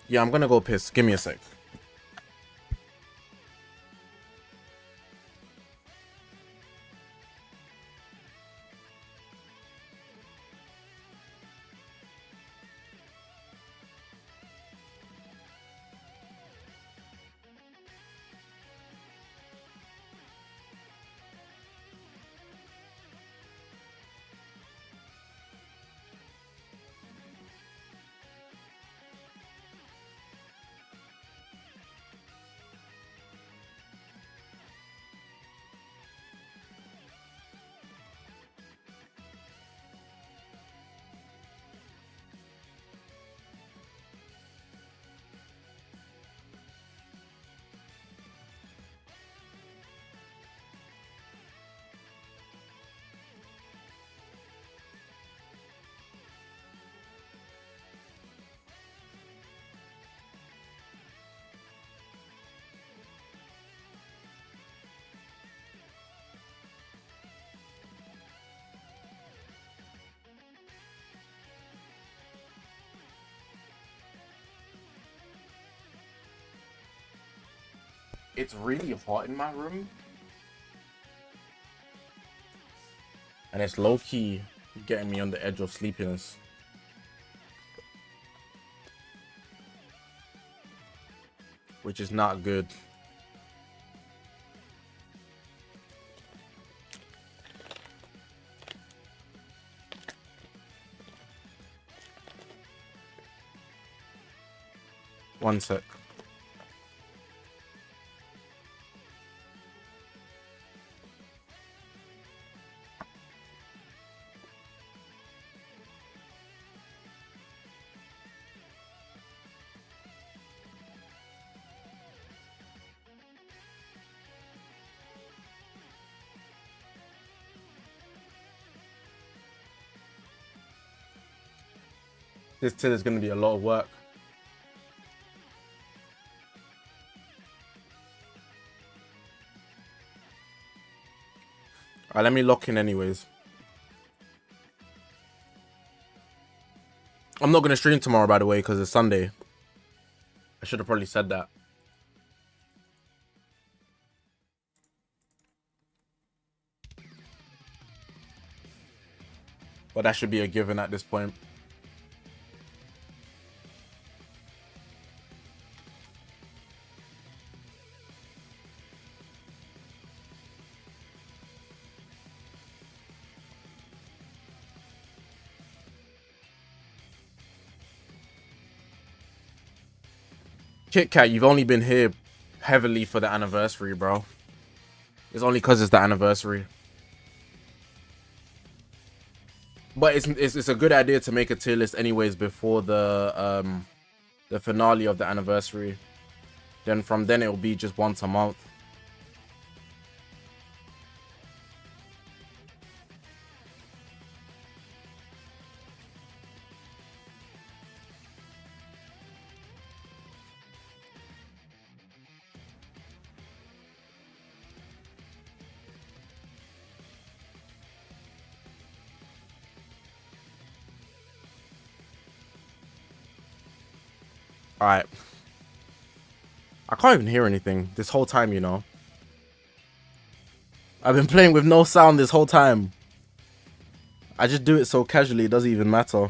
yeah, I'm gonna go piss. Give me a sec. It's really hot in my room. And it's low-key getting me on the edge of sleepiness. Which is not good. One sec. This till is going to be a lot of work. Alright, let me lock in anyways. I'm not going to stream tomorrow, by the way, because it's Sunday. I should have probably said that. But that should be a given at this point. Kit Kat, you've only been here heavily for the anniversary, bro. It's only because it's the anniversary. But it's a good idea to make a tier list anyways before the finale of the anniversary. Then from then it will be just once a month. Alright. I can't even hear anything this whole time, you know. I've been playing with no sound this whole time. I just do it so casually, it doesn't even matter.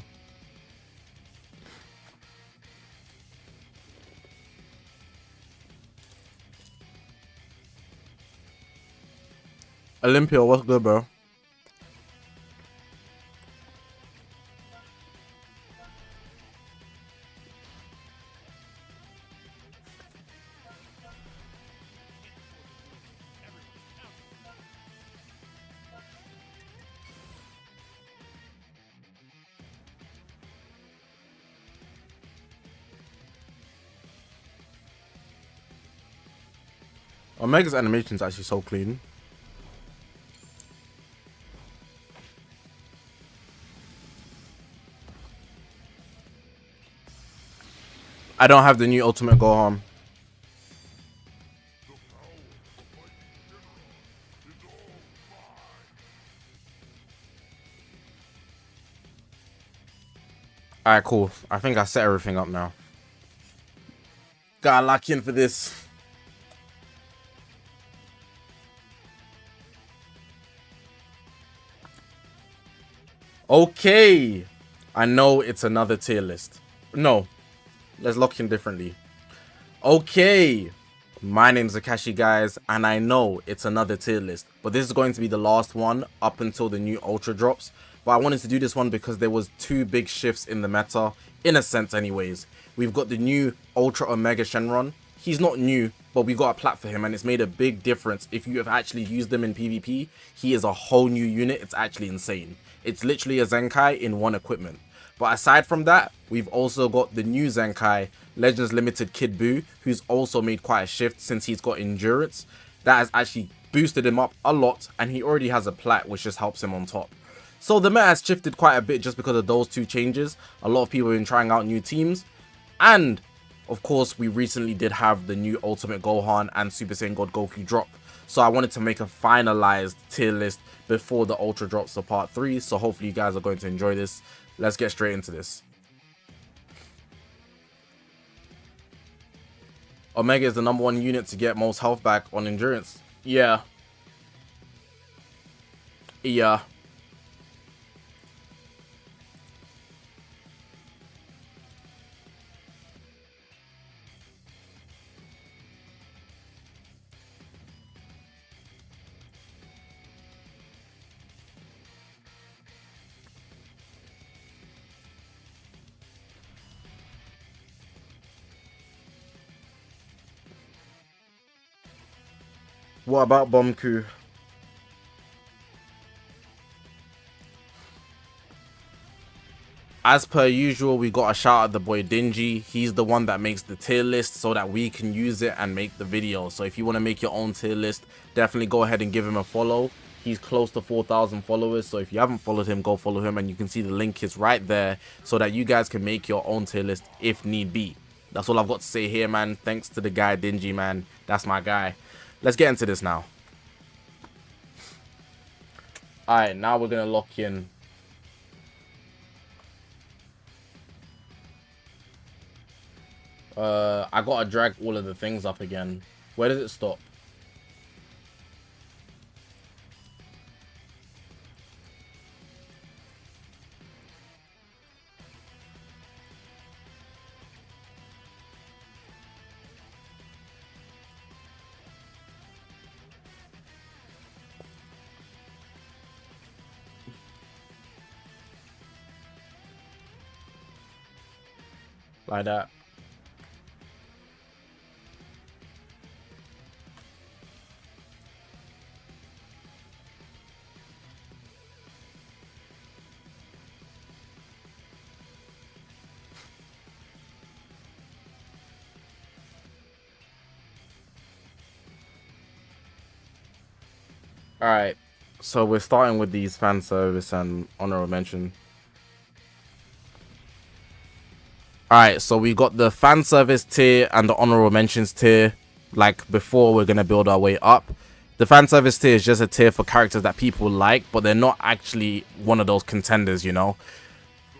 Olympia, what's good, bro? Omega's animation is actually so clean. I don't have the new Ultimate Gohan. Alright, cool. I think I set everything up now. Gotta lock in for this. Okay. I know it's another tier list. No. Let's lock in differently. Okay. My name's Zakashi, guys, and I know it's another tier list, but this is going to be the last one up until the new Ultra drops. But I wanted to do this one because there was two big shifts in the meta, in a sense anyways. We've got the new Ultra Omega Shenron. He's not new, but we got a plat for him, and it's made a big difference. If you have actually used him in PvP, he is a whole new unit. It's actually insane. It's literally a Zenkai in one equipment. But aside from that, we've also got the new Zenkai, Legends Limited Kid Buu, who's also made quite a shift since he's got endurance. That has actually boosted him up a lot, and he already has a plat, which just helps him on top. So the meta has shifted quite a bit just because of those two changes. A lot of people have been trying out new teams. And, of course, we recently did have the new Ultimate Gohan and Super Saiyan God Goku drop. So I wanted to make a finalized tier list before the Ultra drops for part 3. So hopefully you guys are going to enjoy this. Let's get straight into this. Omega is the #1 unit to get most health back on endurance. Yeah. Yeah. What about Bomku? As per usual, we got a shout out the boy Dingy. He's the one that makes the tier list so that we can use it and make the video. So if you want to make your own tier list, definitely go ahead and give him a follow. He's close to 4,000 followers, so if you haven't followed him, go follow him, and you can see the link is right there so that you guys can make your own tier list if need be. That's all I've got to say here, man. Thanks to the guy Dingy, man. That's my guy. Let's get into this now. Alright, now we're going to lock in. I got to drag all of the things up again. Where does it stop? Like that. Alright, so we're starting with these fan service and honorable mention. Alright, so we got the fan service tier and the honorable mentions tier. Like before, we're going to build our way up. The fan service tier is just a tier for characters that people like, but they're not actually one of those contenders, you know.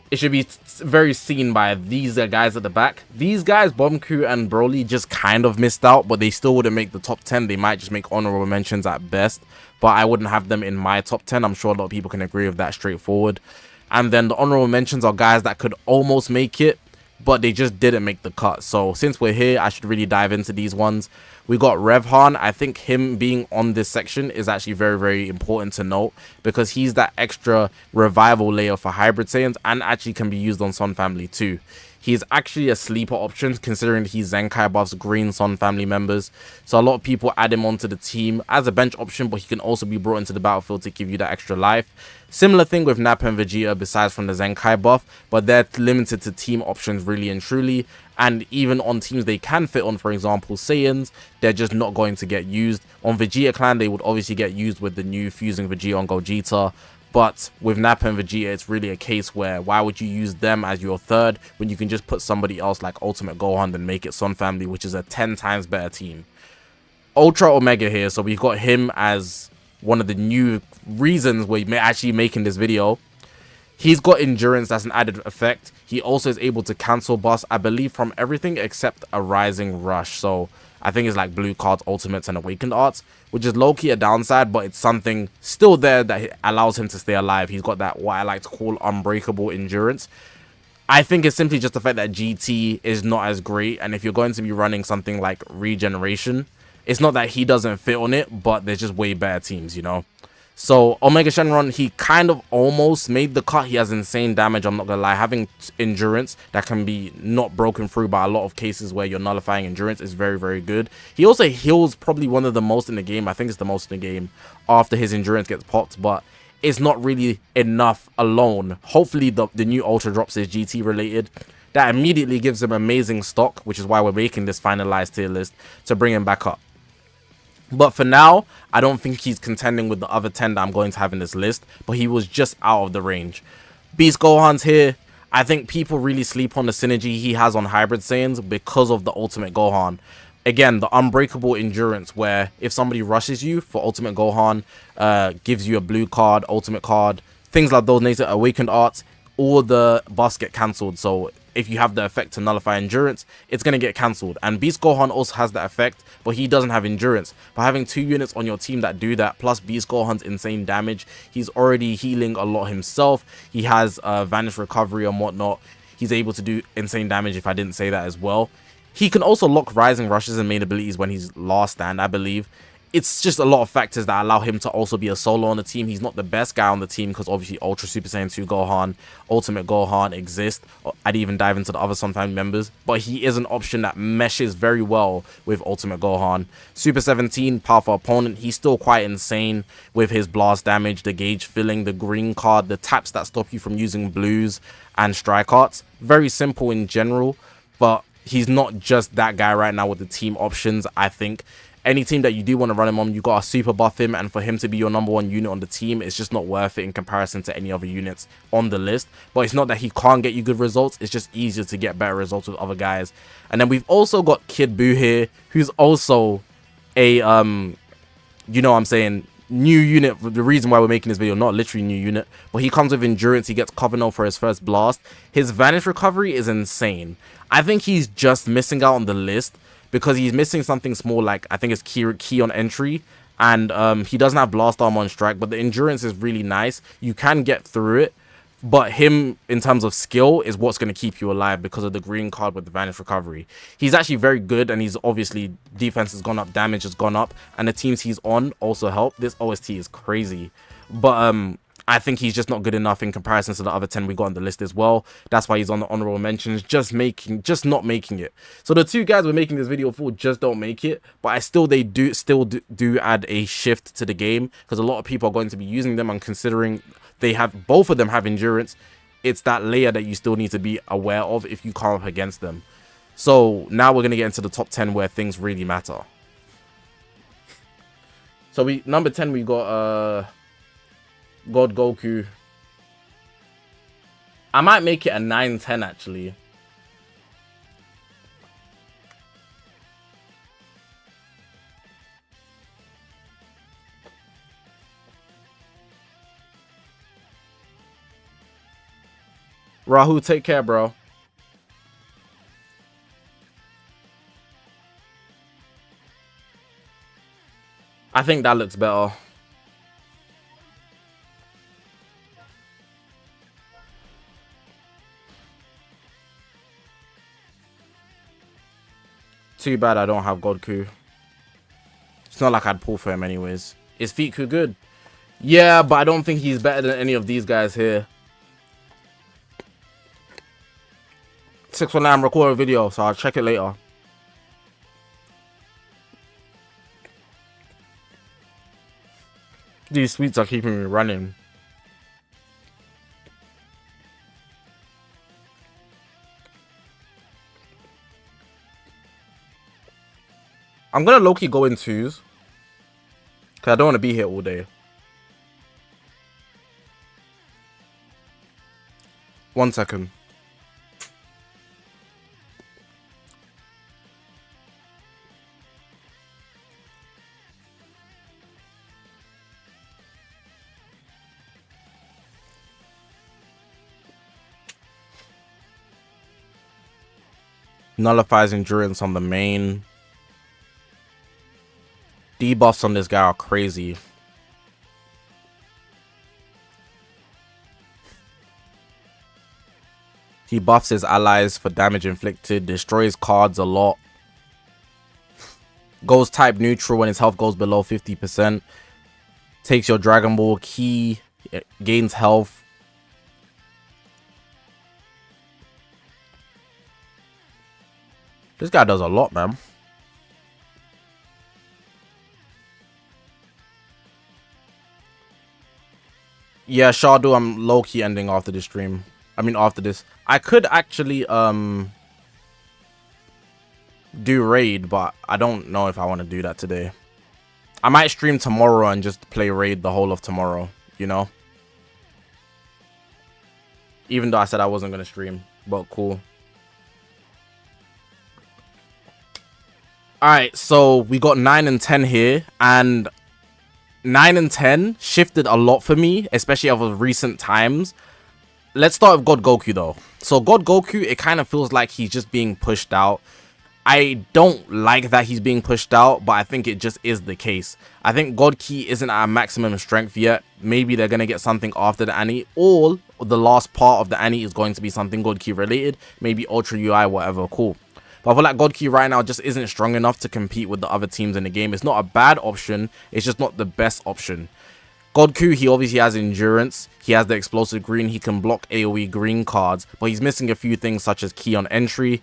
It should be very seen by these guys at the back. These guys, Bomku and Broly, just kind of missed out, but they still wouldn't make the top 10. They might just make honorable mentions at best, but I wouldn't have them in my top 10. I'm sure a lot of people can agree with that straightforward. And then the honorable mentions are guys that could almost make it, but they just didn't make the cut. So since we're here, I should really dive into these ones. We got Revhan. I think him being on this section is actually very, very important to note because he's that extra revival layer for Hybrid Saiyans and actually can be used on Sun Family too. he's actually a sleeper option considering he's Zenkai buffs Green Sun family members. So a lot of people add him onto the team as a bench option, but he can also be brought into the battlefield to give you that extra life. Similar thing with Nappa and Vegeta besides from the Zenkai buff, but they're limited to team options really and truly. And even on teams they can fit on, for example, Saiyans, they're just not going to get used. On Vegeta Clan, they would obviously get used with the new fusing Vegeta on Gogeta. But with Nappa and Vegeta, it's really a case where why would you use them as your third when you can just put somebody else like Ultimate Gohan and make it Sun Family, which is a 10 times better team. Ultra Omega here, so we've got him as one of the new reasons we're actually making this video. He's got endurance, that's an added effect. He also is able to cancel buffs, I believe, from everything except a rising rush. So I think it's like blue cards, ultimates, and awakened arts, which is low-key a downside, but it's something still there that allows him to stay alive. He's got that, what I like to call, unbreakable endurance. I think it's simply just the fact that GT is not as great, and if you're going to be running something like regeneration, it's not that he doesn't fit on it, but there's just way better teams, you know? So Omega Shenron, he kind of almost made the cut. He has insane damage, I'm not gonna lie. Having endurance that can be not broken through by a lot of cases where you're nullifying endurance is very, very good. He also heals probably one of the most in the game. I think it's the most in the game after his endurance gets popped, but it's not really enough alone. Hopefully the new Ultra drops is GT related. That immediately gives him amazing stock, which is why we're making this finalized tier list to bring him back up. But for now, I don't think he's contending with the other 10 that I'm going to have in this list, but he was just out of the range. Beast Gohan's here. I think people really sleep on the synergy he has on Hybrid Saiyans because of the Ultimate Gohan. Again, the unbreakable endurance where if somebody rushes you for Ultimate Gohan, gives you a blue card, ultimate card, things like those nature awakened arts, all the buffs get cancelled. So if you have the effect to nullify endurance, it's going to get cancelled. And Beast Gohan also has that effect, but he doesn't have endurance. By having 2 units on your team that do that, plus Beast Gohan's insane damage, he's already healing a lot himself. He has Vanish Recovery and whatnot. He's able to do insane damage, if I didn't say that as well. He can also lock Rising Rushes and main abilities when he's last stand, I believe. It's just a lot of factors that allow him to also be a solo on the team. He's not the best guy on the team because obviously Ultra Super Saiyan 2 Gohan, Ultimate Gohan exist. I'd even dive into the other Sun family members, but he is an option that meshes very well with Ultimate Gohan. Super 17, powerful opponent. He's still quite insane with his blast damage, the gauge filling, the green card, the taps that stop you from using blues and strike arts. Very simple in general, but he's not just that guy right now with the team options, I think. Any team that you do want to run him on, you got to super buff him, and for him to be your #1 unit on the team, it's just not worth it in comparison to any other units on the list. But it's not that he can't get you good results, it's just easier to get better results with other guys. And then we've also got Kid Buu here, who's also a, you know what I'm saying, new unit. The reason why we're making this video, not literally new unit, but he comes with endurance. He gets Covenant for his first blast. His Vanish Recovery is insane. I think he's just missing out on the list because he's missing something small, like I think it's key on entry, and he doesn't have blast armor on strike, but the endurance is really nice. You can get through it, but him in terms of skill is what's going to keep you alive because of the green card with the Vanish Recovery. He's actually very good, and he's obviously defense has gone up, damage has gone up, and the teams he's on also help. This OST is crazy, but I think he's just not good enough in comparison to the other 10 we got on the list as well. That's why he's on the honorable mentions, just not making it. So the 2 guys we're making this video for just don't make it, but they do add a shift to the game because a lot of people are going to be using them, and considering both of them have endurance, it's that layer that you still need to be aware of if you come up against them. So now we're going to get into the top 10 where things really matter. So number 10 we got God Goku. I might make it a 9-10 actually. Rahu, take care, bro. I think that looks better. Too bad I don't have Godku. It's not like I'd pull for him anyways. Is Fiku good? Yeah, but I don't think he's better than any of these guys here. 619, I'm recording a video, so I'll check it later. These sweets are keeping me running. I'm gonna low-key go in twos, because I don't want to be here all day. 1 second. Nullifies endurance on the main. Debuffs on this guy are crazy. He buffs his allies for damage inflicted, destroys cards a lot. Goes type neutral when his health goes below 50%. Takes your Dragon Ball key, gains health. This guy does a lot, man. Yeah, Shardu, I'm low-key ending after this stream. I mean, after this. I could actually, do raid, but I don't know if I want to do that today. I might stream tomorrow and just play raid the whole of tomorrow, you know? Even though I said I wasn't going to stream, but cool. Alright, so we got 9 and 10 here, and 9 and 10 shifted a lot for me, especially over recent times. Let's start with God Goku though. So God Goku, it kind of feels like he's just being pushed out. I don't like that he's being pushed out, but I think it just is the case. I think God Ki isn't at maximum strength yet. Maybe they're going to get something after the Annie, or the last part of the Annie is going to be something God Ki related. Maybe Ultra UI, whatever, cool. But I feel like God Ki right now just isn't strong enough to compete with the other teams in the game. It's not a bad option, it's just not the best option. Godku, he obviously has endurance, he has the explosive green, he can block AoE green cards, but he's missing a few things such as key on entry.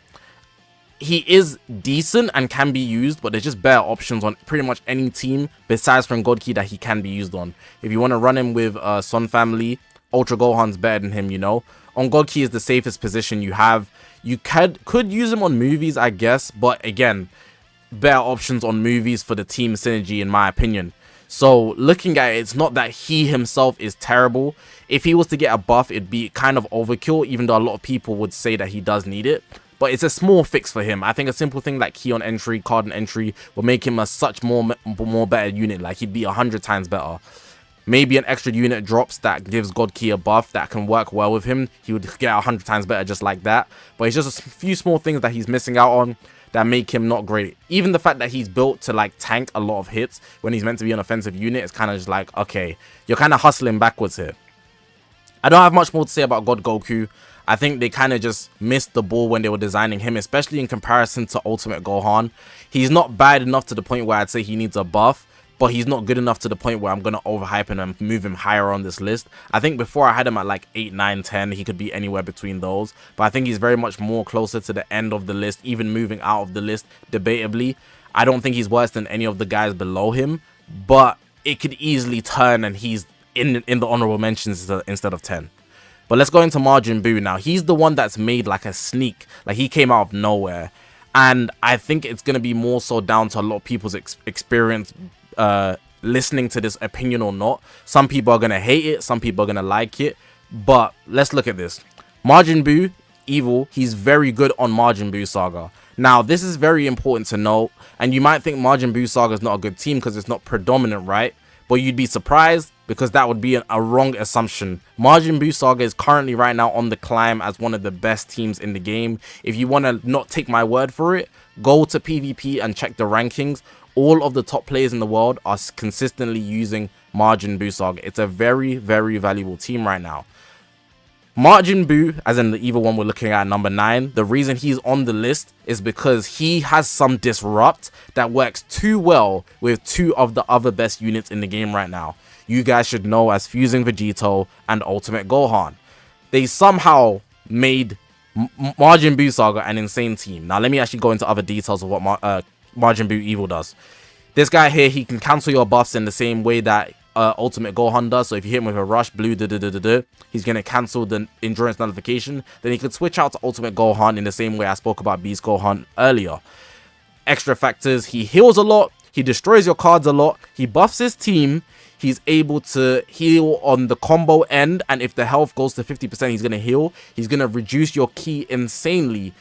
He is decent and can be used, but there's just better options on pretty much any team besides from God Ki that he can be used on. If you want to run him with Sun Family, Ultra Gohan's better than him, you know. On God Ki is the safest position you have. You could use him on movies, I guess, but again, better options on movies for the team synergy in my opinion. So looking at it, it's not that he himself is terrible. If he was to get a buff, it'd be kind of overkill, even though a lot of people would say that he does need it. But it's a small fix for him. I think a simple thing like key on entry, card on entry will make him a such more better unit. Like he'd be 100 times better. Maybe an extra unit drops that gives God Ki a buff that can work well with him. He would get 100 times better just like that. But it's just a few small things that he's missing out on that make him not great. Even the fact that he's built to like tank a lot of hits when he's meant to be an offensive unit is kind of just like, okay, you're kind of hustling backwards here. I don't have much more to say about God Goku. I think they kind of just missed the ball when they were designing him, especially in comparison to Ultimate Gohan. He's not bad enough to the point where I'd say he needs a buff, but he's not good enough to the point where I'm going to overhype him and move him higher on this list. I think before I had him at like 8, 9, 10, he could be anywhere between those. But I think he's very much more closer to the end of the list, even moving out of the list, debatably. I don't think he's worse than any of the guys below him, but it could easily turn and he's in the honorable mentions instead of 10. But let's go into Majin Buu now. He's the one that's made like a sneak. Like he came out of nowhere. And I think it's going to be more so down to a lot of people's experience listening to this opinion or not. Some people are going to hate it. Some people are going to like it. But let's look at this. Majin Buu, evil. He's very good on Majin Buu Saga. Now, this is very important to know. And you might think Majin Buu Saga is not a good team because it's not predominant, right? But you'd be surprised because that would be a wrong assumption. Majin Buu Saga is currently right now on the climb as one of the best teams in the game. If you want to not take my word for it, go to PvP and check the rankings. All of the top players in the world are consistently using Majin Buu Saga. It's a very, very valuable team right now. Majin Buu, as in the evil one we're looking at number 9, the reason he's on the list is because he has some disrupt that works too well with 2 of the other best units in the game right now. You guys should know as Fusing Vegito and Ultimate Gohan. They somehow made Majin Buu Saga, an insane team. Now let me actually go into other details of what Majin Buu Evil does. This guy here, he can cancel your buffs in the same way that Ultimate Gohan does. So if you hit him with a rush, blue, he's going to cancel the endurance nullification. Then he could switch out to Ultimate Gohan in the same way I spoke about Beast Gohan earlier. Extra factors, he heals a lot, he destroys your cards a lot, he buffs his team, he's able to heal on the combo end, and if the health goes to 50%, he's going to heal. He's going to reduce your ki insanely.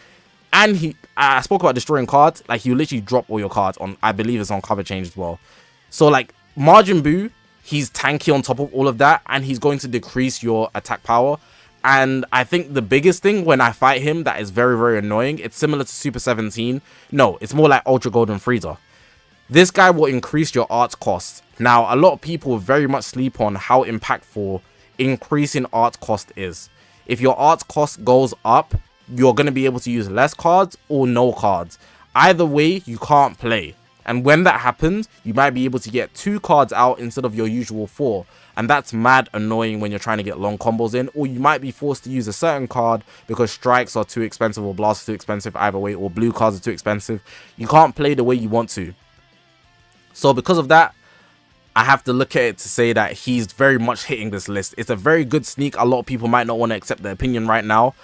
And I spoke about destroying cards. Like, you literally drop all your cards on, I believe it's on cover change as well. So, like, Majin Buu, he's tanky on top of all of that, and he's going to decrease your attack power. And I think the biggest thing when I fight him that is very, very annoying, it's similar to Super 17. No, it's more like Ultra Golden Frieza. This guy will increase your arts cost. Now, a lot of people very much sleep on how impactful increasing arts cost is. If your arts cost goes up, you're going to be able to use less cards or no cards. Either way, you can't play. And when that happens, you might be able to get 2 cards out instead of your usual 4. And that's mad annoying when you're trying to get long combos in. Or you might be forced to use a certain card because strikes are too expensive or blasts are too expensive either way. Or blue cards are too expensive. You can't play the way you want to. So because of that, I have to look at it to say that he's very much hitting this list. It's a very good sneak. A lot of people might not want to accept the opinion right now.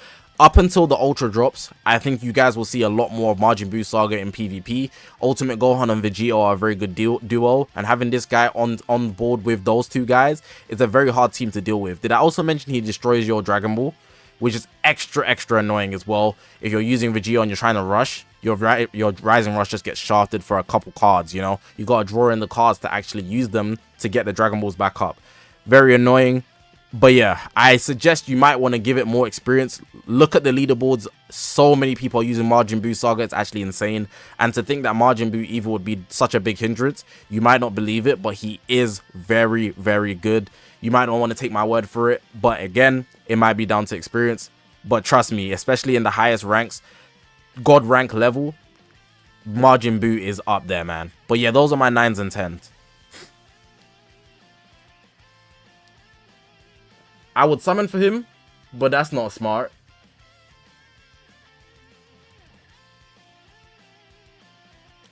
Up until the Ultra drops, I think you guys will see a lot more of Majin Buu Saga in PvP. Ultimate Gohan and Vegeta are a very good duo, and having this guy on board with those 2 guys is a very hard team to deal with. Did I also mention he destroys your Dragon Ball, which is extra annoying as well. If you're using Vegeta and you're trying to rush, your Rising Rush just gets shafted for a couple cards, you know? You gotta draw in the cards to actually use them to get the Dragon Balls back up. Very annoying. But yeah, I suggest you might want to give it more experience. Look at the leaderboards. So many people are using Majin Buu Saga. It's actually insane. And to think that Majin Buu Evil would be such a big hindrance, you might not believe it, but he is very, very good. You might not want to take my word for it, but again, it might be down to experience. But trust me, especially in the highest ranks, God rank level, Majin Buu is up there, man. But yeah, those are my 9s and 10s. I would summon for him, but that's not smart.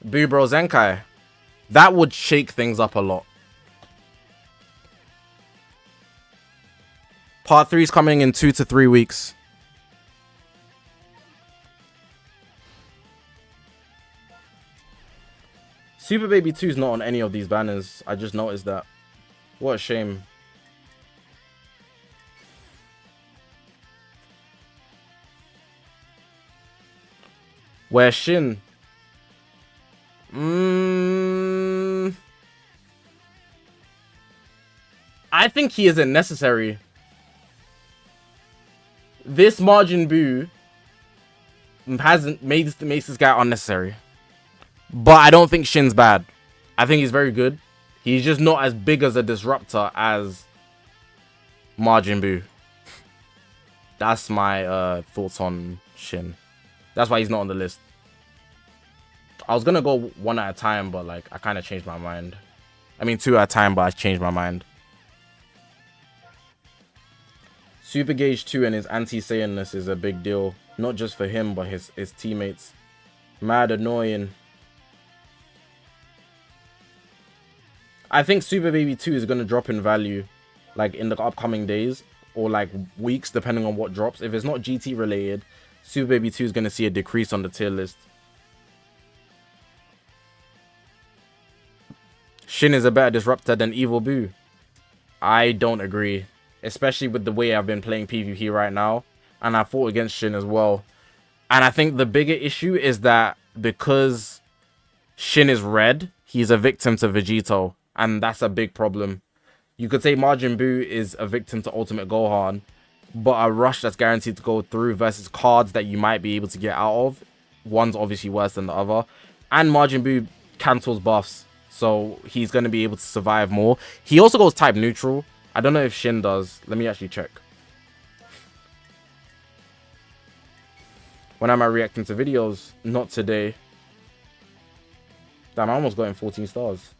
Buu Bro Zenkai. That would shake things up a lot. Part 3 is coming in 2 to 3 weeks. Super Baby 2 is not on any of these banners. I just noticed that. What a shame. Where Shin? I think he isn't necessary. This Majin Buu makes this guy unnecessary. But I don't think Shin's bad. I think he's very good. He's just not as big as a disruptor as Majin Buu. That's my thoughts on Shin. That's why he's not on the list. I was gonna go 1 at a time, but like I kind of changed my mind. I mean 2 at a time, but I changed my mind. Super Gauge 2 and his anti-Saiyanness is a big deal. Not just for him, but his teammates. Mad annoying. I think Super Baby 2 is gonna drop in value, like in the upcoming days or like weeks, depending on what drops. If it's not GT related, Super Baby 2 is going to see a decrease on the tier list. Shin is a better disruptor than Evil Buu. I don't agree. Especially with the way I've been playing PvP right now. And I fought against Shin as well. And I think the bigger issue is that because Shin is red, he's a victim to Vegito. And that's a big problem. You could say Majin Buu is a victim to Ultimate Gohan, but a rush that's guaranteed to go through versus cards that you might be able to get out of. One's obviously worse than the other. And Majin Buu cancels buffs, so he's going to be able to survive more. He also goes type neutral. I don't know if Shin does. Let me actually check. When am I reacting to videos? Not today. Damn, I almost got him 14 stars.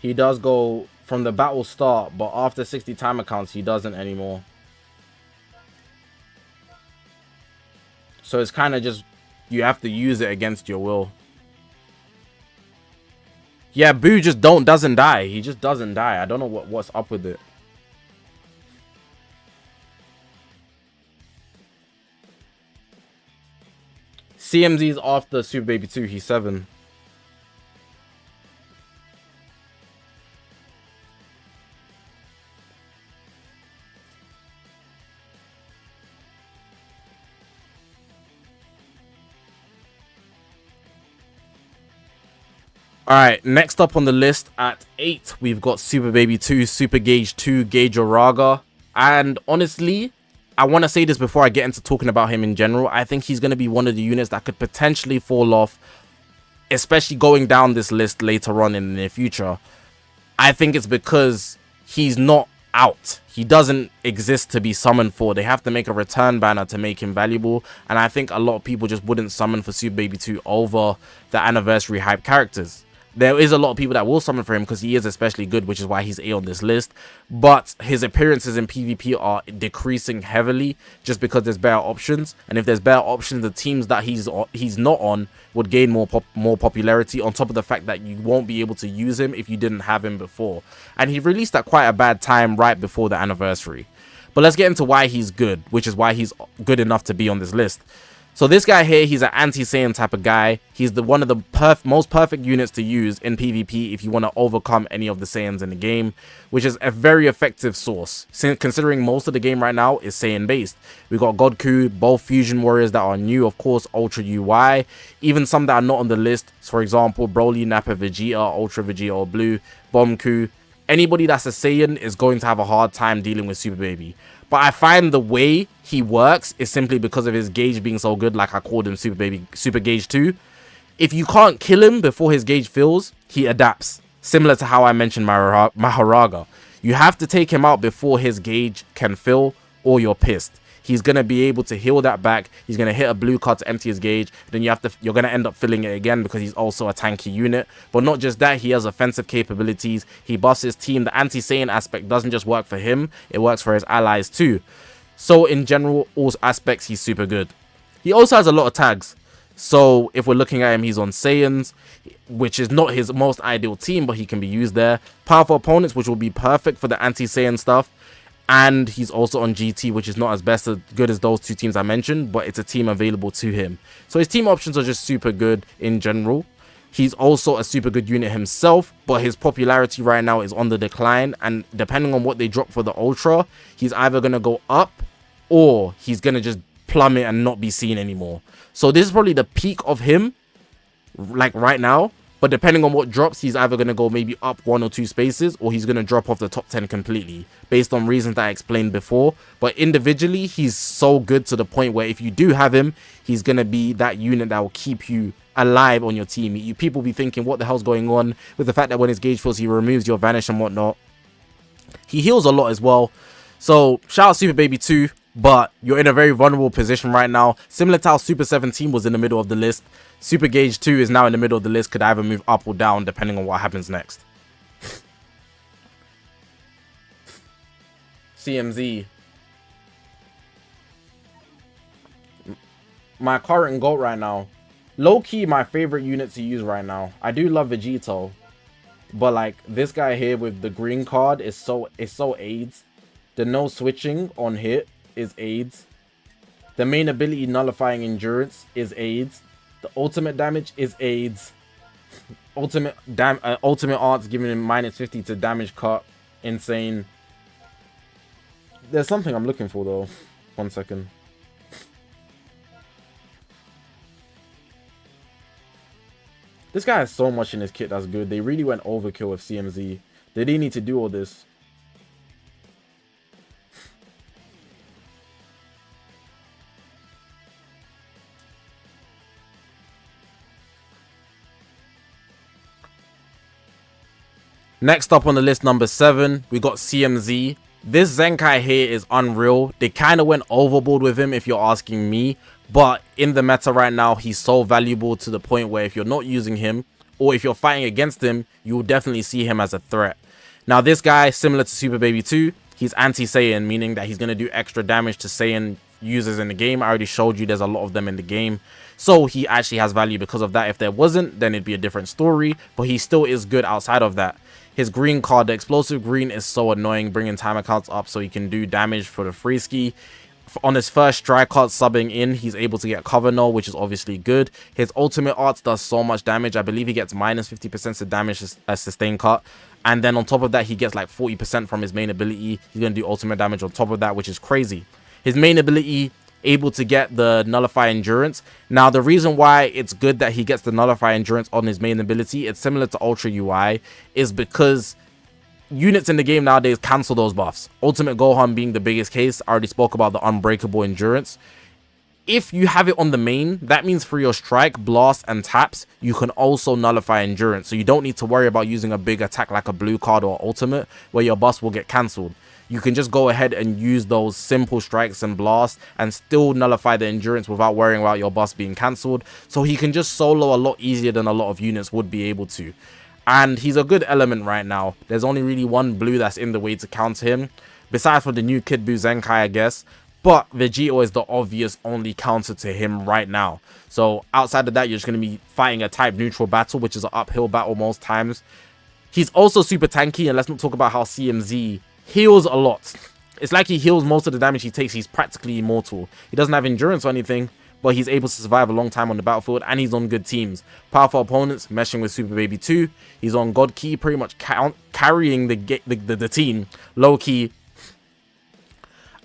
he does go from the battle start, but after 60 timer counts, he doesn't anymore. So it's kind of just, you have to use it against your will. Yeah, Buu just doesn't die. He just doesn't die. I don't know what's up with it. CMZ's after Super Baby 2. He's 7. Alright, next up on the list at 8, we've got Super Baby 2, Super Gauge 2, Gauge Oraga. And honestly, I want to say this before I get into talking about him in general. I think he's going to be one of the units that could potentially fall off, especially going down this list later on in the near future. I think it's because he's not out. He doesn't exist to be summoned for. They have to make a return banner to make him valuable. And I think a lot of people just wouldn't summon for Super Baby 2 over the anniversary hype characters. There is a lot of people that will summon for him because he is especially good, which is why he's A on this list. But his appearances in PvP are decreasing heavily just because there's better options. And if there's better options, the teams that he's not on would gain more popularity, on top of the fact that you won't be able to use him if you didn't have him before. And he released at quite a bad time right before the anniversary. But let's get into why he's good, which is why he's good enough to be on this list. So this guy here, he's an anti-Saiyan type of guy. He's one of the most perfect units to use in PvP if you want to overcome any of the Saiyans in the game, which is a very effective source, considering most of the game right now is Saiyan based. We got Godku, both fusion warriors that are new, of course, Ultra UI, even some that are not on the list. For example, Broly, Nappa, Vegeta, Ultra Vegeta or Blue, Bomku. Anybody that's a Saiyan is going to have a hard time dealing with Super Baby. But I find the way he works is simply because of his gauge being so good, like I called him Super Gauge 2. If you can't kill him before his gauge fills, he adapts. Similar to how I mentioned Mahoraga. You have to take him out before his gauge can fill, or you're pissed. He's going to be able to heal that back. He's going to hit a blue card to empty his gauge. Then you're going to end up filling it again because he's also a tanky unit. But not just that, he has offensive capabilities. He buffs his team. The anti-Saiyan aspect doesn't just work for him. It works for his allies too. So in general, all aspects, he's super good. He also has a lot of tags. So if we're looking at him, he's on Saiyans, which is not his most ideal team, but he can be used there. Powerful opponents, which will be perfect for the anti-Saiyan stuff. And he's also on GT, which is not as good as those two teams I mentioned, but it's a team available to him. So his team options are just super good in general. He's also a super good unit himself, but his popularity right now is on the decline. And depending on what they drop for the Ultra, he's either going to go up or he's going to just plummet and not be seen anymore. So this is probably the peak of him, like right now. But depending on what drops, he's either going to go maybe up 1 or 2 spaces, or he's going to drop off the top 10 completely, based on reasons that I explained before. But individually, he's so good to the point where if you do have him, he's going to be that unit that will keep you alive on your team. People be thinking, what the hell's going on with the fact that when his gauge fills, he removes your vanish and whatnot. He heals a lot as well. So shout out Super Baby 2. But you're in a very vulnerable position right now. Similar to how Super 17 was in the middle of the list. Super Gauge 2 is now in the middle of the list. Could either move up or down depending on what happens next. CMZ. My current GOAT right now. Low-key my favorite unit to use right now. I do love Vegito. But like this guy here with the green card is so AIDS. The no switching on hit is AIDS. The main ability nullifying endurance is AIDS. The ultimate damage is AIDS. Ultimate arts giving him -50 to damage cut. Insane. There's something I'm looking for though. 1 second. This guy has so much in his kit that's good. They really went overkill with CMZ. They didn't need to do all this. Next up on the list, number 7, we got CMZ. This Zenkai here is unreal. They kind of went overboard with him if you're asking me. But in the meta right now, he's so valuable to the point where if you're not using him, or if you're fighting against him, you will definitely see him as a threat. Now this guy, similar to Super Baby 2, he's anti-Saiyan, meaning that he's going to do extra damage to Saiyan users in the game. I already showed you there's a lot of them in the game, so he actually has value because of that. If there wasn't, then it'd be a different story, but he still is good outside of that. His green card, the explosive green, is so annoying, bringing timer counts up so he can do damage for the free ski. On his first strike card subbing in, he's able to get cover null, which is obviously good. His ultimate art does so much damage. I believe he gets minus 50% to damage a sustain cut, and then on top of that he gets like 40% from his main ability. He's going to do ultimate damage on top of that, which is crazy. His main ability, able to get the nullify endurance. Now the reason why it's good that he gets the nullify endurance on his main ability, it's similar to Ultra UI, is because units in the game nowadays cancel those buffs. Ultimate Gohan being the biggest case. I already spoke about the unbreakable endurance. If you have it on the main, that means for your strike, blast, and taps, you can also nullify endurance. So you don't need to worry about using a big attack like a blue card or ultimate where your buffs will get cancelled. You can just go ahead and use those simple strikes and blasts and still nullify the endurance without worrying about your buffs being cancelled. So he can just solo a lot easier than a lot of units would be able to. And he's a good element right now. There's only really one blue that's in the way to counter him, besides for the new Kid Buu Zenkai, I guess. But Vegito is the obvious only counter to him right now. So outside of that, you're just going to be fighting a type neutral battle, which is an uphill battle most times. He's also super tanky, and let's not talk about how CMZ heals a lot. It's like he heals most of the damage he takes. He's practically immortal. He doesn't have endurance or anything, but he's able to survive a long time on the battlefield, and he's on good teams. Powerful opponents, meshing with Super Baby 2. He's on God Key, pretty much carrying the team, low key.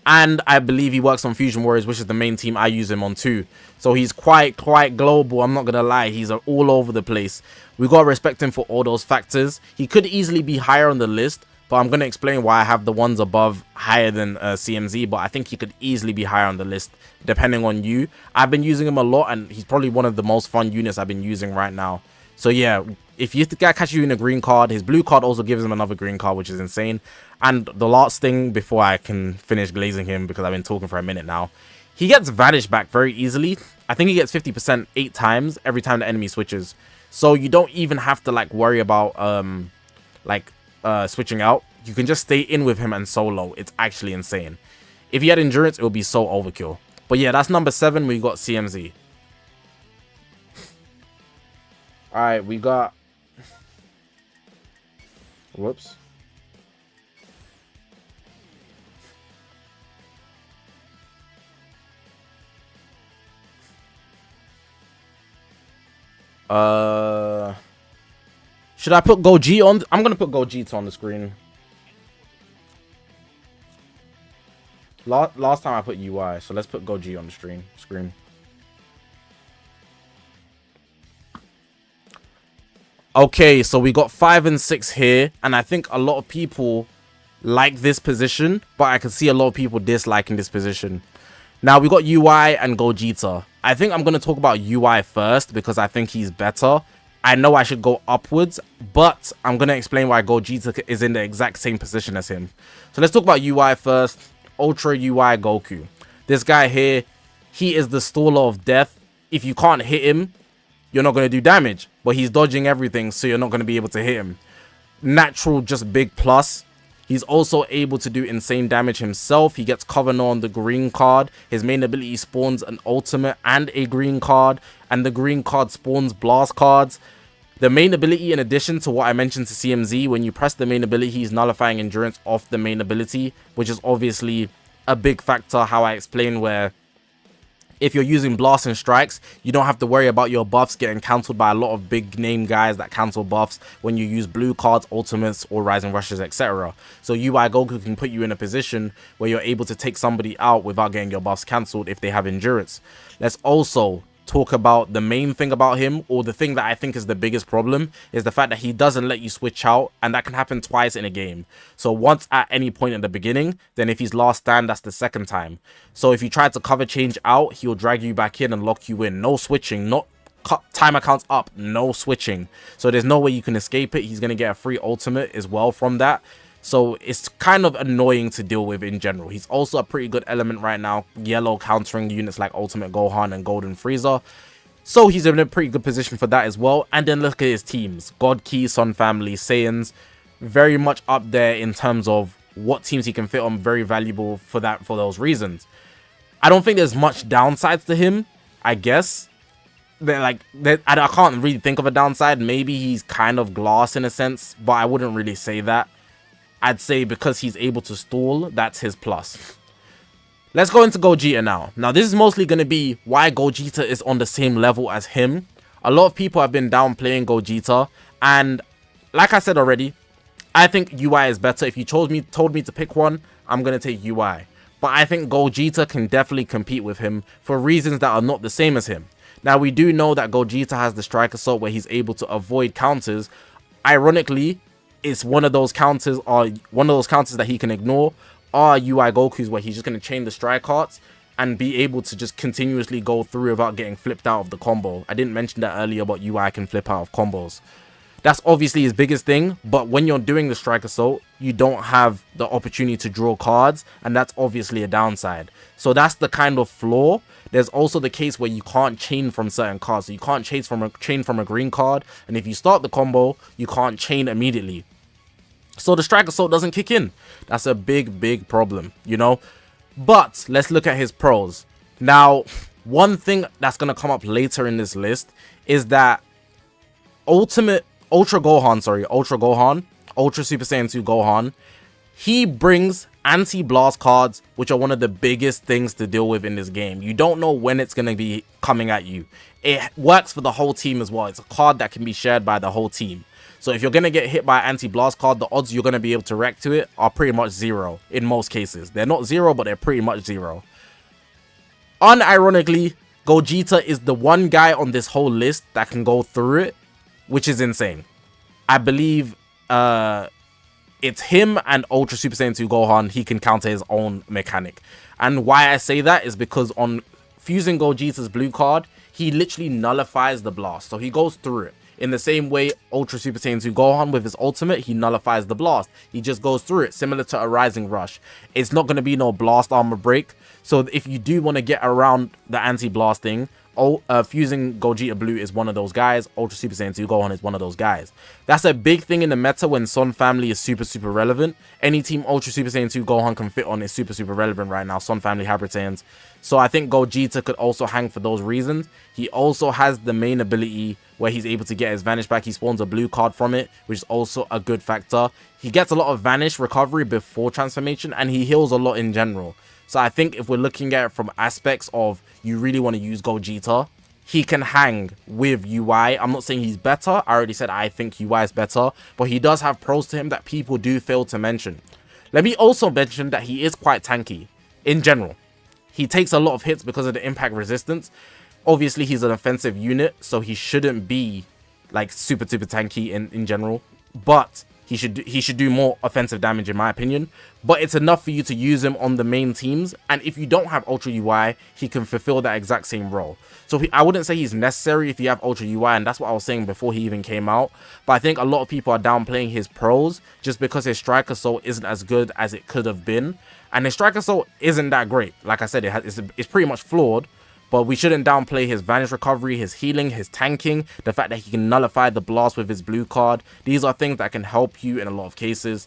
And I believe he works on Fusion Warriors, which is the main team I use him on too. So he's quite global, I'm not going to lie. He's all over the place. We got to respect him for all those factors. He could easily be higher on the list, but I'm going to explain why I have the ones above higher than CMZ, but I think he could easily be higher on the list, depending on you. I've been using him a lot, and he's probably one of the most fun units I've been using right now. So yeah, if you catch you in a green card, his blue card also gives him another green card, which is insane. And the last thing before I can finish glazing him, because I've been talking for a minute now, he gets Vanish back very easily. I think he gets 50% 8 times every time the enemy switches. So you don't even have to like worry about switching out. You can just stay in with him and solo. It's actually insane. If he had endurance, it would be so overkill. But yeah, that's number 7. We got CMZ. Alright, we got... Whoops. Should I put Goji on? I'm gonna put Gogeta on the screen. Last time I put UI, so let's put Goji on the screen. Okay, so we got 5 and 6 here, and I think a lot of people like this position, but I can see a lot of people disliking this position. Now we got UI and Gogeta. I think I'm going to talk about UI first because I think he's better. I know I should go upwards, but I'm going to explain why Gogeta is in the exact same position as him. So let's talk about UI first. Ultra UI Goku. This guy here, he is the staller of death. If you can't hit him, you're not going to do damage, but he's dodging everything, so you're not going to be able to hit him. Natural, just big plus. He's also able to do insane damage himself. He gets cover null on the green card. His main ability spawns an ultimate and a green card, and the green card spawns blast cards. The main ability, in addition to what I mentioned to CMZ, when you press the main ability, he's nullifying endurance off the main ability, which is obviously a big factor, how I explain, where if you're using blasts and strikes, you don't have to worry about your buffs getting cancelled by a lot of big name guys that cancel buffs when you use blue cards, ultimates, or rising rushes, etc. So UI Goku can put you in a position where you're able to take somebody out without getting your buffs cancelled if they have endurance. Let's also talk about the main thing about him, or the thing that I think is the biggest problem, is the fact that he doesn't let you switch out, and that can happen twice in a game. So once at any point in the beginning, then if he's last stand, that's the second time. So if you try to cover change out, he'll drag you back in and lock you in. No switching, not timer counts up, no switching. So there's no way you can escape it. He's going to get a free ultimate as well from that. So it's kind of annoying to deal with in general. He's also a pretty good element right now, yellow countering units like Ultimate Gohan and Golden Frieza. So he's in a pretty good position for that as well. And then look at his teams. God Key, Sun Family, Saiyans. Very much up there in terms of what teams he can fit on. Very valuable for those reasons. I don't think there's much downsides to him, I guess. I can't really think of a downside. Maybe he's kind of glass in a sense, but I wouldn't really say that. I'd say because he's able to stall, that's his plus. Let's go into Gogeta now. Now, this is mostly going to be why Gogeta is on the same level as him. A lot of people have been downplaying Gogeta, and like I said already, I think UI is better. If you told me to pick one, I'm going to take UI. But I think Gogeta can definitely compete with him for reasons that are not the same as him. Now, we do know that Gogeta has the Strike Assault where he's able to avoid counters. Ironically, it's one of those counters that he can ignore are UI Goku's, where he's just going to chain the strike arts and be able to just continuously go through without getting flipped out of the combo. I didn't mention that earlier, but UI can flip out of combos. That's obviously his biggest thing, but when you're doing the Strike Assault, you don't have the opportunity to draw cards, and that's obviously a downside. So that's the kind of flaw. There's also the case where you can't chain from certain cards. So you can't chain from a green card, and if you start the combo, you can't chain immediately. So the Strike Assault doesn't kick in. That's a big problem, you know? But let's look at his pros. Now, one thing that's going to come up later in this list is that Ultra Gohan, Ultra Super Saiyan 2 Gohan, he brings anti-blast cards, which are one of the biggest things to deal with in this game. You don't know when it's going to be coming at you. It works for the whole team as well. It's a card that can be shared by the whole team. So if you're going to get hit by an anti-blast card, the odds you're going to be able to react to it are pretty much zero in most cases. They're not zero, but they're pretty much zero. Unironically, Gogeta is the one guy on this whole list that can go through it, which is insane. I believe it's him and Ultra Super Saiyan 2 Gohan. He can counter his own mechanic. And why I say that is because on fusing Gogeta's blue card, he literally nullifies the blast. So he goes through it. In the same way, Ultra Super Saiyan 2 Gohan with his ultimate, he nullifies the blast. He just goes through it, similar to a Rising Rush. It's not going to be no blast armor break. So if you do want to get around the anti-blasting, fusing Gogeta Blue is one of those guys. Ultra Super Saiyan 2 Gohan is one of those guys. That's a big thing in the meta when Sun Family is super relevant. Any team Ultra Super Saiyan 2 Gohan can fit on is super relevant right now. Sun Family Hybrid Saiyans. So I think Gogeta could also hang for those reasons. He also has the main ability where he's able to get his Vanish back. He spawns a blue card from it, which is also a good factor. He gets a lot of Vanish recovery before transformation, and he heals a lot in general. So I think if we're looking at it from aspects of you really want to use Gogeta, he can hang with UI. I'm not saying he's better. I already said I think UI is better, but he does have pros to him that people do fail to mention. Let me also mention that he is quite tanky in general. He takes a lot of hits because of the impact resistance. Obviously, he's an offensive unit, so he shouldn't be like super tanky in general. But he should do more offensive damage in my opinion. But it's enough for you to use him on the main teams. And if you don't have Ultra UI, he can fulfill that exact same role. So I wouldn't say he's necessary if you have Ultra UI, and that's what I was saying before he even came out. But I think a lot of people are downplaying his pros just because his Strike Assault isn't as good as it could have been. And his Strike Assault isn't that great. Like I said, it's pretty much flawed. But we shouldn't downplay his Vanish recovery, his healing, his tanking, the fact that he can nullify the blast with his blue card. These are things that can help you in a lot of cases.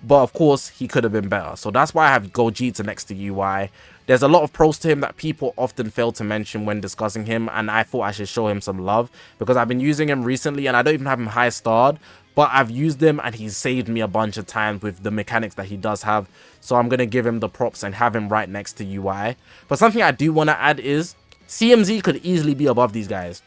But of course, he could have been better. So that's why I have Gogeta next to UI. There's a lot of pros to him that people often fail to mention when discussing him. And I thought I should show him some love because I've been using him recently and I don't even have him high starred. But I've used him and he's saved me a bunch of times with the mechanics that he does have. So I'm going to give him the props and have him right next to UI. But something I do want to add is CMZ could easily be above these guys.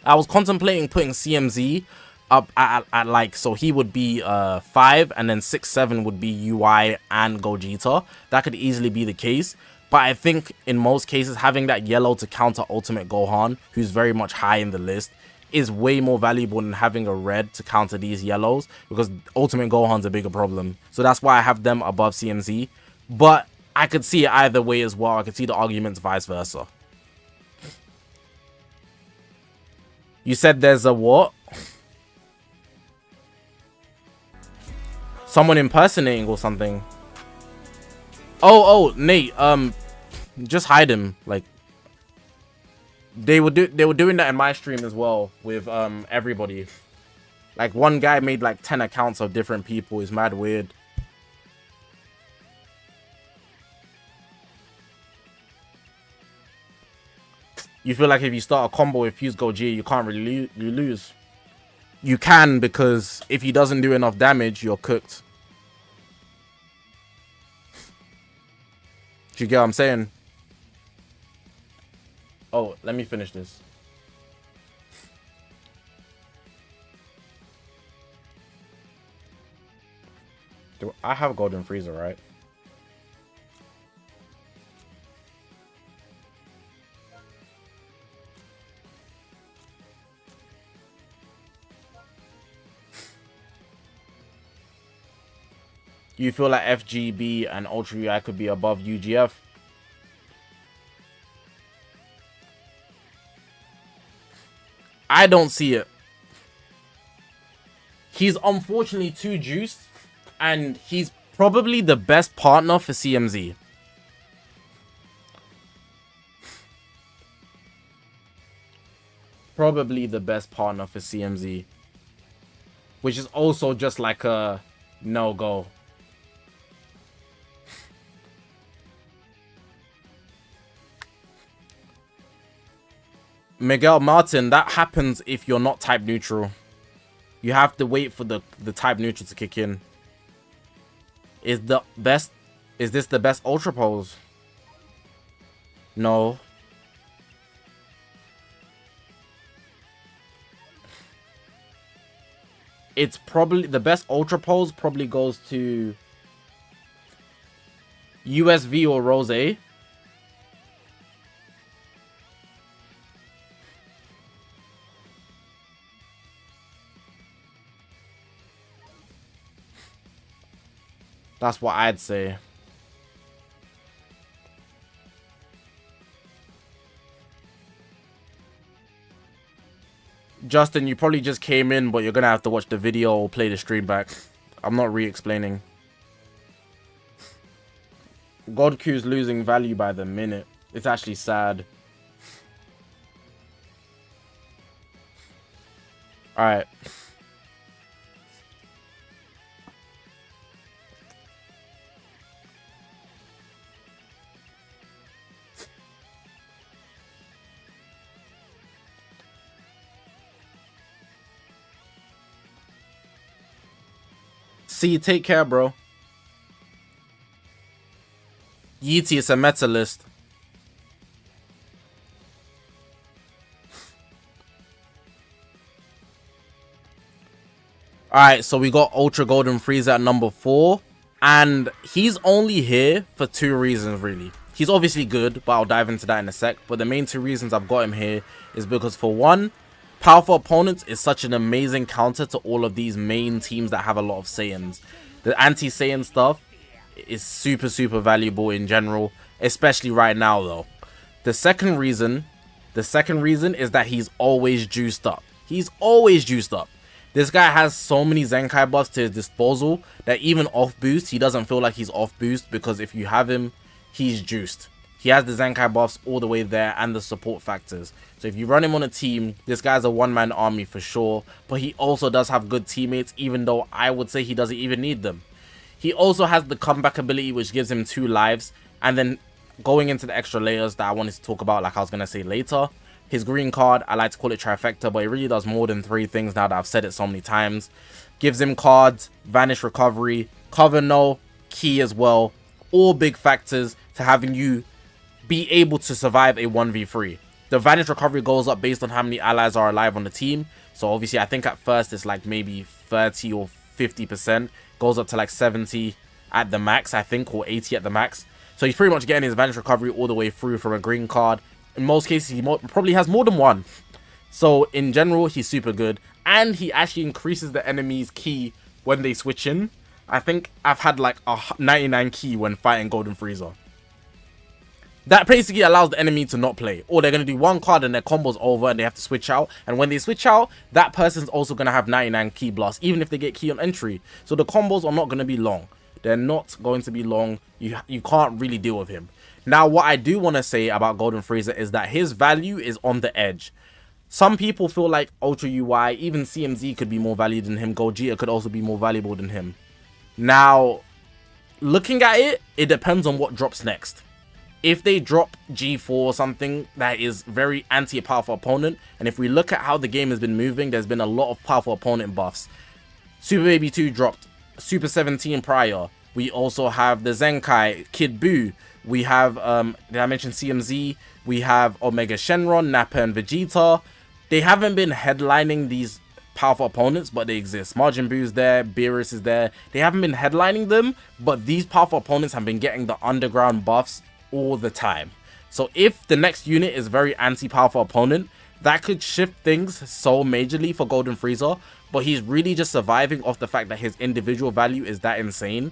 I was contemplating putting CMZ up at like, so he would be 5 and then 6, 7 would be UI and Gogeta. That could easily be the case. But I think in most cases having that yellow to counter Ultimate Gohan, who's very much high in the list, is way more valuable than having a red to counter these yellows, because Ultimate Gohan's a bigger problem. So that's why I have them above CMZ. But I could see it either way as well. I could see the arguments vice versa. You said there's a what? Someone impersonating or something. Oh, Nate, just hide him. Like, They were doing that in my stream as well with everybody. Like one guy made like 10 accounts of different people. It's mad weird. You feel like if you start a combo with Fuse Go G, you can't really lose. You can, because if he doesn't do enough damage, you're cooked. Do you get what I'm saying? Oh, let me finish this. I have Golden Freezer, right? You feel like FGB and Ultra UI could be above UGF? I don't see it. He's unfortunately too juiced, and he's probably the best partner for CMZ. Probably the best partner for CMZ. Which is also just like a no-go. Miguel Martin, that happens if you're not type neutral. You have to wait for the type neutral to kick in. Is this the best ultra pose? No. It's probably the best ultra pose probably goes to USV or Rose. That's what I'd say. Justin, you probably just came in, but you're gonna have to watch the video or play the stream back. I'm not re-explaining. God Q's losing value by the minute. It's actually sad. Alright. See, take care, bro. Yeetie is a meta list. Alright, so we got Ultra Golden Freezer at number 4. And he's only here for 2 reasons, really. He's obviously good, but I'll dive into that in a sec. But the main 2 reasons I've got him here is because, for one, Powerful Opponents is such an amazing counter to all of these main teams that have a lot of Saiyans. The anti-Saiyan stuff is super, super valuable in general, especially right now, though. The second reason is that he's always juiced up. He's always juiced up. This guy has so many Zenkai buffs to his disposal that even off boost, he doesn't feel like he's off boost, because if you have him, he's juiced. He has the Zenkai buffs all the way there and the support factors. So if you run him on a team, this guy's a one-man army for sure. But he also does have good teammates, even though I would say he doesn't even need them. He also has the comeback ability, which gives him 2 lives. And then going into the extra layers that I wanted to talk about, like I was going to say later. His green card, I like to call it trifecta, but it really does more than 3 things now that I've said it so many times. Gives him cards, vanish recovery, cover no, key as well. All big factors to having you be able to survive a 1v3. The vanish recovery goes up based on how many allies are alive on the team. So obviously I think at first it's like maybe 30 or 50%. Goes up to like 70 at the max, I think, or 80 at the max. So he's pretty much getting his vanish recovery all the way through from a green card. In most cases, he probably has more than 1. So in general, he's super good. And he actually increases the enemy's key when they switch in. I think I've had like a 99 key when fighting Golden Freezer. That basically allows the enemy to not play. Or they're going to do 1 card and their combo's over and they have to switch out. And when they switch out, that person's also going to have 99 key blast, even if they get key on entry. So the combos are not going to be long. They're not going to be long. You can't really deal with him. Now, what I do want to say about Golden Frieza is that his value is on the edge. Some people feel like Ultra UI, even CMZ could be more valued than him. Gogeta could also be more valuable than him. Now, looking at it, it depends on what drops next. If they drop G4 or something that is very anti-powerful opponent, and if we look at how the game has been moving, there's been a lot of powerful opponent buffs. Super Baby 2 dropped, Super 17 prior. We also have the Zenkai, Kid Buu. We have, did I mention CMZ? We have Omega Shenron, Nappa, and Vegeta. They haven't been headlining these powerful opponents, but they exist. Majin Buu's there, Beerus is there. They haven't been headlining them, but these powerful opponents have been getting the underground buffs all the time. So if the next unit is very anti-powerful opponent, that could shift things so majorly for Golden Frieza, but he's really just surviving off the fact that his individual value is that insane,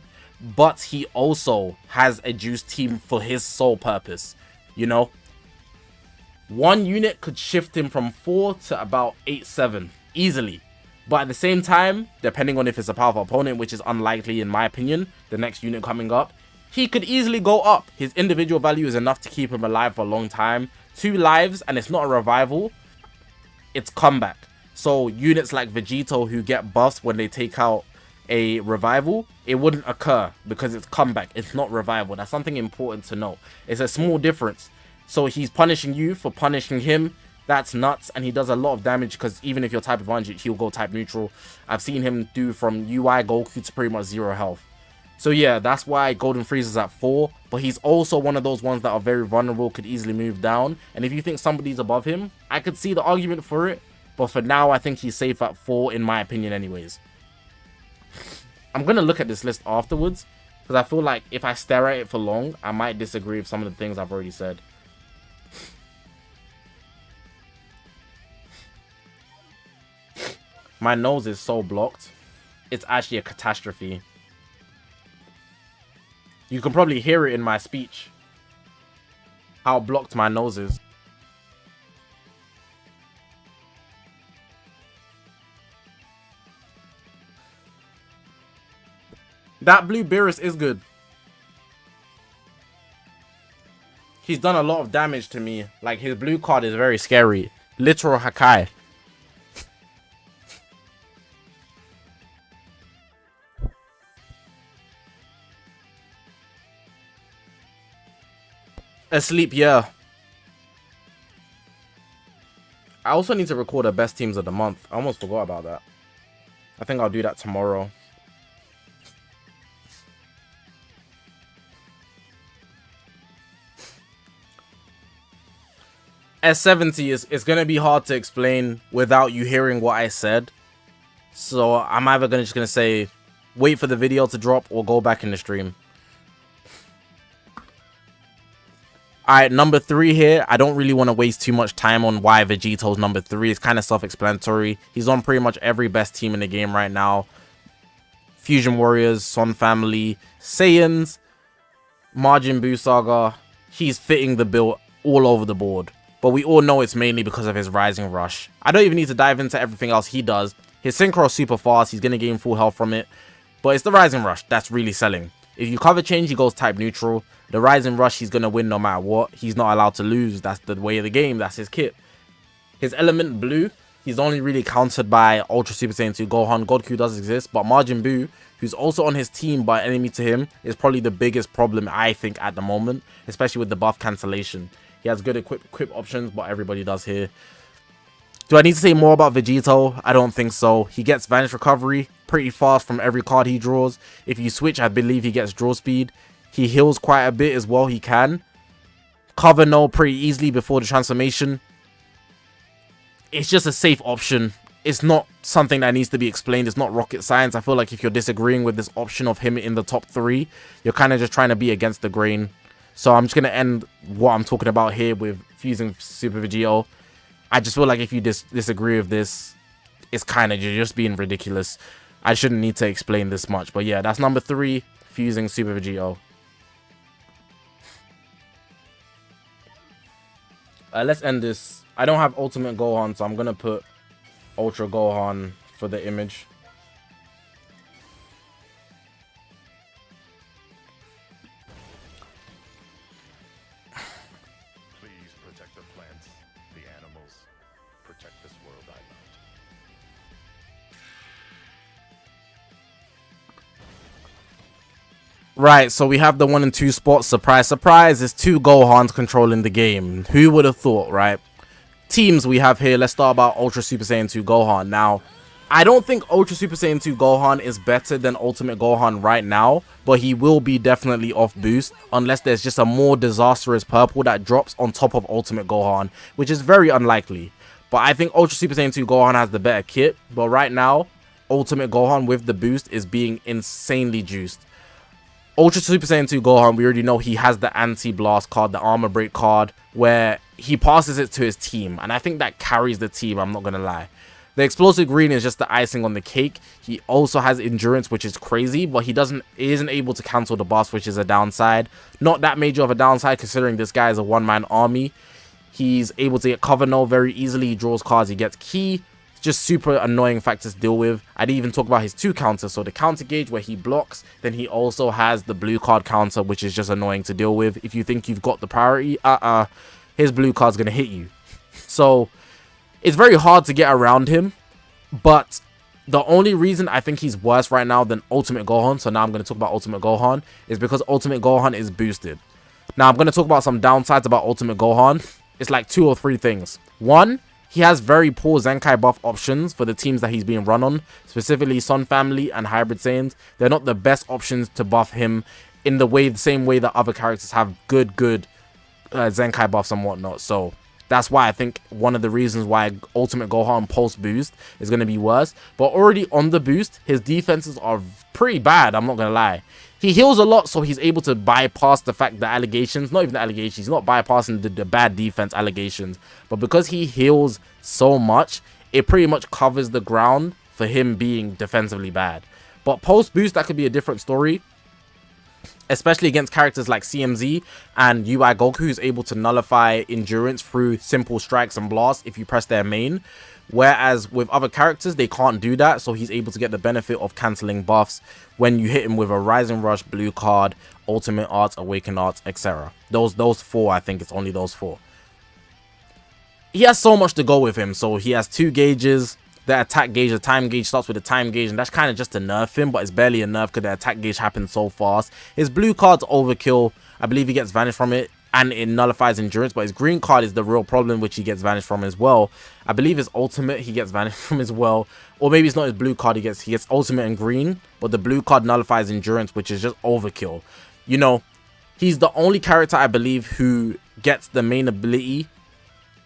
but he also has a juice team for his sole purpose, you know? One unit could shift him from 4 to about 8-7 easily, but at the same time, depending on if it's a powerful opponent, which is unlikely in my opinion, the next unit coming up, he could easily go up. His individual value is enough to keep him alive for a long time. 2 lives, and it's not a revival, it's comeback. So units like Vegito who get buffs when they take out a revival, it wouldn't occur because it's comeback, it's not revival. That's something important to know. It's a small difference. So he's punishing you for punishing him. That's nuts, and he does a lot of damage because even if you're type advantage, he'll go type neutral. I've seen him do from UI Goku to pretty much 0 health. So yeah, that's why Golden Frieza's at 4, but he's also one of those ones that are very vulnerable, could easily move down. And if you think somebody's above him, I could see the argument for it, but for now, I think he's safe at 4 in my opinion anyways. I'm going to look at this list afterwards, because I feel like if I stare at it for long, I might disagree with some of the things I've already said. My nose is so blocked, it's actually a catastrophe. You can probably hear it in my speech, how blocked my nose is. That blue Beerus is good. He's done a lot of damage to me. Like, his blue card is very scary. Literal Hakai. Asleep, yeah. I also need to record the best teams of the month. I almost forgot about that. I think I'll do that tomorrow. S70 is going to be hard to explain without you hearing what I said. So I'm either just going to say, wait for the video to drop or go back in the stream. Alright, number 3 here. I don't really want to waste too much time on why Vegito's number 3. It's kind of self-explanatory. He's on pretty much every best team in the game right now. Fusion Warriors, Son Family, Saiyans, Majin Buu Saga. He's fitting the bill all over the board. But we all know it's mainly because of his Rising Rush. I don't even need to dive into everything else he does. His Synchro is super fast. He's going to gain full health from it. But it's the Rising Rush that's really selling. If you cover change, he goes type neutral. The Rising Rush, he's going to win no matter what. He's not allowed to lose. That's the way of the game. That's his kit. His element blue, he's only really countered by Ultra Super Saiyan 2 Gohan. Godku does exist, but Majin Buu, who's also on his team but enemy to him, is probably the biggest problem I think at the moment, especially with the buff cancellation. He has good equip options, but everybody does here. Do I need to say more about Vegito? I don't think so. He gets Vanish Recovery pretty fast from every card he draws. If you switch, I believe he gets draw speed. He heals quite a bit as well, he can. Cover no pretty easily before the transformation. It's just a safe option. It's not something that needs to be explained. It's not rocket science. I feel like if you're disagreeing with this option of him in the top 3, you're kind of just trying to be against the grain. So I'm just going to end what I'm talking about here with fusing Super Vegito. I just feel like if you disagree with this, it's kind of just being ridiculous. I shouldn't need to explain this much. But yeah, that's number 3, fusing Super Vegito. Let's end this. I don't have Ultimate Gohan, so I'm going to put Ultra Gohan for the image. Right, so we have the 1 and 2 spots. Surprise, surprise, there's 2 Gohans controlling the game. Who would have thought, right? Teams we have here, let's start about Ultra Super Saiyan 2 Gohan. Now, I don't think Ultra Super Saiyan 2 Gohan is better than Ultimate Gohan right now, but he will be definitely off boost unless there's just a more disastrous purple that drops on top of Ultimate Gohan, which is very unlikely. But I think Ultra Super Saiyan 2 Gohan has the better kit, but right now, Ultimate Gohan with the boost is being insanely juiced. Ultra Super Saiyan 2 Gohan, we already know he has the anti-blast card, the armor break card, where he passes it to his team, and I think that carries the team, I'm not gonna lie. The explosive green is just the icing on the cake. He also has endurance, which is crazy, but he isn't able to cancel the boss, which is a downside. Not that major of a downside considering this guy is a one-man army. He's able to get cover null very easily. He draws cards, he gets key. Just super annoying factors to deal with. I'd even talk about his 2 counters. So the counter gauge where he blocks, then he also has the blue card counter, which is just annoying to deal with. If you think you've got the priority, his blue card's gonna hit you. So it's very hard to get around him, but the only reason I think he's worse right now than Ultimate Gohan, so now I'm going to talk about Ultimate Gohan, is because Ultimate Gohan is boosted. Now I'm going to talk about some downsides about Ultimate Gohan. It's like 2 or 3 things. 1, he has very poor Zenkai buff options for the teams that he's being run on, specifically Sun Family and Hybrid Saiyans. They're not the best options to buff him in the same way that other characters have good Zenkai buffs and whatnot. So that's why I think one of the reasons why Ultimate Gohan post boost is going to be worse. But already on the boost, his defenses are pretty bad, I'm not going to lie. He heals a lot, so he's able to bypass the fact that allegations, not even the allegations, he's not bypassing the bad defense allegations. But because he heals so much, it pretty much covers the ground for him being defensively bad. But post boost, that could be a different story. Especially against characters like CMZ and UI Goku, who's able to nullify endurance through simple strikes and blasts if you press their main. Whereas with other characters, they can't do that, so he's able to get the benefit of cancelling buffs when you hit him with a Rising Rush, Blue Card, Ultimate Arts, Awaken Arts, etc. Those 4, I think it's only those 4. He has so much to go with him, so he has 2 gauges. The attack gauge, the time gauge starts with the time gauge, and that's kind of just to nerf him, but it's barely a nerf because the attack gauge happens so fast. His blue card's overkill. I believe he gets vanished from it, and it nullifies endurance, but his green card is the real problem, which he gets vanished from as well. I believe his ultimate he gets vanished from as well, or maybe it's not his blue card, he gets ultimate and green, but the blue card nullifies endurance, which is just overkill. You know, he's the only character I believe who gets the main ability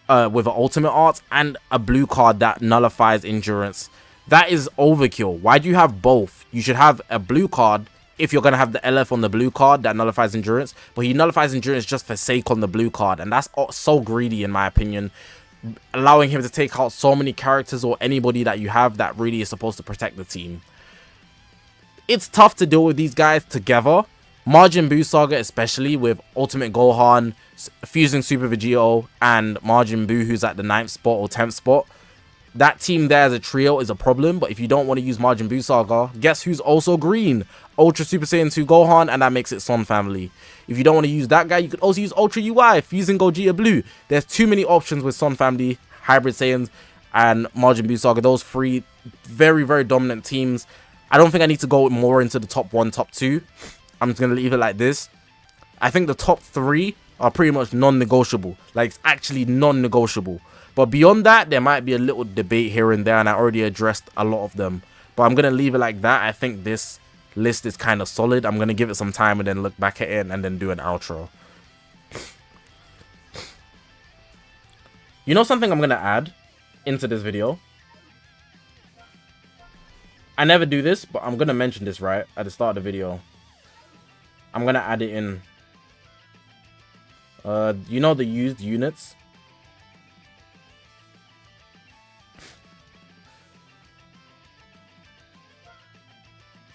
with an ultimate art and a blue card that nullifies endurance. That is overkill. Why do you have both? You should have a blue card if you're going to have the LF on the blue card that nullifies endurance, but he nullifies endurance just for sake on the blue card, and that's so greedy in my opinion, allowing him to take out so many characters or anybody that you have that really is supposed to protect the team. It's tough to deal with these guys together. Majin Buu saga, especially with Ultimate Gohan fusing Super Vegito and Majin Buu, who's at the 9th spot or 10th spot. That team there as a trio is a problem, but if you don't want to use Majin Buu saga, guess who's also green? Ultra Super Saiyan 2 Gohan, and that makes it Son Family. If you don't want to use that guy, you could also use Ultra UI, fusing Gogeta Blue. There's too many options with Son Family, Hybrid Saiyans, and Majin Buu saga. Those 3 very, very dominant teams. I don't think I need to go more into the top 1, top 2. I'm just going to leave it like this. I think the top 3 are pretty much non-negotiable. Like, it's actually non-negotiable. But beyond that, there might be a little debate here and there, and I already addressed a lot of them. But I'm going to leave it like that. I think this list is kind of solid. I'm going to give it some time and then look back at it and then do an outro. You know something I'm going to add into this video? I never do this, but I'm going to mention this right at the start of the video. I'm going to add it in. You know the used units?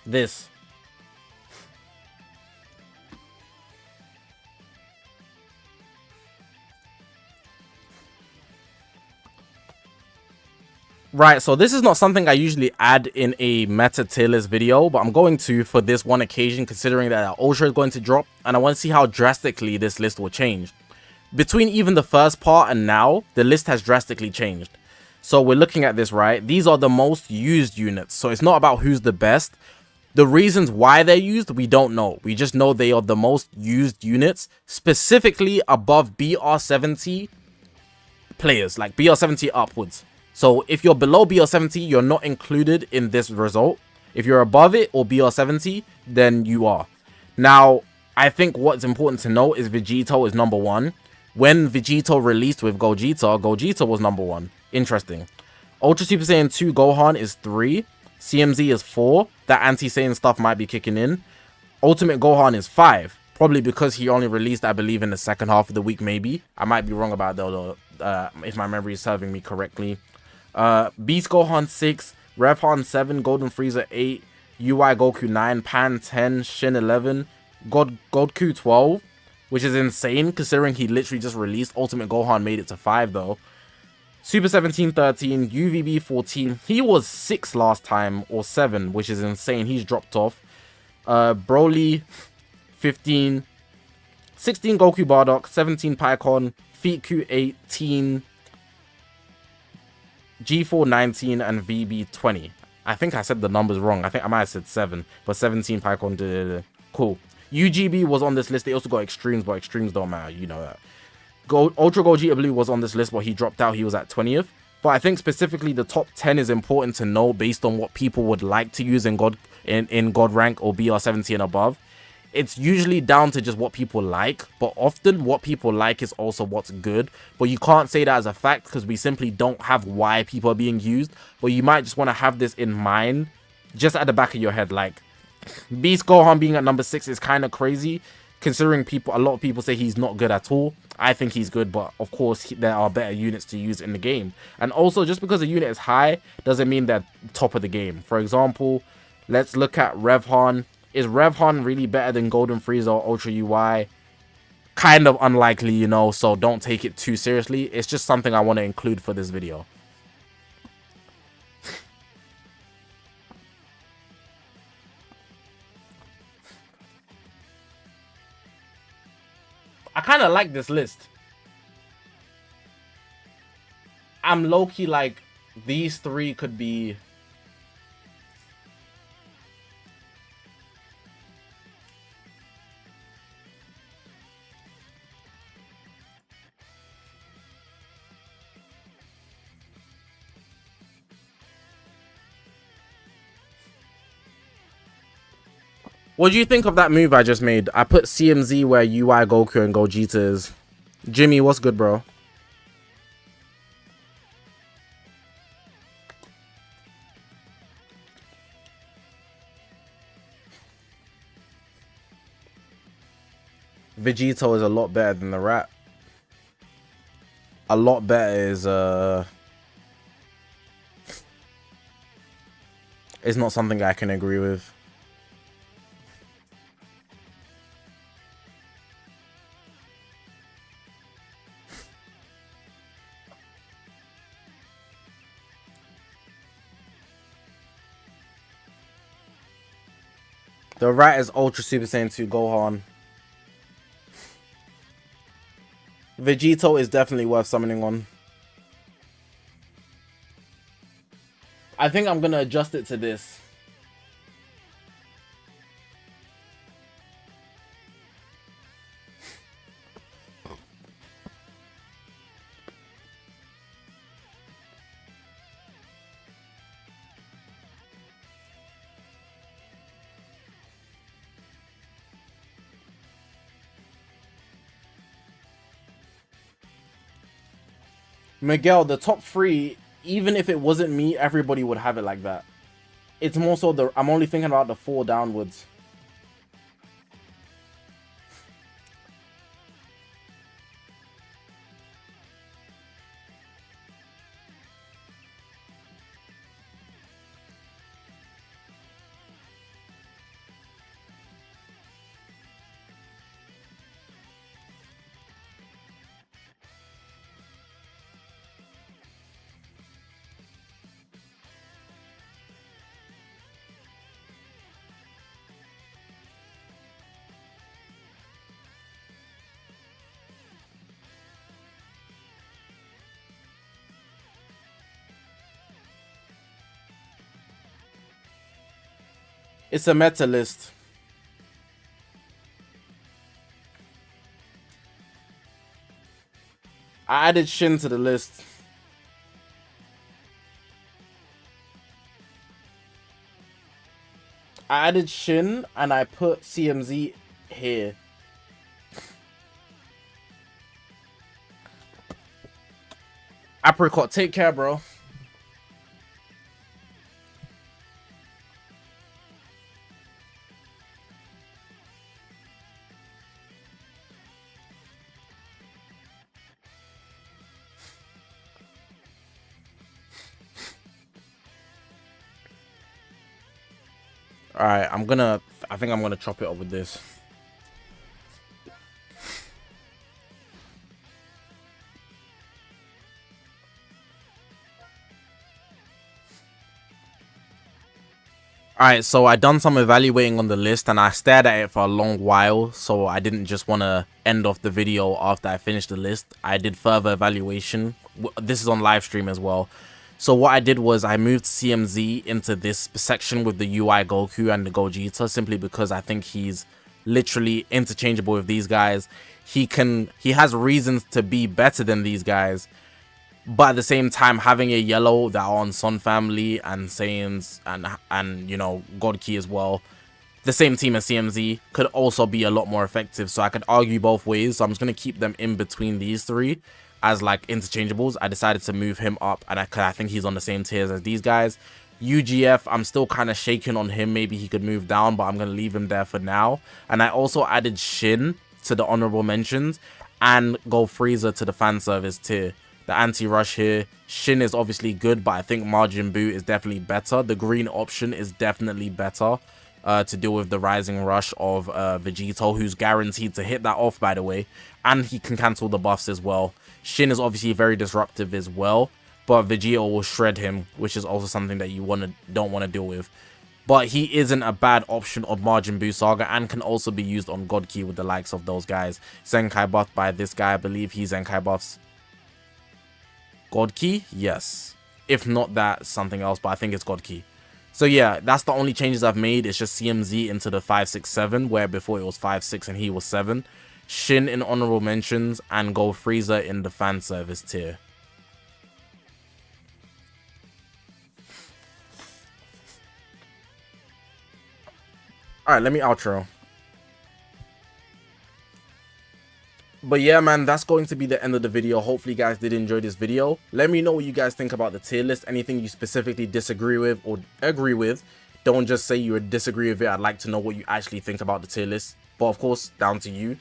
This. Right, so this is not something I usually add in a meta tier list video, but I'm going to for this one occasion, considering that Ultra is going to drop, and I want to see how drastically this list will change. Between even the first part and now, the list has drastically changed. So we're looking at this, right? These are the most used units, so it's not about who's the best. The reasons why they're used, we don't know. We just know they are the most used units, specifically above BR70 players, like BR70 upwards. So if you're below BR70, you're not included in this result. If you're above it or BR70, then you are. Now, I think what's important to know is Vegito is number 1. When Vegito released with Gogeta, Gogeta was number 1. Interesting. Ultra Super Saiyan 2 Gohan is 3. CMZ is 4. That anti-Saiyan stuff might be kicking in. Ultimate Gohan is 5. Probably because he only released, I believe, in the second half of the week, maybe. I might be wrong about that, if my memory is serving me correctly. Beast Gohan 6. Revhan 7. Golden Frieza 8. UI Goku 9. Pan 10. Shin 11. Godku 12. Which is insane, considering he literally just released. Ultimate Gohan made it to 5, though. Super 17, 13, UVB 14. He was 6 last time, or 7, which is insane. He's dropped off. Broly 15, 16 Goku Bardock, 17 Pycon, Feetku 18, G4 19, and VB 20. I think I said the numbers wrong. I think I might have said 7, but 17 Pycon. Cool. UGB was on this list. They also got Extremes, but Extremes don't matter. You know that. Ultra Gogeta Blue was on this list, but he dropped out. He was at 20th. But I think specifically the top 10 is important to know based on what people would like to use in God rank or BR70 and above. It's usually down to just what people like, but often what people like is also what's good. But you can't say that as a fact because we simply don't have why people are being used. But you might just want to have this in mind just at the back of your head. Like, Beast Gohan being at number 6 is kind of crazy, considering a lot of people say he's not good at all. I think he's good, but of course there are better units to use in the game. And also, just because a unit is high doesn't mean they're top of the game. For example, let's look at Revhan. Is Revhan really better than Golden Frieza or Ultra UI? Kind of unlikely, you know, so don't take it too seriously. It's just something I want to include for this video. I kind of like this list. I'm low-key like, these 3 could be... What do you think of that move I just made? I put CMZ where UI Goku and Gogeta is. Jimmy, what's good, bro? Vegito is a lot better than the rat. A lot better is not something I can agree with. The rat is Ultra Super Saiyan 2 Gohan. Vegito is definitely worth summoning on. I think I'm gonna adjust it to this. Miguel, the top 3, even if it wasn't me, everybody would have it like that. It's more so I'm only thinking about the 4 downwards. It's a meta list. I added Shin to the list. I added Shin and I put CMZ here. Apricot, take care, bro. Alright, I think I'm gonna chop it up with this. Alright, so I done some evaluating on the list and I stared at it for a long while, so I didn't just want to end off the video after I finished the list. I did further evaluation. This is on live stream as well. So what I did was I moved CMZ into this section with the UI Goku and the Gogeta, simply because I think he's literally interchangeable with these guys. He has reasons to be better than these guys. But at the same time, having a yellow that are on Sun Family and Saiyans and you know, God Key as well, the same team as CMZ, could also be a lot more effective. So I could argue both ways. So I'm just going to keep them in between these three as like interchangeables. I decided to move him up, and I think he's on the same tiers as these guys. UGF, I'm still kind of shaking on him. Maybe he could move down, but I'm going to leave him there for now. And I also added Shin to the honorable mentions and Go Frieza to the fan service tier. The anti-rush here, Shin is obviously good, but I think Majin Buu is definitely better. The green option is definitely better to deal with the rising rush of Vegito, who's guaranteed to hit that off, by the way. And he can cancel the buffs as well. Shin is obviously very disruptive as well, but Vegito will shred him, which is also something that you don't want to deal with. But he isn't a bad option on Majin Buu Saga and can also be used on God Key with the likes of those guys. Zenkai buff by this guy, I believe he Zenkai buffs God Key, yes. If not that, something else, but I think it's God Key. So yeah, that's the only changes I've made. It's just CMZ into the 5, 6, 7, where before it was 5, 6 and he was 7. Shin in honorable mentions and Go Frieza in the fan service tier. Alright, let me outro. But yeah, man, that's going to be the end of the video. Hopefully you guys did enjoy this video. Let me know what you guys think about the tier list. Anything you specifically disagree with or agree with. Don't just say you disagree with it. I'd like to know what you actually think about the tier list. But of course, down to you.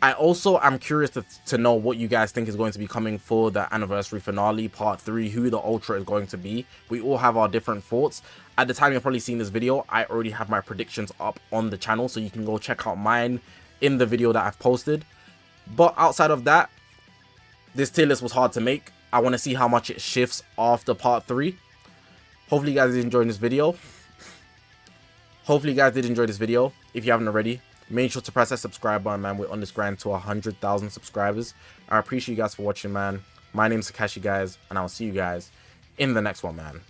I also am curious to know what you guys think is going to be coming for the anniversary finale part 3, who the Ultra is going to be. We all have our different thoughts. At the time you're probably seeing this video, I already have my predictions up on the channel, so you can go check out mine in the video that I've posted. But outside of that, this tier list was hard to make. I want to see how much it shifts after part 3. Hopefully you guys did enjoy this video. If you haven't already, make sure to press that subscribe button, man. We're on this grind to 100,000 subscribers. I appreciate you guys for watching, man. My name's Zakashi, guys, and I'll see you guys in the next one, man.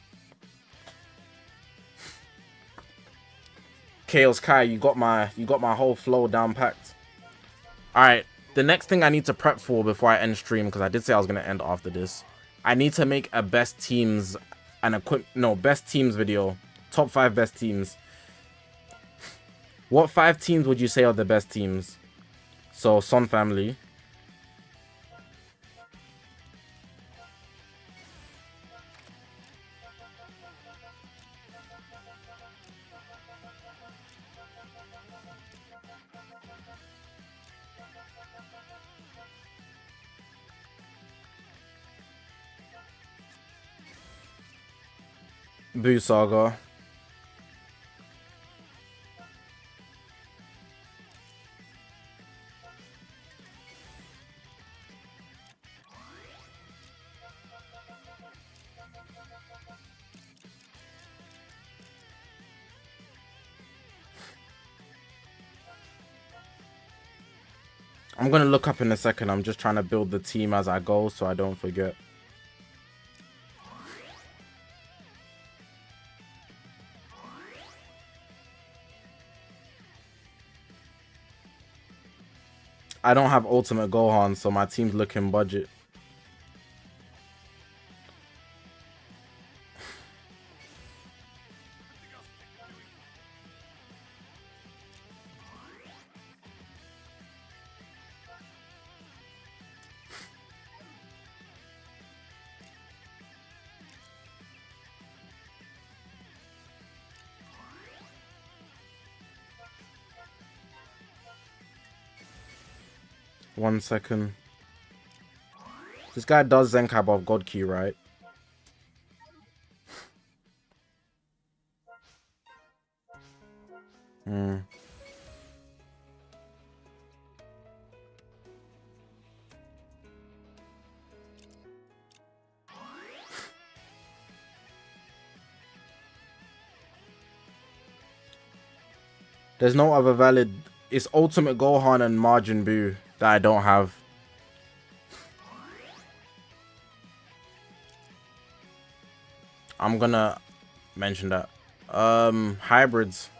Chaos Kai, you got my whole flow down packed. Alright. The next thing I need to prep for before I end stream, because I did say I was going to end after this, I need to make a best teams and best teams video. Top 5 best teams. What 5 teams would you say are the best teams? So, Son Family. Buu Saga. I'm going to look up in a second. I'm just trying to build the team as I go so I don't forget. I don't have Ultimate Gohan, so my team's looking budget. One second. This guy does Zenkai above God Key, right? There's no other valid. It's Ultimate Gohan and Majin Buu that I don't have. I'm gonna mention that. Hybrids.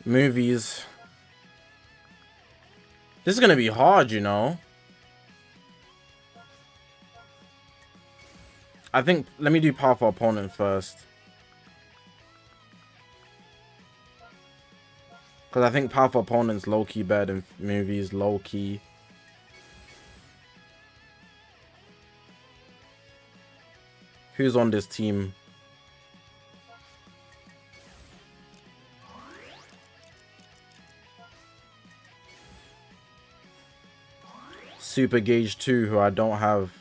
Movies. This is gonna be hard, you know. I think, let me do Powerful Opponent first. Because I think Powerful Opponent's low-key better than movies, low-key. Who's on this team? Super Gauge 2, who I don't have.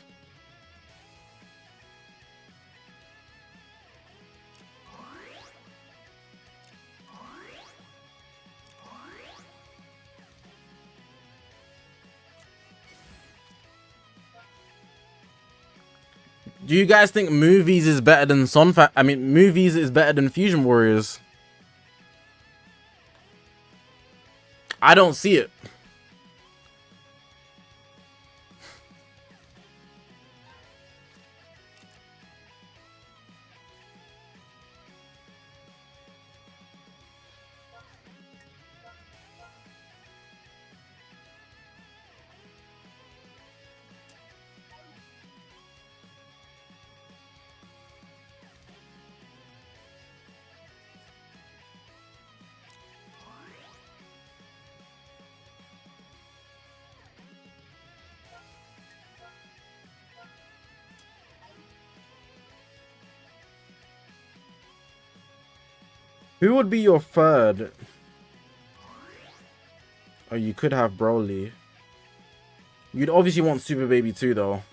Do you guys think movies is better than movies is better than Fusion Warriors? I don't see it. Who would be your third? Oh, you could have Broly. You'd obviously want Super Baby 2, though.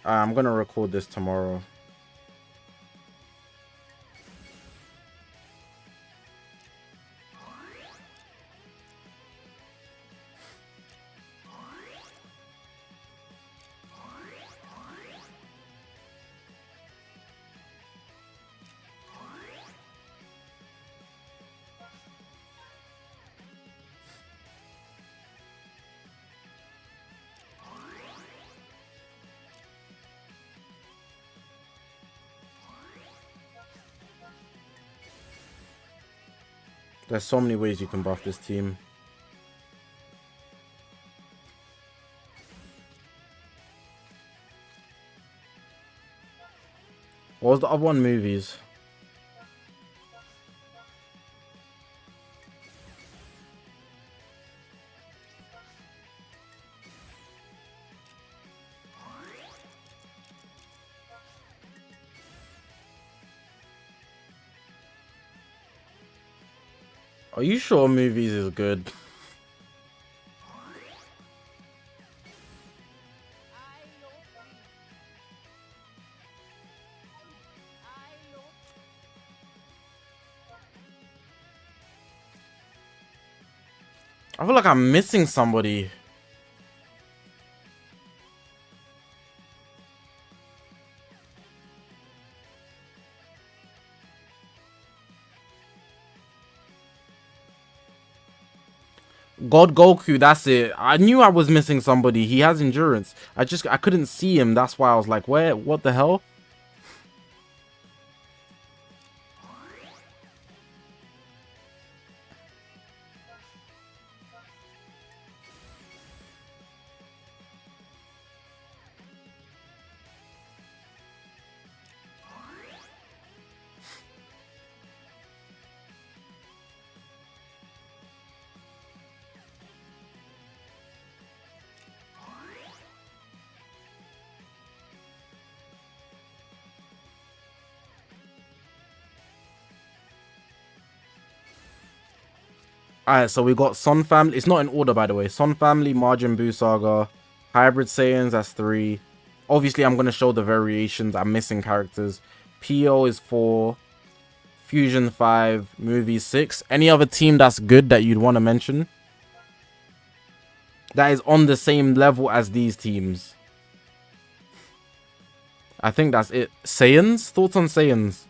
I'm gonna record this tomorrow. There's so many ways you can buff this team. What was the other one? Movies. Are you sure movies is good? I feel like I'm missing somebody. God Goku, that's it. I knew I was missing somebody. He has endurance. I couldn't see him. That's why I was like, where? What the hell? Alright, so we got Son Family. It's not in order, by the way. Son Family, Majin Buu Saga, Hybrid Saiyans, that's 3. Obviously, I'm going to show the variations. I'm missing characters. PO is 4. Fusion 5. Movie 6. Any other team that's good that you'd want to mention? That is on the same level as these teams. I think that's it. Saiyans? Thoughts on Saiyans?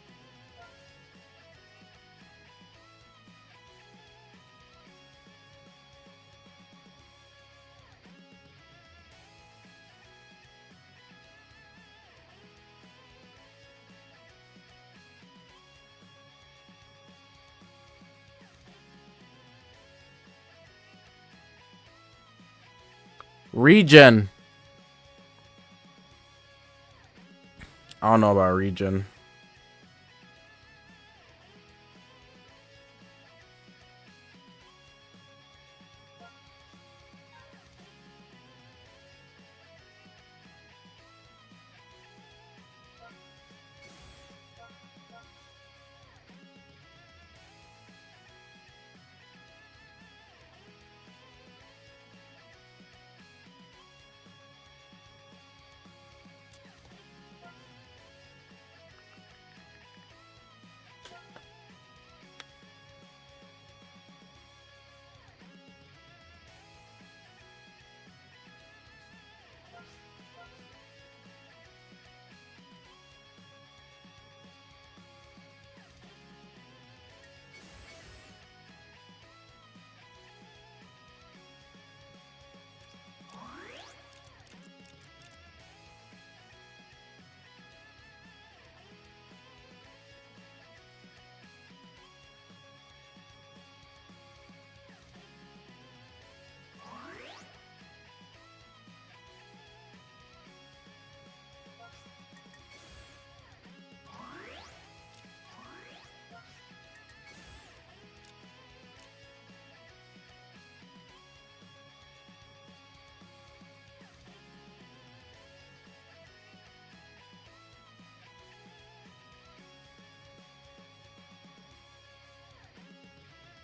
Regen. I don't know about Regen.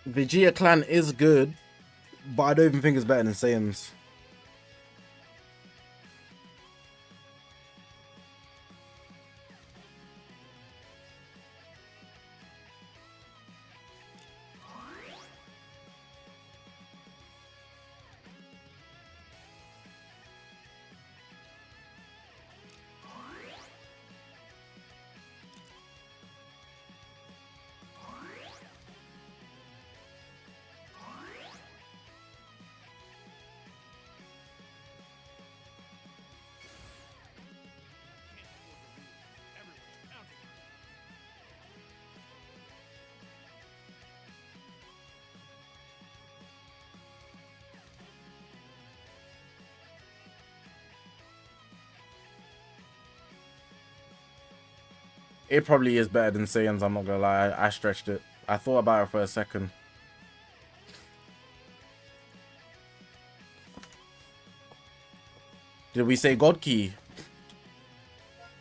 Vegeta Clan is good, but I don't even think it's better than Saiyans. It probably is better than Saiyans, I'm not gonna lie. I stretched it. I thought about it for a second. Did we say God Key?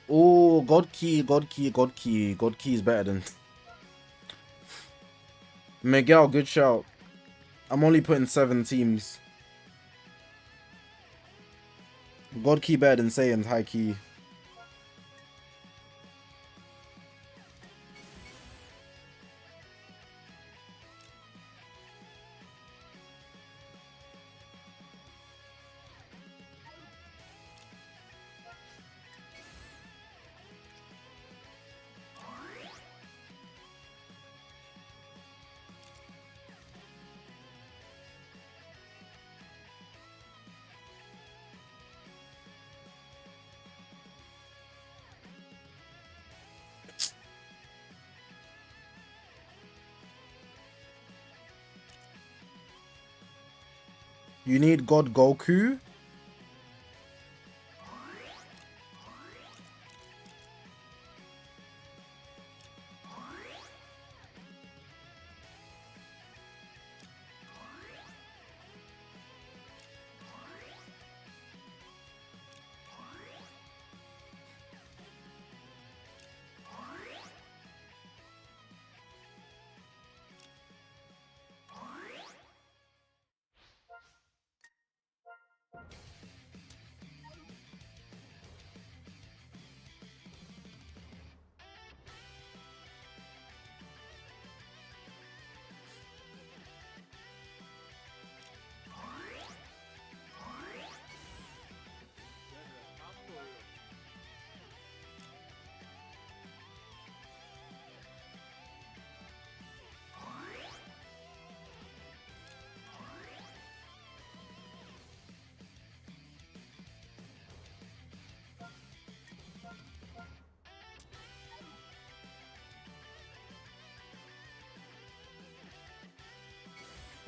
Oh, God Key, God Key, God Key. God Key is better than... Miguel, good shout. I'm only putting 7 teams. God key better than Saiyans, high key. You need God Goku.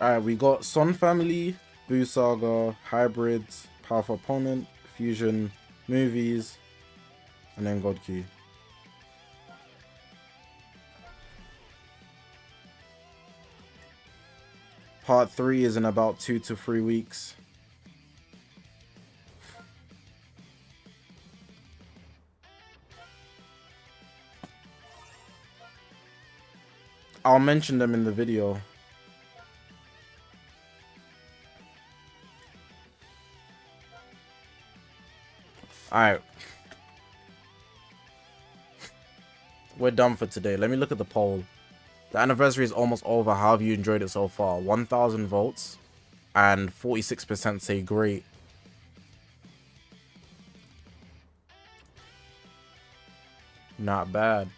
Alright, we got Son Family, Buu Saga, Hybrids, Powerful Opponent, Fusion, Movies, and then God Key. Part 3 is in about 2 to 3 weeks. I'll mention them in the video. Alright. We're done for today. Let me look at the poll. The anniversary is almost over. How have you enjoyed it so far? 1,000 votes and 46% say great. Not bad.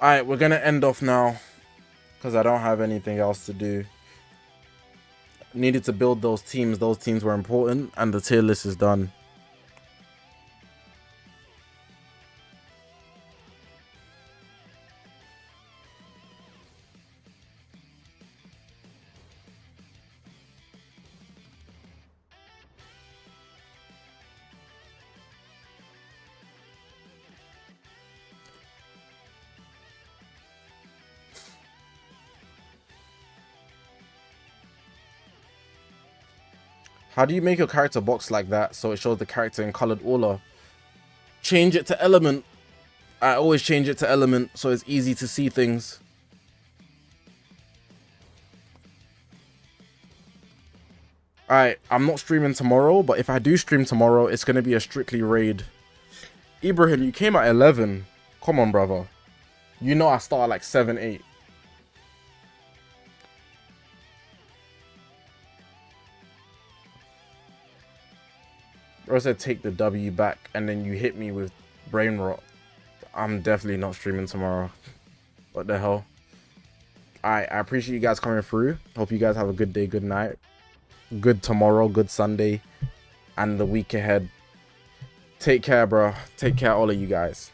Alright, we're gonna end off now because I don't have anything else to do. Needed to build those teams. Those teams were important, and the tier list is done. How do you make your character box like that so it shows the character in colored order? Change it to element. I always change it to element so it's easy to see things. Alright, I'm not streaming tomorrow, but if I do stream tomorrow, it's going to be a strictly raid. Ibrahim, you came at 11. Come on, brother. You know I start at like 7, 8. Or I said take the W back and then you hit me with brain rot. I'm definitely not streaming tomorrow. What the hell? I appreciate you guys coming through. Hope you guys have a good day, good night, good tomorrow, good Sunday, and the week ahead. Take care, bro. Take care, all of you guys.